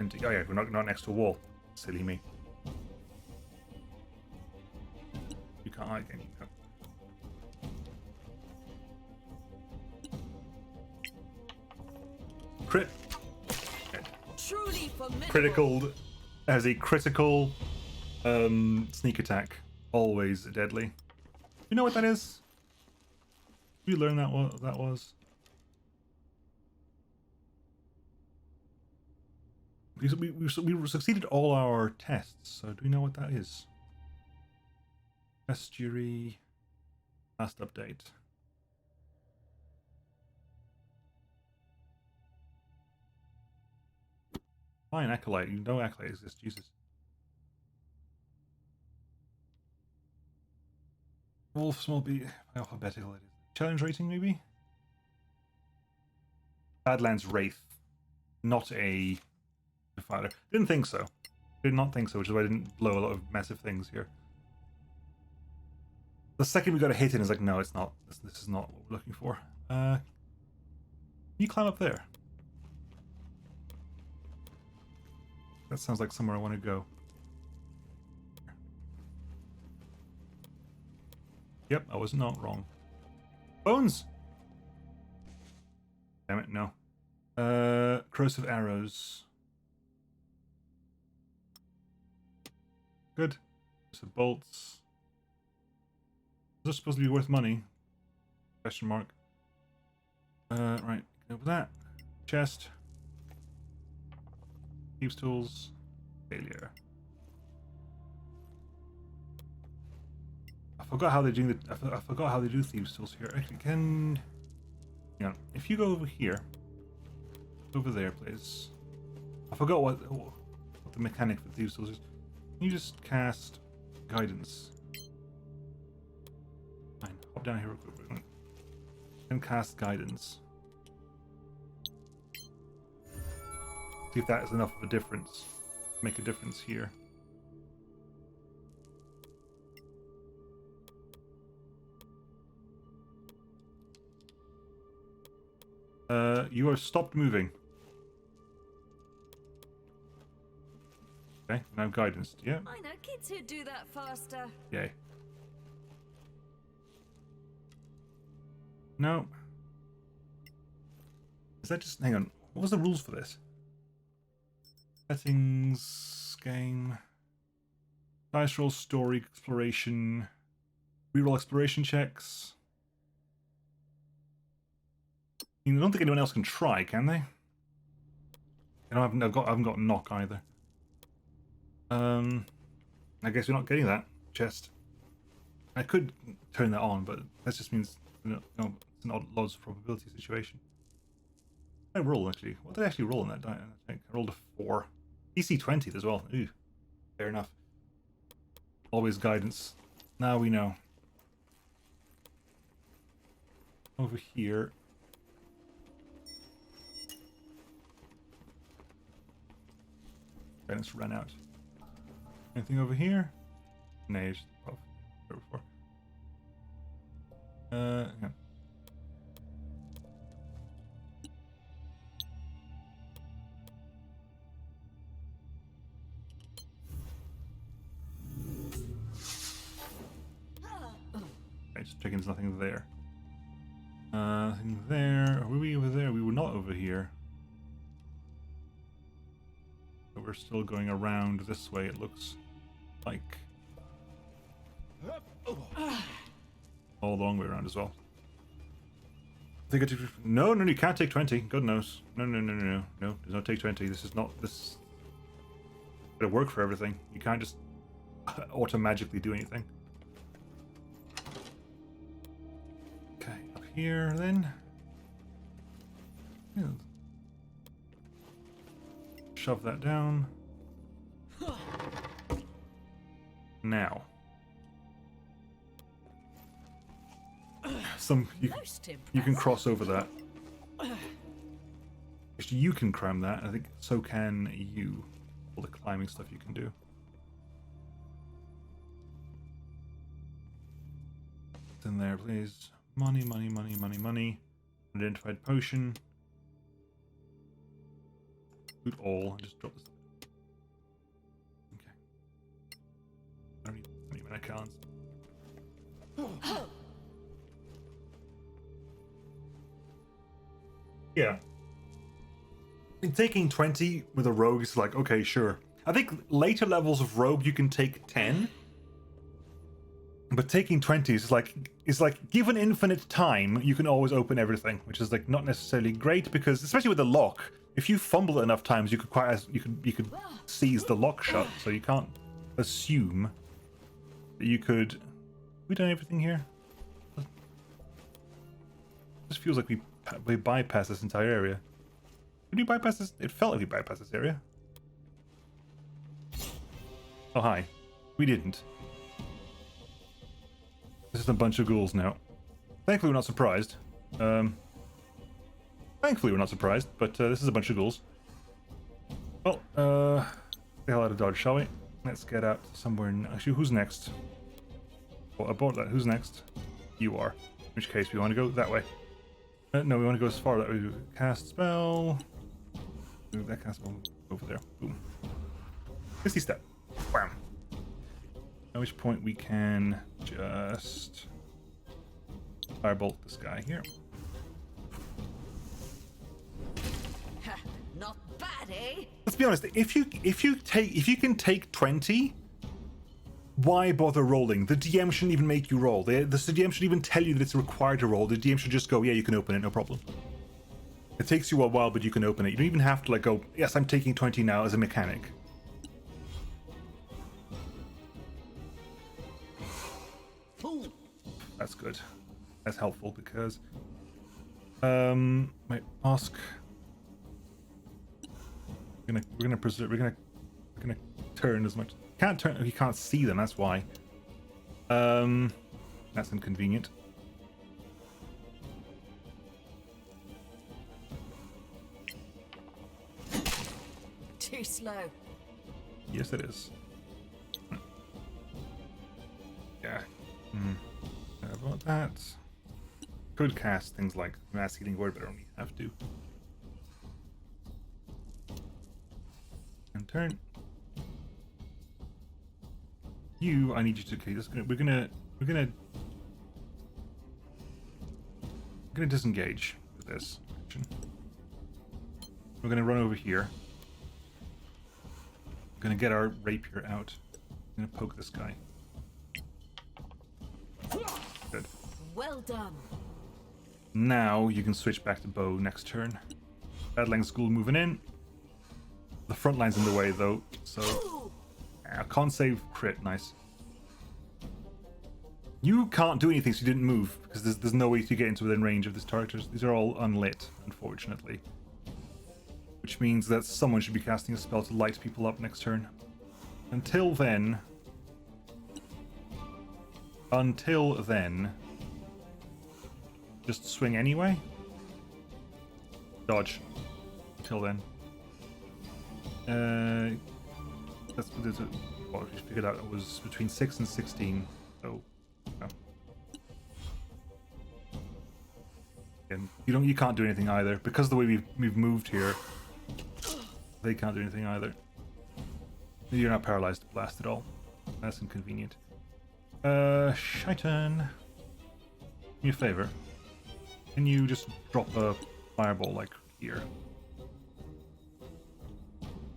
Oh yeah, we're not next to a wall. Silly me. You can't hide again. Crit. Truly formidable. Critical as a critical sneak attack. Always deadly. You know what that is? Did we learn that what that was? Because we succeeded all our tests, so do we know what that is? Bestiary. Last update. Fine, Acolyte. You know Acolyte exists, Jesus. Wolf, small B, alphabetical it is. Challenge rating, maybe? Badlands Wraith. Not a fighter. Didn't think so. Did not think so, which is why I didn't blow a lot of massive things here. The second we got a hit in, is like, no, it's not. This is not what we're looking for. Can you climb up there? That sounds like somewhere I want to go. Yep, I was not wrong. Bones! Damn it, no. Corrosive arrows. Good. Corrosive bolts. Is this supposed to be worth money? Question mark. Right, over that. Chest. Thieves' tools. Failure. I forgot how they do I forgot how they do thieves' tools here. Actually, hang on. If you go over here, over there, please. I forgot what the mechanic for thieves' tools is. Can you just cast guidance? Fine. Hop down here real quick. And cast guidance. See if that is enough of a difference. Make a difference here. You are stopped moving. Okay, now guidance. Yeah. I know kids who do that faster. Yay. No. Is that just... Hang on. What was the rules for this? Settings... Game... Dice roll, story, exploration... Reroll exploration checks... I don't think anyone else can try, can they? I haven't got knock either. I guess we're not getting that chest. I could turn that on, but that just means it's an odd lots of probability situation. I roll actually. What did I actually roll in that die? I rolled a 4. DC 20 as well. Ooh, fair enough. Always guidance. Now we know. Over here. Guidance ran out. Anything over here? No, it's above. Before. Yeah. Okay, just checking there's nothing there. Nothing there. Were we over there? We were not over here. But we're still going around this way, it looks like. All the long way around as well. I think no, you can't take 20. God knows. No. There's no take 20. This is not this. It'll work for everything. You can't just auto-magically do anything. Okay, up here then. Yeah. Shove that down. Now. You can cross over that. Actually, you can cram that. I think so can you. All the climbing stuff you can do. What's in there, please? Money. Identified potion. Food all. Just drop this. Okay. I don't need mana cans. Yeah. In taking 20 with a rogue is like, okay, sure. I think later levels of rogue you can take 10. But taking 20 is like given infinite time, you can always open everything, which is like not necessarily great because especially with the lock, if you fumble it enough times, you could seize the lock shut, so you can't assume that you could. We done everything here? It just feels like we bypassed this entire area. Did we bypass this? It felt like we bypassed this area. Oh, hi. We didn't. This is a bunch of ghouls now. Thankfully, we're not surprised. But this is a bunch of ghouls. Well, get the hell out of Dodge, shall we? Let's get out somewhere. Actually, who's next? Well, I bought that. Who's next? You are. In which case, we want to go that way. No, we want to go as far that we cast spell. Move that cast spell over there. Boom. 50 step. Wham. At which point we can just firebolt this guy here. Not bad, eh? Let's be honest. If you can take 20, why bother rolling? The DM shouldn't even make you roll. The DM should even tell you that it's required to roll. The DM should just go, yeah, you can open it, no problem. It takes you a while, but you can open it. You don't even have to like go, yes, I'm taking 20 now as a mechanic. That's good. That's helpful because might ask. We're gonna turn as much. Can't turn. You can't see them. That's why. That's inconvenient. Too slow. Yes, it is. Yeah. How about that? Could cast things like Mass Healing Word, but I don't have to. And turn. You, I need you to. Okay, we're gonna disengage with this action. We're gonna run over here. We're gonna get our rapier out. I'm gonna poke this guy. Good. Well done. Now you can switch back to bow next turn. Badlands Ghoul moving in. The front line's in the way though, so con save crit, nice. You can't do anything, so you didn't move because there's no way to get into within range of this target. These are all unlit, unfortunately, which means that someone should be casting a spell to light people up next turn. Until then, Until then, just swing anyway. Dodge. Till then. That's what we figured out. It was between 6 and 16. So, yeah. And you can't do anything either because of the way we've moved here. They can't do anything either. You're not paralyzed to blast at all. That's inconvenient. Shaitan. Do me a favor. Can you just drop a fireball like here?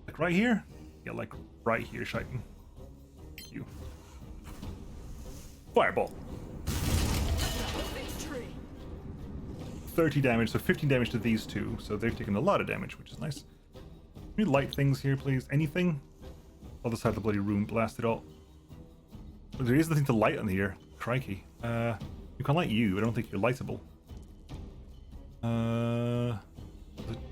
Like right here? Yeah, like right here, Shaitan. Thank you. Fireball. 30 damage, so 15 damage to these two. So they've taken a lot of damage, which is nice. Can we light things here, please? Anything? Other side of the bloody room, blast it all. There is nothing to light on here. Crikey. You can light you. I don't think you're lightable.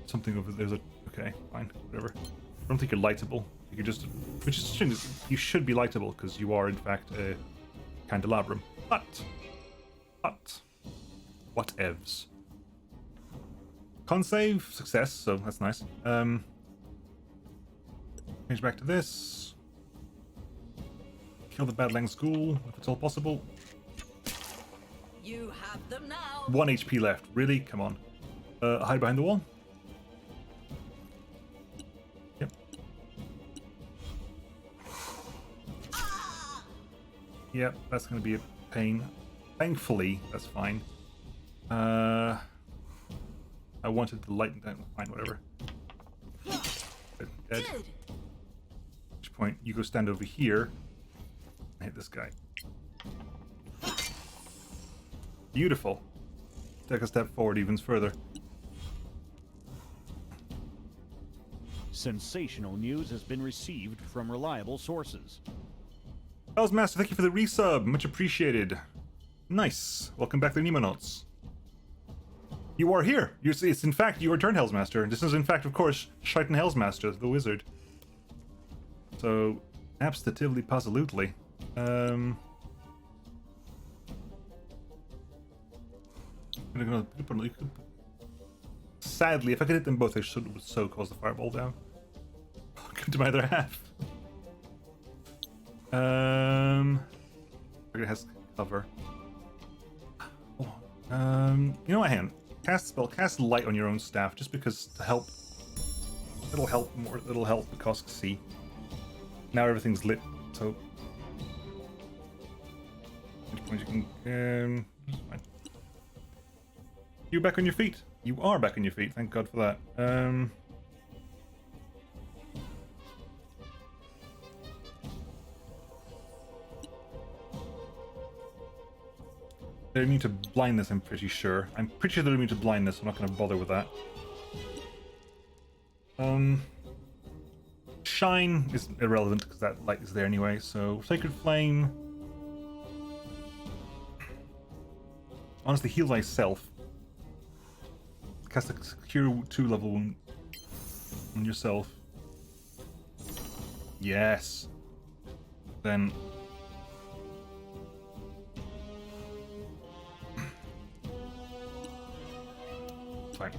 Something over there's a. Okay, fine, whatever. I don't think you're lightable. You could just, which is you should be lightable because you are in fact a candelabrum. But whatevs. Con save success, so that's nice. Change back to this. Kill the Badlands Ghoul if it's all possible. You have them now. 1 HP left. Really? Come on. Hide behind the wall. Yep. Yep, that's going to be a pain. Thankfully, that's fine. I wanted to lighten down. Fine, whatever. Dead. At which point, you go stand over here and hit this guy. Beautiful. Take a step forward even further. Sensational news has been received from reliable sources. Hells Master, thank you for the resub. Much appreciated. Nice. Welcome back to the Nemonauts. You are here. It's in fact your turn, Hells Master. This is in fact, of course, Shaitan Hells Master, the wizard. So, absolutely, positively. Sadly, if I could hit them both, I should have so caused the fireball down. Come to my other half. It has cover. You know what, Han? Cast spell, cast light on your own staff, just because to help. It'll help more. It'll help the cost see. Now everything's lit, so. At which point you can. Fine. You back on your feet? You are back on your feet. Thank God for that. They're immune to blindness, I'm pretty sure. I'm pretty sure they're immune to blindness, so I'm not going to bother with that. Shine is irrelevant because that light is there anyway, so Sacred Flame. Honestly, heal thyself. Cast a Cure 2 level one on yourself. Yes. Then. Fine.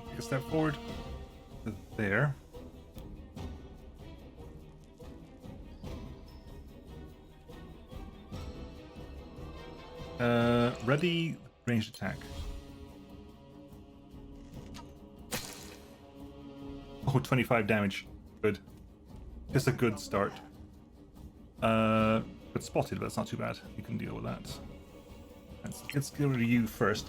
Take a step forward. There. Ready, ranged attack. Oh, 25 damage. Good. It's a good start. But spotted, but that's not too bad. You can deal with that. Let's go to you first.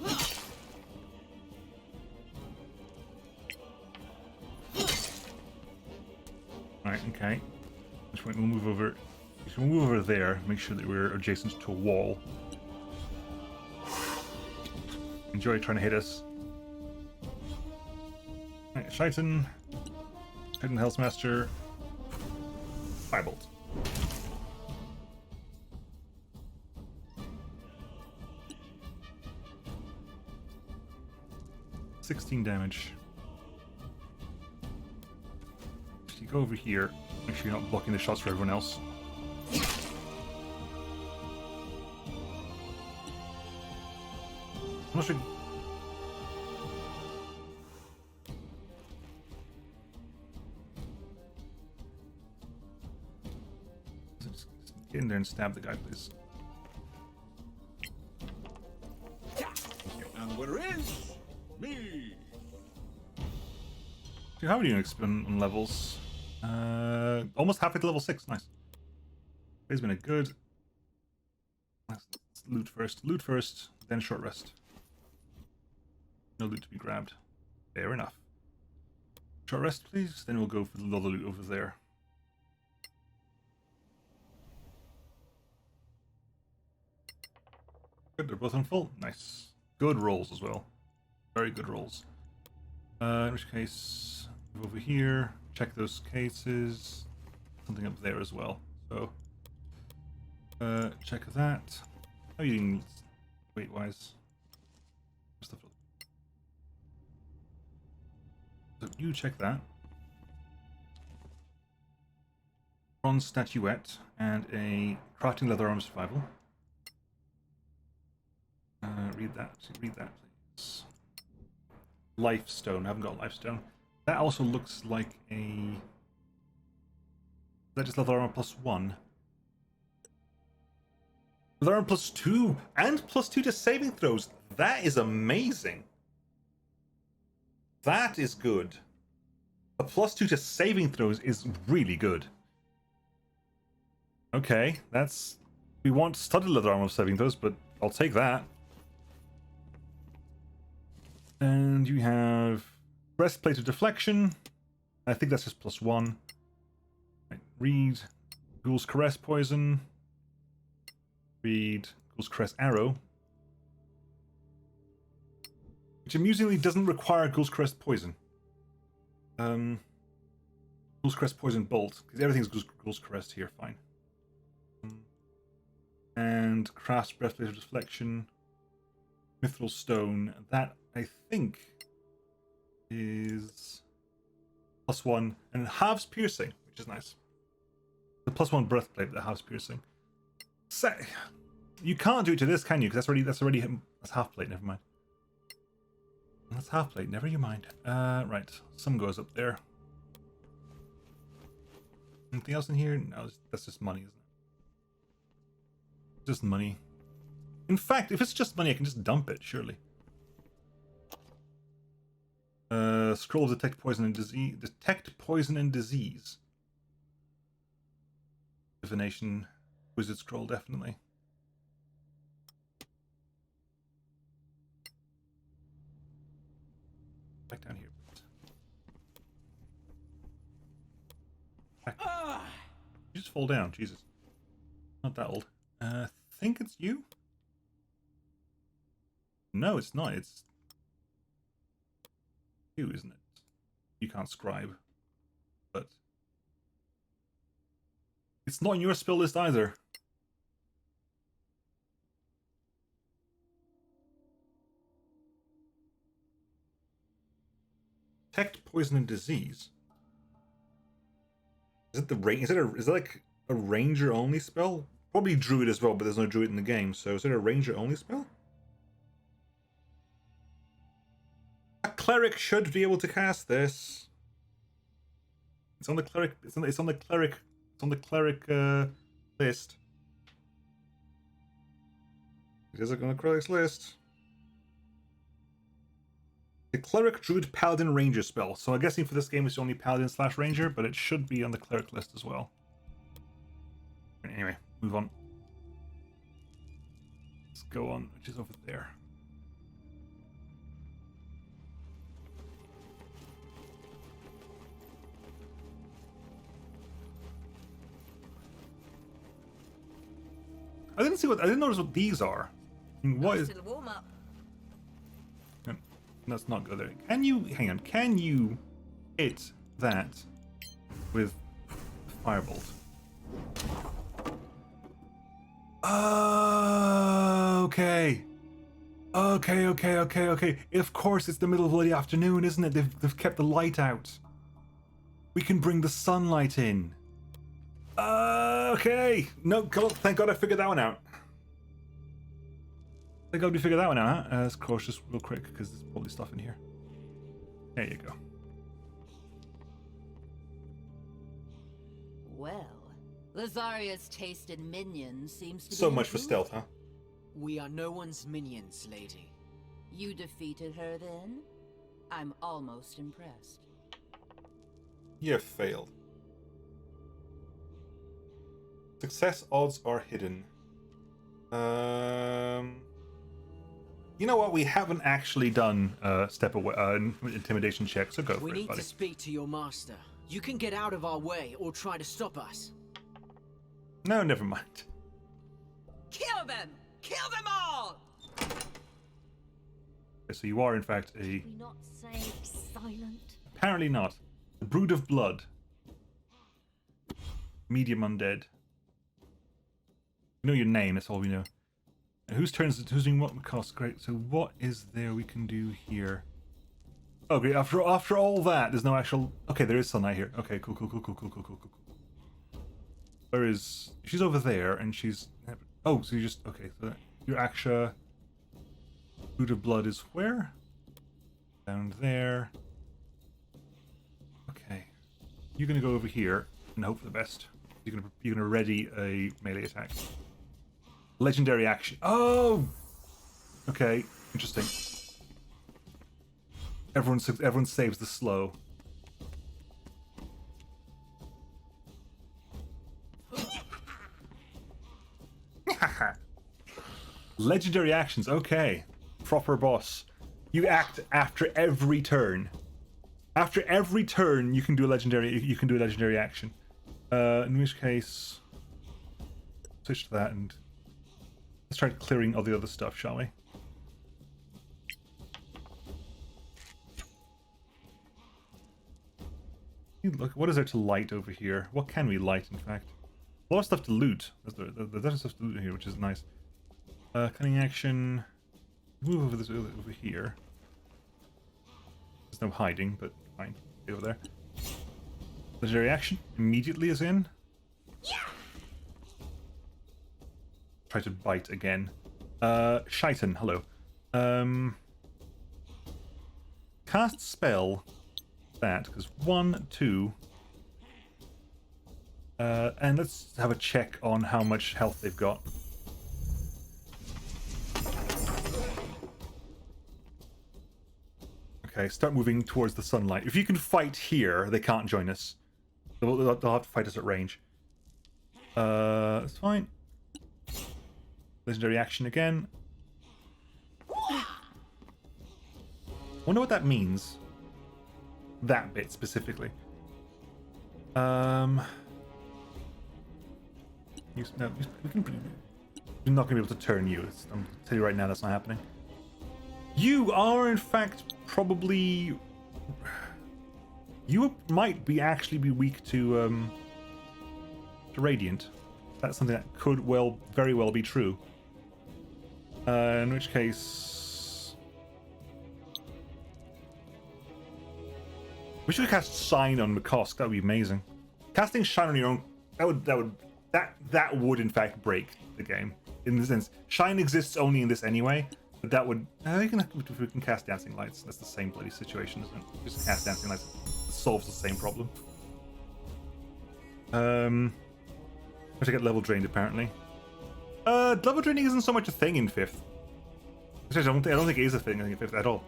Alright, okay. Which point we'll move over. We'll move over there, make sure that we're adjacent to a wall. Enjoy trying to hit us. Alright, Shaitan. Shaitan Hells Master. Firebolt. $16 damage. Go over here. Make sure you're not blocking the shots for everyone else. I'm not sure. Just get in there and stab the guy, please. And the winner is me. How are you on levels? Almost halfway to level 6. Nice. It's been a good. Let's loot first. Loot first, then short rest. No loot to be grabbed. Fair enough. Short rest, please. Then we'll go for the other loot over there. Good, they're both on full. Nice. Good rolls as well. Very good rolls. In which case, move over here. Check those cases. Something up there as well. So, check that. How are you doing weight-wise? So you check that. Bronze statuette and a crafting leather arm survival. Read that, please. Life stone. I haven't got life stone. That also looks like a. Is that just leather armor +1? Leather armor +2 and +2 to saving throws. That is amazing. That is good. A +2 to saving throws is really good. Okay, that's. We want studded leather armor saving throws, but I'll take that. And you have breastplate of deflection. I think that's just +1. Right, read Ghoul's Caress poison. Read Ghoul's Caress arrow. Which amusingly doesn't require Ghoul's Caress poison. Ghoul's Caress poison bolt, because everything's Ghoul's Caress here, fine. And Craft's breastplate of deflection. Mithril stone. That I think is +1 and halves piercing, which is nice. The +1 breastplate that halves piercing. So, you can't do it to this, can you? Because that's half plate. Never mind. That's half plate. Never you mind. Right. Some goes up there. Anything else in here? No, that's just money, isn't it? Just money. In fact, if it's just money, I can just dump it, surely. Scroll detect poison and disease. Detect poison and disease. Divination. Wizard scroll, definitely. Back down here, please. Back. You just fall down, Jesus. Not that old. Think it's you? No, it's not. It's you, isn't it? You can't scribe, but it's not in your spell list either. Detect poison and disease. Is it the range? Is it like a ranger only spell? Probably druid as well, but there's no druid in the game. So is it a ranger only spell? A cleric should be able to cast this. It's on the cleric. It's on the cleric. It's on the cleric list. It is on the cleric's list. The cleric, druid, paladin, ranger spell. So I'm guessing for this game it's only paladin / ranger, but it should be on the cleric list as well. Anyway, move on. Let's go on, which is over there. I didn't notice what these are. I mean, what is? Still a warm up. Let's not go there. Can you hang on? Can you hit that with firebolt? Okay. Okay. Of course, it's the middle of the afternoon, isn't it? They've kept the light out. We can bring the sunlight in. Okay. No, thank God I figured that one out. I think we figure that one out, huh? Let's cross just real quick because there's probably stuff in here. There you go. Well, Lazaria's taste in minions seems to So be much for stealth, huh? We are no one's minions, lady. You defeated her then? I'm almost impressed. You failed. Success odds are hidden. You know what? We haven't actually done step away intimidation check, so go for We it, need buddy. to speak to your master. You can get out of our way or try to stop us. No, never mind. Kill them! Kill them all! Okay, so you are in fact a. We not say silent. Apparently not. The brood of blood. Medium undead. We know your name. That's all we know. And whose turn is it? Who's doing what cost? Great. So what is there we can do here? Oh, great. After all that, there's no actual. Okay, there is sunlight here. Okay, cool. There is. She's over there, and she's. Oh, so you just okay. So your Aksha. Brood of blood is where? Down there. Okay. You're gonna go over here and hope for the best. You're gonna ready a melee attack. Legendary action. Oh. Okay. Interesting. Everyone saves the slow. Legendary actions. Okay. Proper boss. You act after every turn. After every turn, you can do a legendary action. In which case, switch to that and let's try clearing all the other stuff, shall we? Look, what is there to light over here? What can we light, in fact? A lot of stuff to loot. There's stuff to loot here, which is nice. Cunning action. Move over here. There's no hiding, but fine. Stay over there. Legendary action immediately is in. Yeah. Try to bite again. Shaitan, hello. Cast spell. That because 1, 2. And let's have a check on how much health they've got. Okay, start moving towards the sunlight. If you can fight here, they can't join us. They'll have to fight us at range. That's fine. Legendary action again. Wonder what that means. That bit specifically. We're not going to be able to turn you. I'm tell you right now, that's not happening. You are, in fact, probably. You might actually be weak to radiant. That's something that could very well be true. In which case, we should cast Shine on McCosk. That would be amazing. Casting Shine on your own, that would in fact break the game. In the sense, Shine exists only in this anyway. But that would. If we can cast Dancing Lights, that's the same bloody situation, isn't it? Just cast Dancing Lights. It solves the same problem. I have to get level drained apparently. Level draining isn't so much a thing in 5th. Actually, I don't think it is a thing in 5th at all.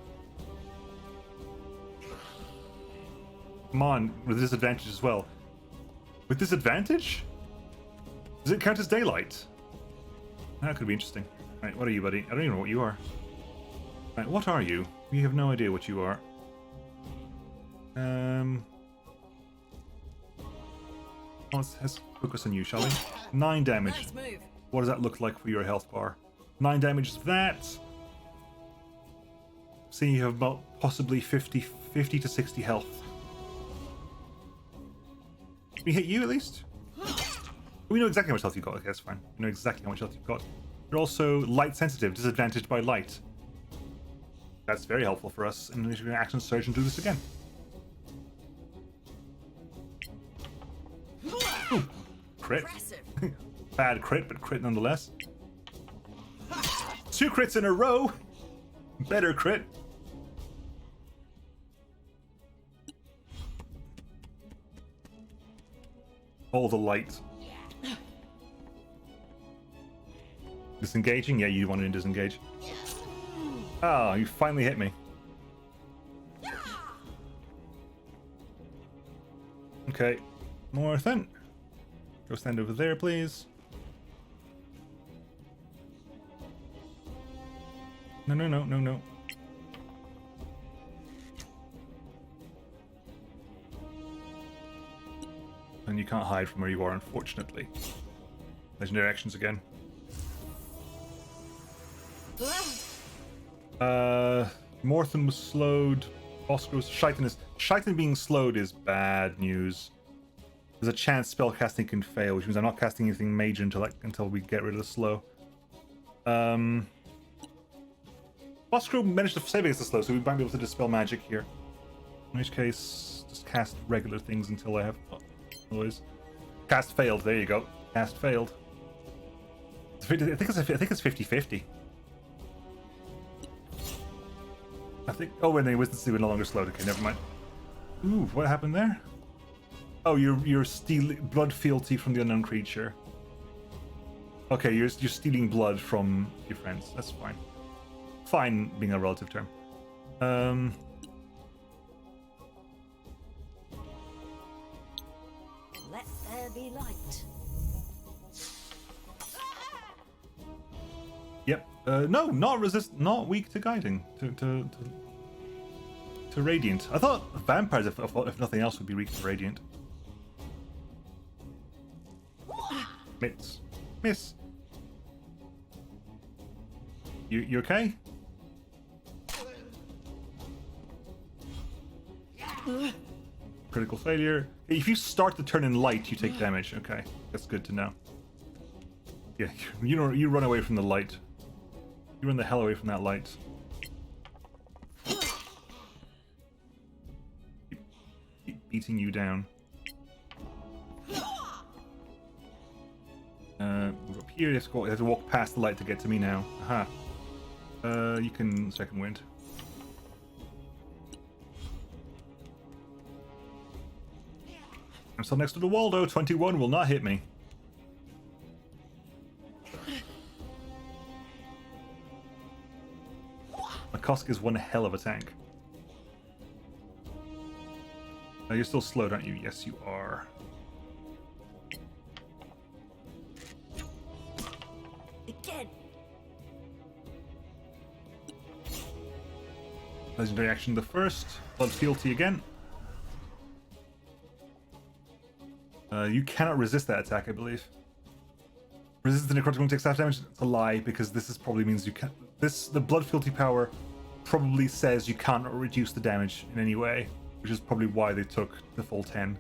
Come on, with disadvantage as well. With disadvantage? Does it count as daylight? That could be interesting. Right, what are you, buddy? I don't even know what you are. Right, what are you? We have no idea what you are. Let's focus on you, shall we? 9 damage. Nice move. What does that look like for your health bar? 9 damage is that. Seeing you have about possibly 50 to 60 health. Can we hit you at least? We know exactly how much health you've got. Okay, that's fine. We know exactly how much health you've got. You're also light sensitive, disadvantaged by light. That's very helpful for us. And we're going to action surge and do this again. Ooh, crit. Bad crit, but crit nonetheless. 2 crits in a row. Better crit. All the light. Disengaging? Yeah, you wanted to disengage. Ah, you finally hit me. Okay, more then. Go stand over there, please. No. And you can't hide from where you are, unfortunately. Legendary actions again. Mortham was slowed. Oscar's Shaitan being slowed is bad news. There's a chance spellcasting can fail, which means I'm not casting anything major until we get rid of the slow. Oscar managed to save against the slow, so we might be able to dispel magic here. In which case, just cast regular things until I have noise. Cast failed. There you go. Cast failed. I think it's 50-50. I think. Oh, and then Wisdom Sleep no longer slowed. Okay, never mind. Ooh, what happened there? Oh, you're stealing blood fealty from the unknown creature. Okay, you're stealing blood from your friends. That's fine. Fine being a relative term. Let there be light. Yep. No, not weak to guiding. To radiant. I thought vampires, if nothing else, would be weak to radiant. Miss. You okay? Critical failure. If you start the turn in light, you take damage. Okay, that's good to know. Yeah, you run away from the light. You run the hell away from that light. Keep beating you down. Move up here. You have to walk past the light to get to me now. Aha. You can second wind. I'm still next to the wall though. 21 will not hit me. Kosk is one hell of a tank. You're still slowed, aren't you? Yes, you are. Again. Legendary action the first. Blood fealty again. You cannot resist that attack, I believe. Resist the necrotic takes half damage. It's a lie, because this probably means you can't. The blood fealty power probably says you can't reduce the damage in any way, which is probably why they took the full 10.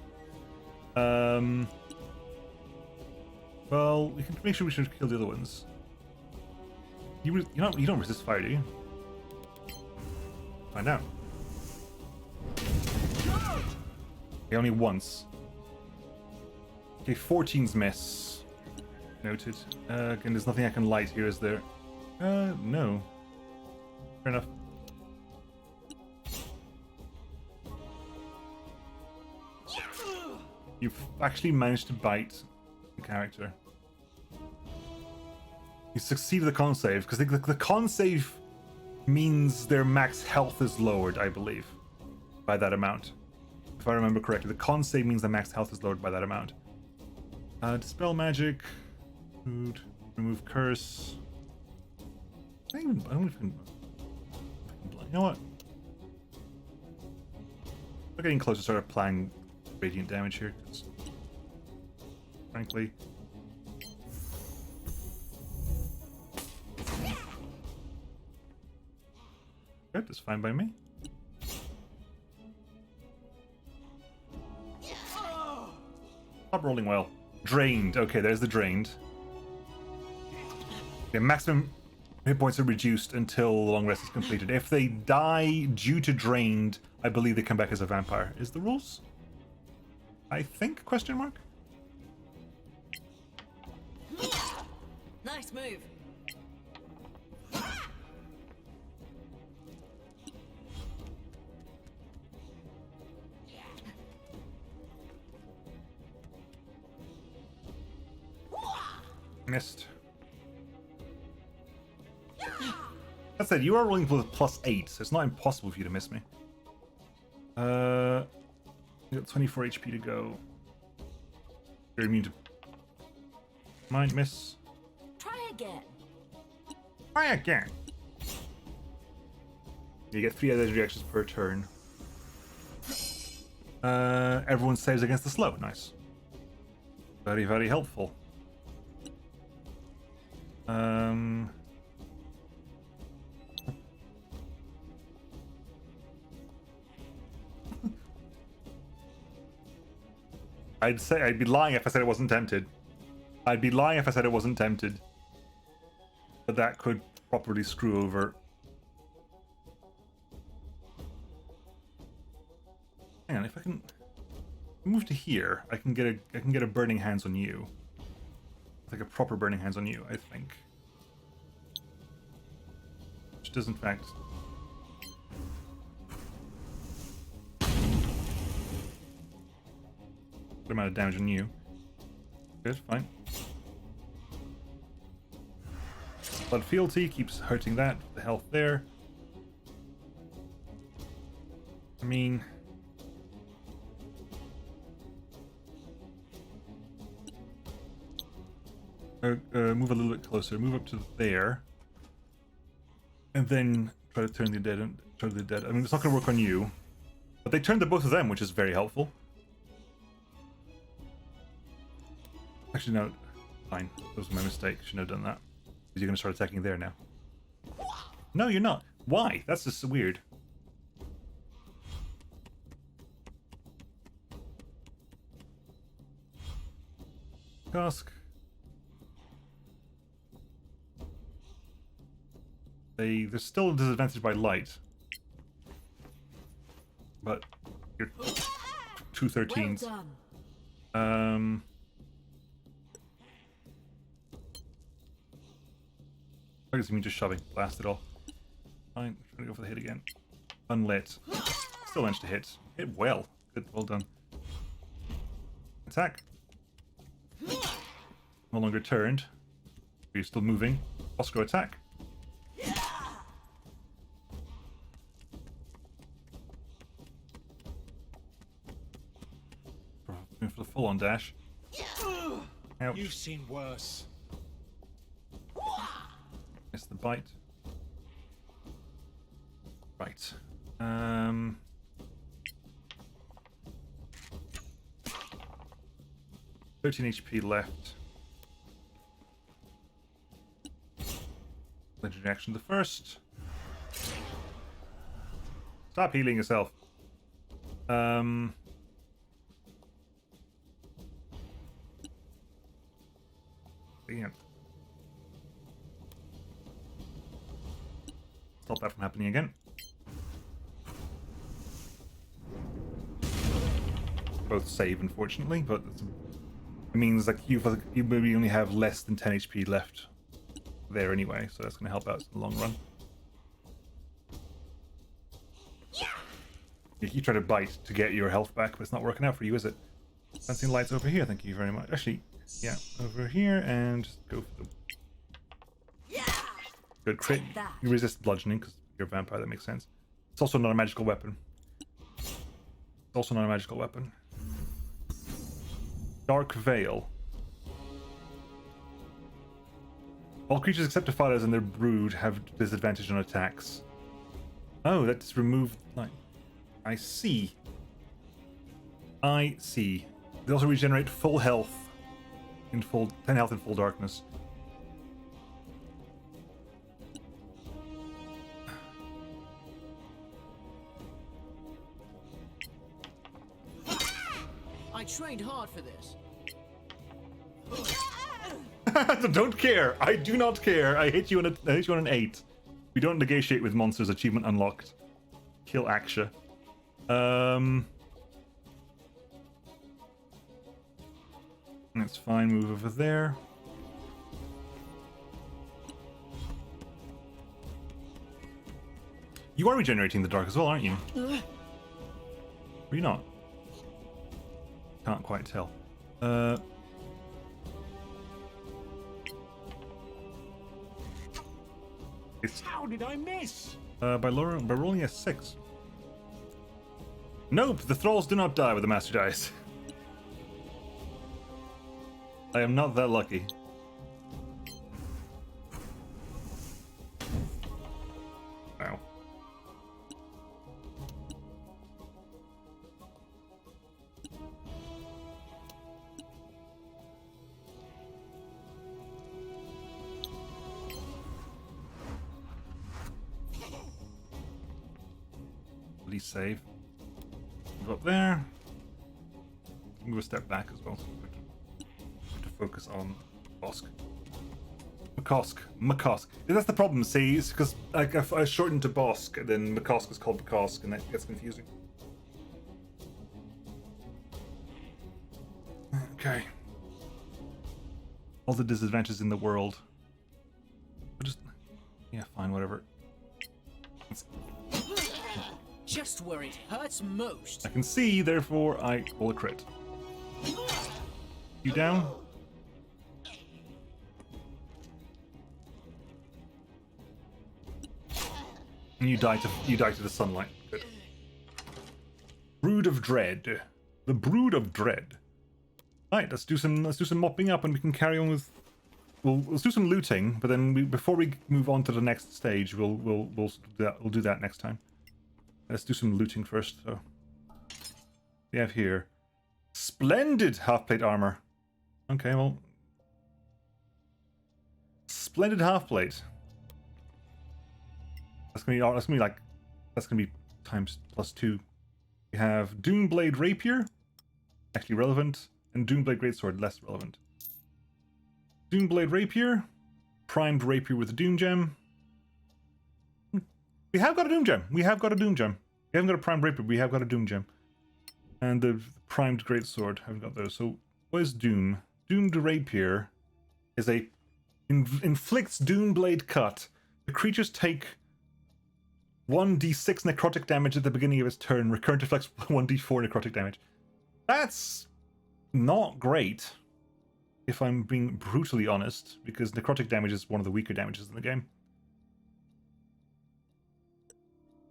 Well, we can make sure we should kill the other ones. You don't resist fire, do you? Find out. Okay, only once. Okay, 14's miss. Noted. Again, there's nothing I can light here, is there? No. Fair enough. You've actually managed to bite the character. You succeeded the con save, because the con save means their max health is lowered, I believe, by that amount. If I remember correctly, the con save means the max health is lowered by that amount. Dispel magic. Food. Remove curse. I don't know if I can... You know what? We're getting close to start applying radiant damage here, because frankly... Good, that's fine by me. Stop rolling well. Drained. Okay, there's the drained. Okay, maximum hit points are reduced until the long rest is completed. If they die due to drained, I believe they come back as a vampire. Is the rules? I think, question mark? Nice move. missed. That said, you are rolling with +8, so it's not impossible for you to miss me. You got 24 HP to go. You're immune to... Might miss. Try again. Try again. You get 3 other reactions per turn. Everyone saves against the slow. Nice. Very, very helpful. I'd be lying if I said it wasn't tempted. I'd be lying if I said it wasn't tempted. But that could properly screw over. Hang on, if I can move to here, I can get a burning hands on you. Like a proper burning hands on you, I think. Which does in fact. Good amount of damage on you. Good, fine. Blood fealty keeps hurting that. The health there. I mean. Move a little bit closer. Move up to there, and then try to turn the dead. I mean, it's not going to work on you, but they turned the both of them, which is very helpful. Actually, no, fine. That was my mistake. Shouldn't have done that. Because you're going to start attacking there now. No, you're not. Why? That's just weird. Task. They're still disadvantaged by light. But you're 2 13s. Well done. I guess you mean just shoving. Blast it all. Fine. Trying to go for the hit again. Unlit. Still managed to hit. Hit well. Good. Well done. Attack. No longer turned. You're still moving. Oscar attack. Going for the full-on dash. Ouch. You've seen worse. Missed the bite. Right. 13 HP left. Legendary action the first. Stop healing yourself. Yeah. Stop that from happening again. Both save, unfortunately, but it means like you maybe only have less than 10 HP left there anyway, so that's going to help out in the long run. You try to bite to get your health back, but it's not working out for you, is it? Dancing lights over here, thank you very much. Actually, yeah, over here, and just go for the... Good crit. You resist bludgeoning because you're a vampire, that makes sense. It's also not a magical weapon. Dark Veil. All creatures except defilers and their brood have disadvantage on attacks. Oh, that's removed. Like, I see. They also regenerate full health in 10 health in full darkness. I trained hard for this. Don't care. I do not care. I hit you on an 8. We don't negotiate with monsters. Achievement unlocked. Kill Aksha. That's fine. Move over there. You are regenerating the dark as well, aren't you? Are you not? Can't quite tell. How did I miss? By rolling a 6. Nope, the thralls do not die with the master dice. I am not that lucky. Wow. Please save. Move up there. Move a step back as well. To focus on Bosk. McCosk. That's the problem, see? It's because I shortened to Bosk, and then McCosk is called McCosk, and that gets confusing. Okay. All the disadvantages in the world. Yeah, fine, whatever. Just where it hurts most. I can see, therefore I roll a crit. You down? And you die to the sunlight. Good. Brood of Dread. The Brood of Dread. Right, let's do some mopping up, and we can carry on with. Let's do some looting, but then before we move on to the next stage, we'll do that next time. Let's do some looting first. So we have here splendid half-plate armor. Okay, well, splendid half-plate. That's gonna be times +2. We have Doomblade Rapier, actually relevant, and Doomblade Greatsword less relevant. Doomblade Rapier, primed rapier with a Doom Gem. We have got a Doom Gem. We haven't got a primed rapier, but we have got a Doom Gem. And the primed Greatsword, haven't got those. So what is Doom? Doomed Rapier is a inflicts Doomblade cut. The creatures take 1d6 necrotic damage at the beginning of its turn. Recurrent reflects 1d4 necrotic damage. That's not great, if I'm being brutally honest, because necrotic damage is one of the weaker damages in the game.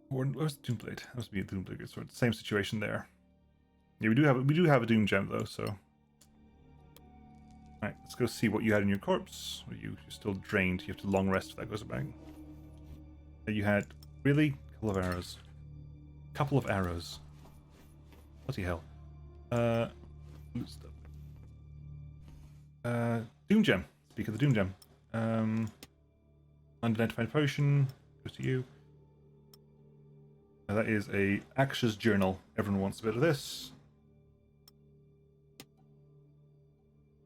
Where's the Doomblade? That must be a Doomblade sword. Same situation there. Yeah, we do have a Doom Gem though, so. Alright, let's go see what you had in your corpse. You're still drained. You have to long rest if that goes back. You had really couple of arrows. Bloody hell. Loot stuff. Doom Gem. Speak of the Doom Gem. Unidentified potion goes to you. That is a Aksha's Journal. Everyone wants a bit of this.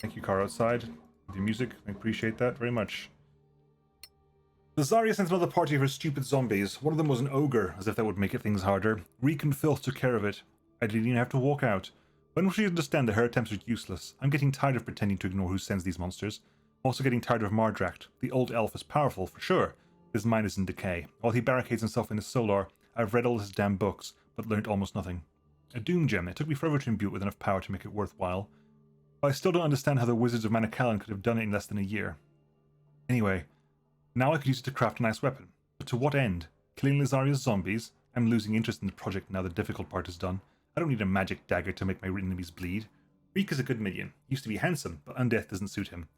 Thank you, car outside. With your music, I appreciate that very much. The Zarya sent another party of her stupid zombies. One of them was an ogre, as if that would make things harder. Reek and filth took care of it. I didn't even have to walk out. When will she understand that her attempts are useless? I'm getting tired of pretending to ignore who sends these monsters. I'm also getting tired of Mardracht. The old elf is powerful, for sure. His mind is in decay. While he barricades himself in his solar, I've read all his damn books, but learned almost nothing. A Doom Gem. It took me forever to imbue it with enough power to make it worthwhile. But I still don't understand how the Wizards of Manacalon could have done it in less than a year. Anyway, now I could use it to craft a nice weapon. But to what end? Killing Lizaria's zombies? I'm losing interest in the project now the difficult part is done. I don't need a magic dagger to make my enemies bleed. Reek is a good minion. Used to be handsome, but undeath doesn't suit him.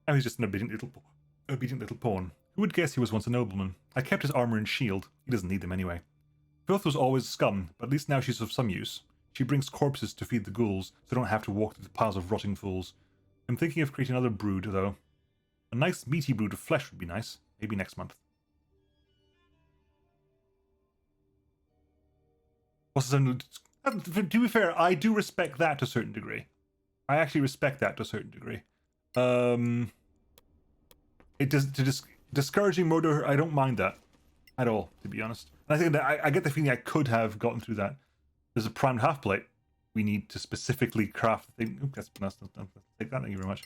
Now he's just an obedient little pawn. Who would guess he was once a nobleman? I kept his armor and shield. He doesn't need them anyway. Filth was always scum, but at least now she's of some use. She brings corpses to feed the ghouls, so I don't have to walk through the piles of rotting fools. I'm thinking of creating another brood, though. A nice meaty brood of flesh would be nice. Maybe next month. To be fair, I do respect that to a certain degree. I actually respect that to a certain degree. Discouraging murder, I don't mind that at all, to be honest. And I think that I get the feeling I could have gotten through that. There's a primed half plate. We need to specifically craft the thing. That's take that. Thank you very much.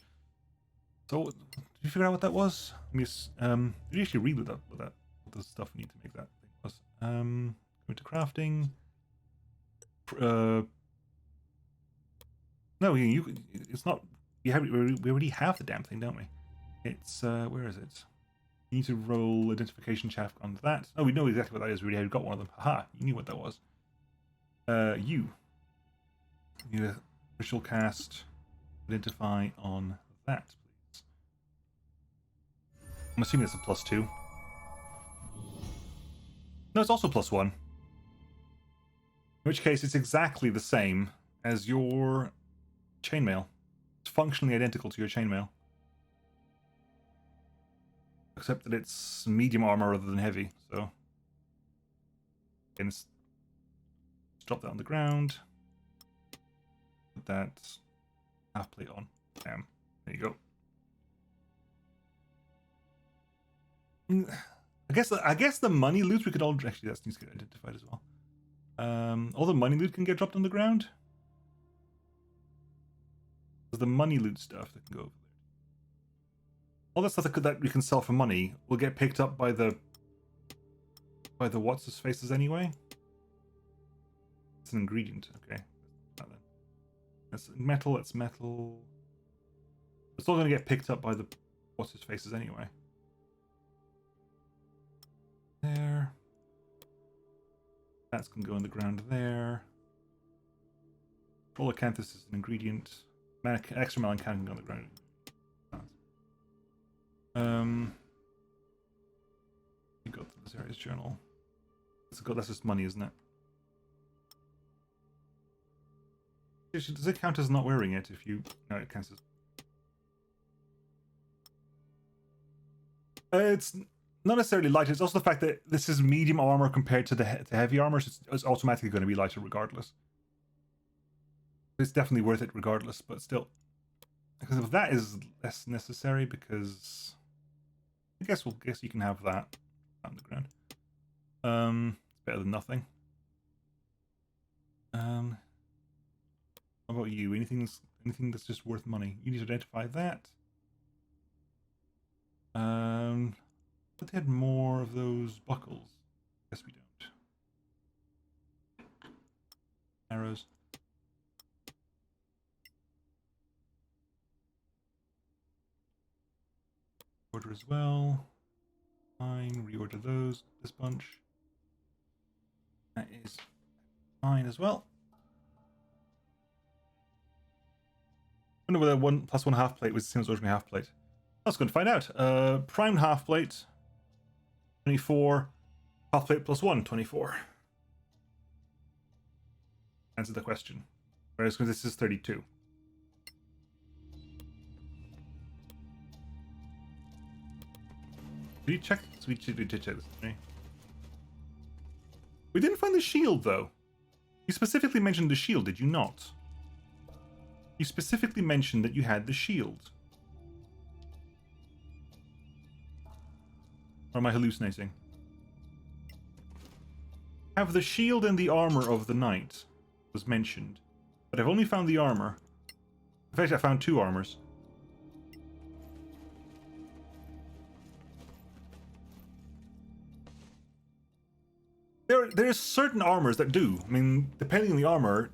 So, did you figure out what that was? Did you actually read what the stuff we need to make that thing was? Go to crafting. No, it's not. We already have the damn thing, don't we? It's where is it? You need to roll identification check on that. Oh, we know exactly what that is. We already got one of them. Haha, you knew what that was. You need a ritual cast. Identify on that, please. I'm assuming it's a +2. No, it's also +1. In which case, it's exactly the same as your chainmail. It's functionally identical to your chainmail. Except that it's medium armor rather than heavy, so. Again, let's drop that on the ground. Put that half plate on. Bam. There you go. I guess the money loot we could all actually that needs to get identified as well. All the money loot can get dropped on the ground. There's the money loot stuff that can go over there. All that stuff that we can sell for money will get picked up by the what's his faces anyway. It's an ingredient. Okay, that's metal. It's metal. It's all going to get picked up by the what's his faces anyway. There. That's going to go in the ground there. Trolacanthus is an ingredient. Extra melon can go on the ground. You go to this area's journal. That's just money, isn't it? Does it count as not wearing it if you... No, it counts as... It's not necessarily lighter. It's also the fact that this is medium armor compared to the heavy armor, so it's automatically going to be lighter regardless. It's definitely worth it regardless, but still. Because if that is less necessary, because... I guess you can have that on the ground. It's better than nothing. How about you? Anything that's just worth money? You need to identify that. But they had more of those buckles. Guess we don't. Arrows. Order as well. Fine. Reorder those. This bunch. That is fine as well. I wonder whether 1 + 1 half plate was the same as ordinary half plate. That's going to find out. Primed half plate, 24. Half plate +1, 24. Answer the question. Whereas this is 32. Did you check? We did check this, right? We didn't find the shield, though. You specifically mentioned the shield, did you not? You specifically mentioned that you had the shield. Or am I hallucinating? Have the shield and the armor of the knight was mentioned. But I've only found the armor. In fact, I found 2 armors. There's certain armors that do. I mean, depending on the armor,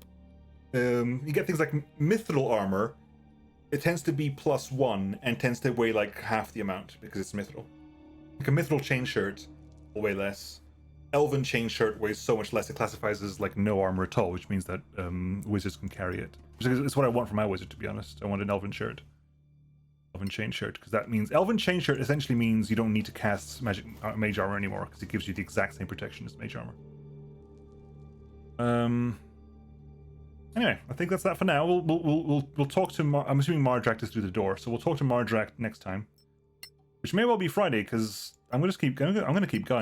you get things like mithril armor. It tends to be +1 and tends to weigh like half the amount because it's mithril. Like a mithril chain shirt will weigh less. Elven chain shirt weighs so much less. It classifies as like no armor at all, which means that wizards can carry it. It's what I want for my wizard, to be honest. I want an elven shirt. Elven chain shirt, because that means elven chain shirt essentially means you don't need to cast mage armor anymore, because it gives you the exact same protection as mage armor. Anyway, I think that's that for now. We'll talk to I'm assuming Mardrak is through the door, so we'll talk to Mardrak next time, which may well be Friday, because I'm going to keep going,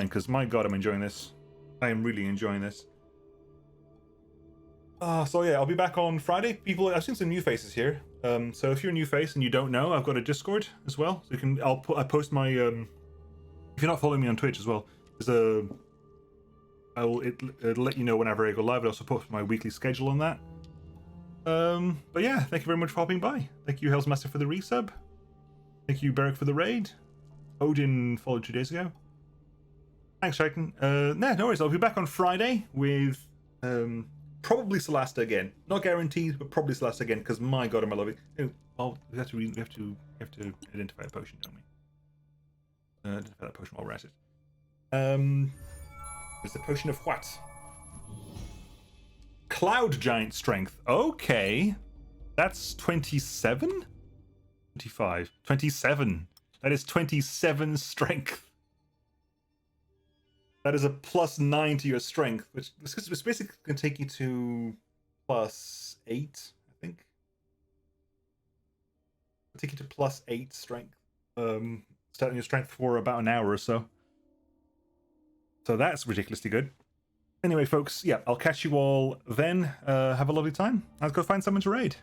because my god, I'm enjoying this. I am really enjoying this. So yeah, I'll be back on Friday. People, I've seen some new faces here. So if you're a new face and you don't know, I've got a Discord as well. So you can, I post my, if you're not following me on Twitch as well, it'll let you know whenever I go live. I also post my weekly schedule on that. But yeah, thank you very much for hopping by. Thank you, Hell's Master, for the resub. Thank you, Beric, for the raid. Odin followed 2 days ago. Thanks, Triton. No worries. I'll be back on Friday with probably Solasta again. Not guaranteed, but probably Solasta again. Because my god, am I loving it. Oh, we have to identify a potion, don't we? That potion while we're at it. It's the potion of what? Cloud giant strength. Okay. That's 27? 25. 27. That is 27 strength. That is a +9 to your strength, which is basically going to take you to +8, I think. It'll take you to +8 strength. Starting your strength for about an hour or so. So that's ridiculously good. Anyway, folks, yeah, I'll catch you all then. Have a lovely time. Let's go find someone to raid.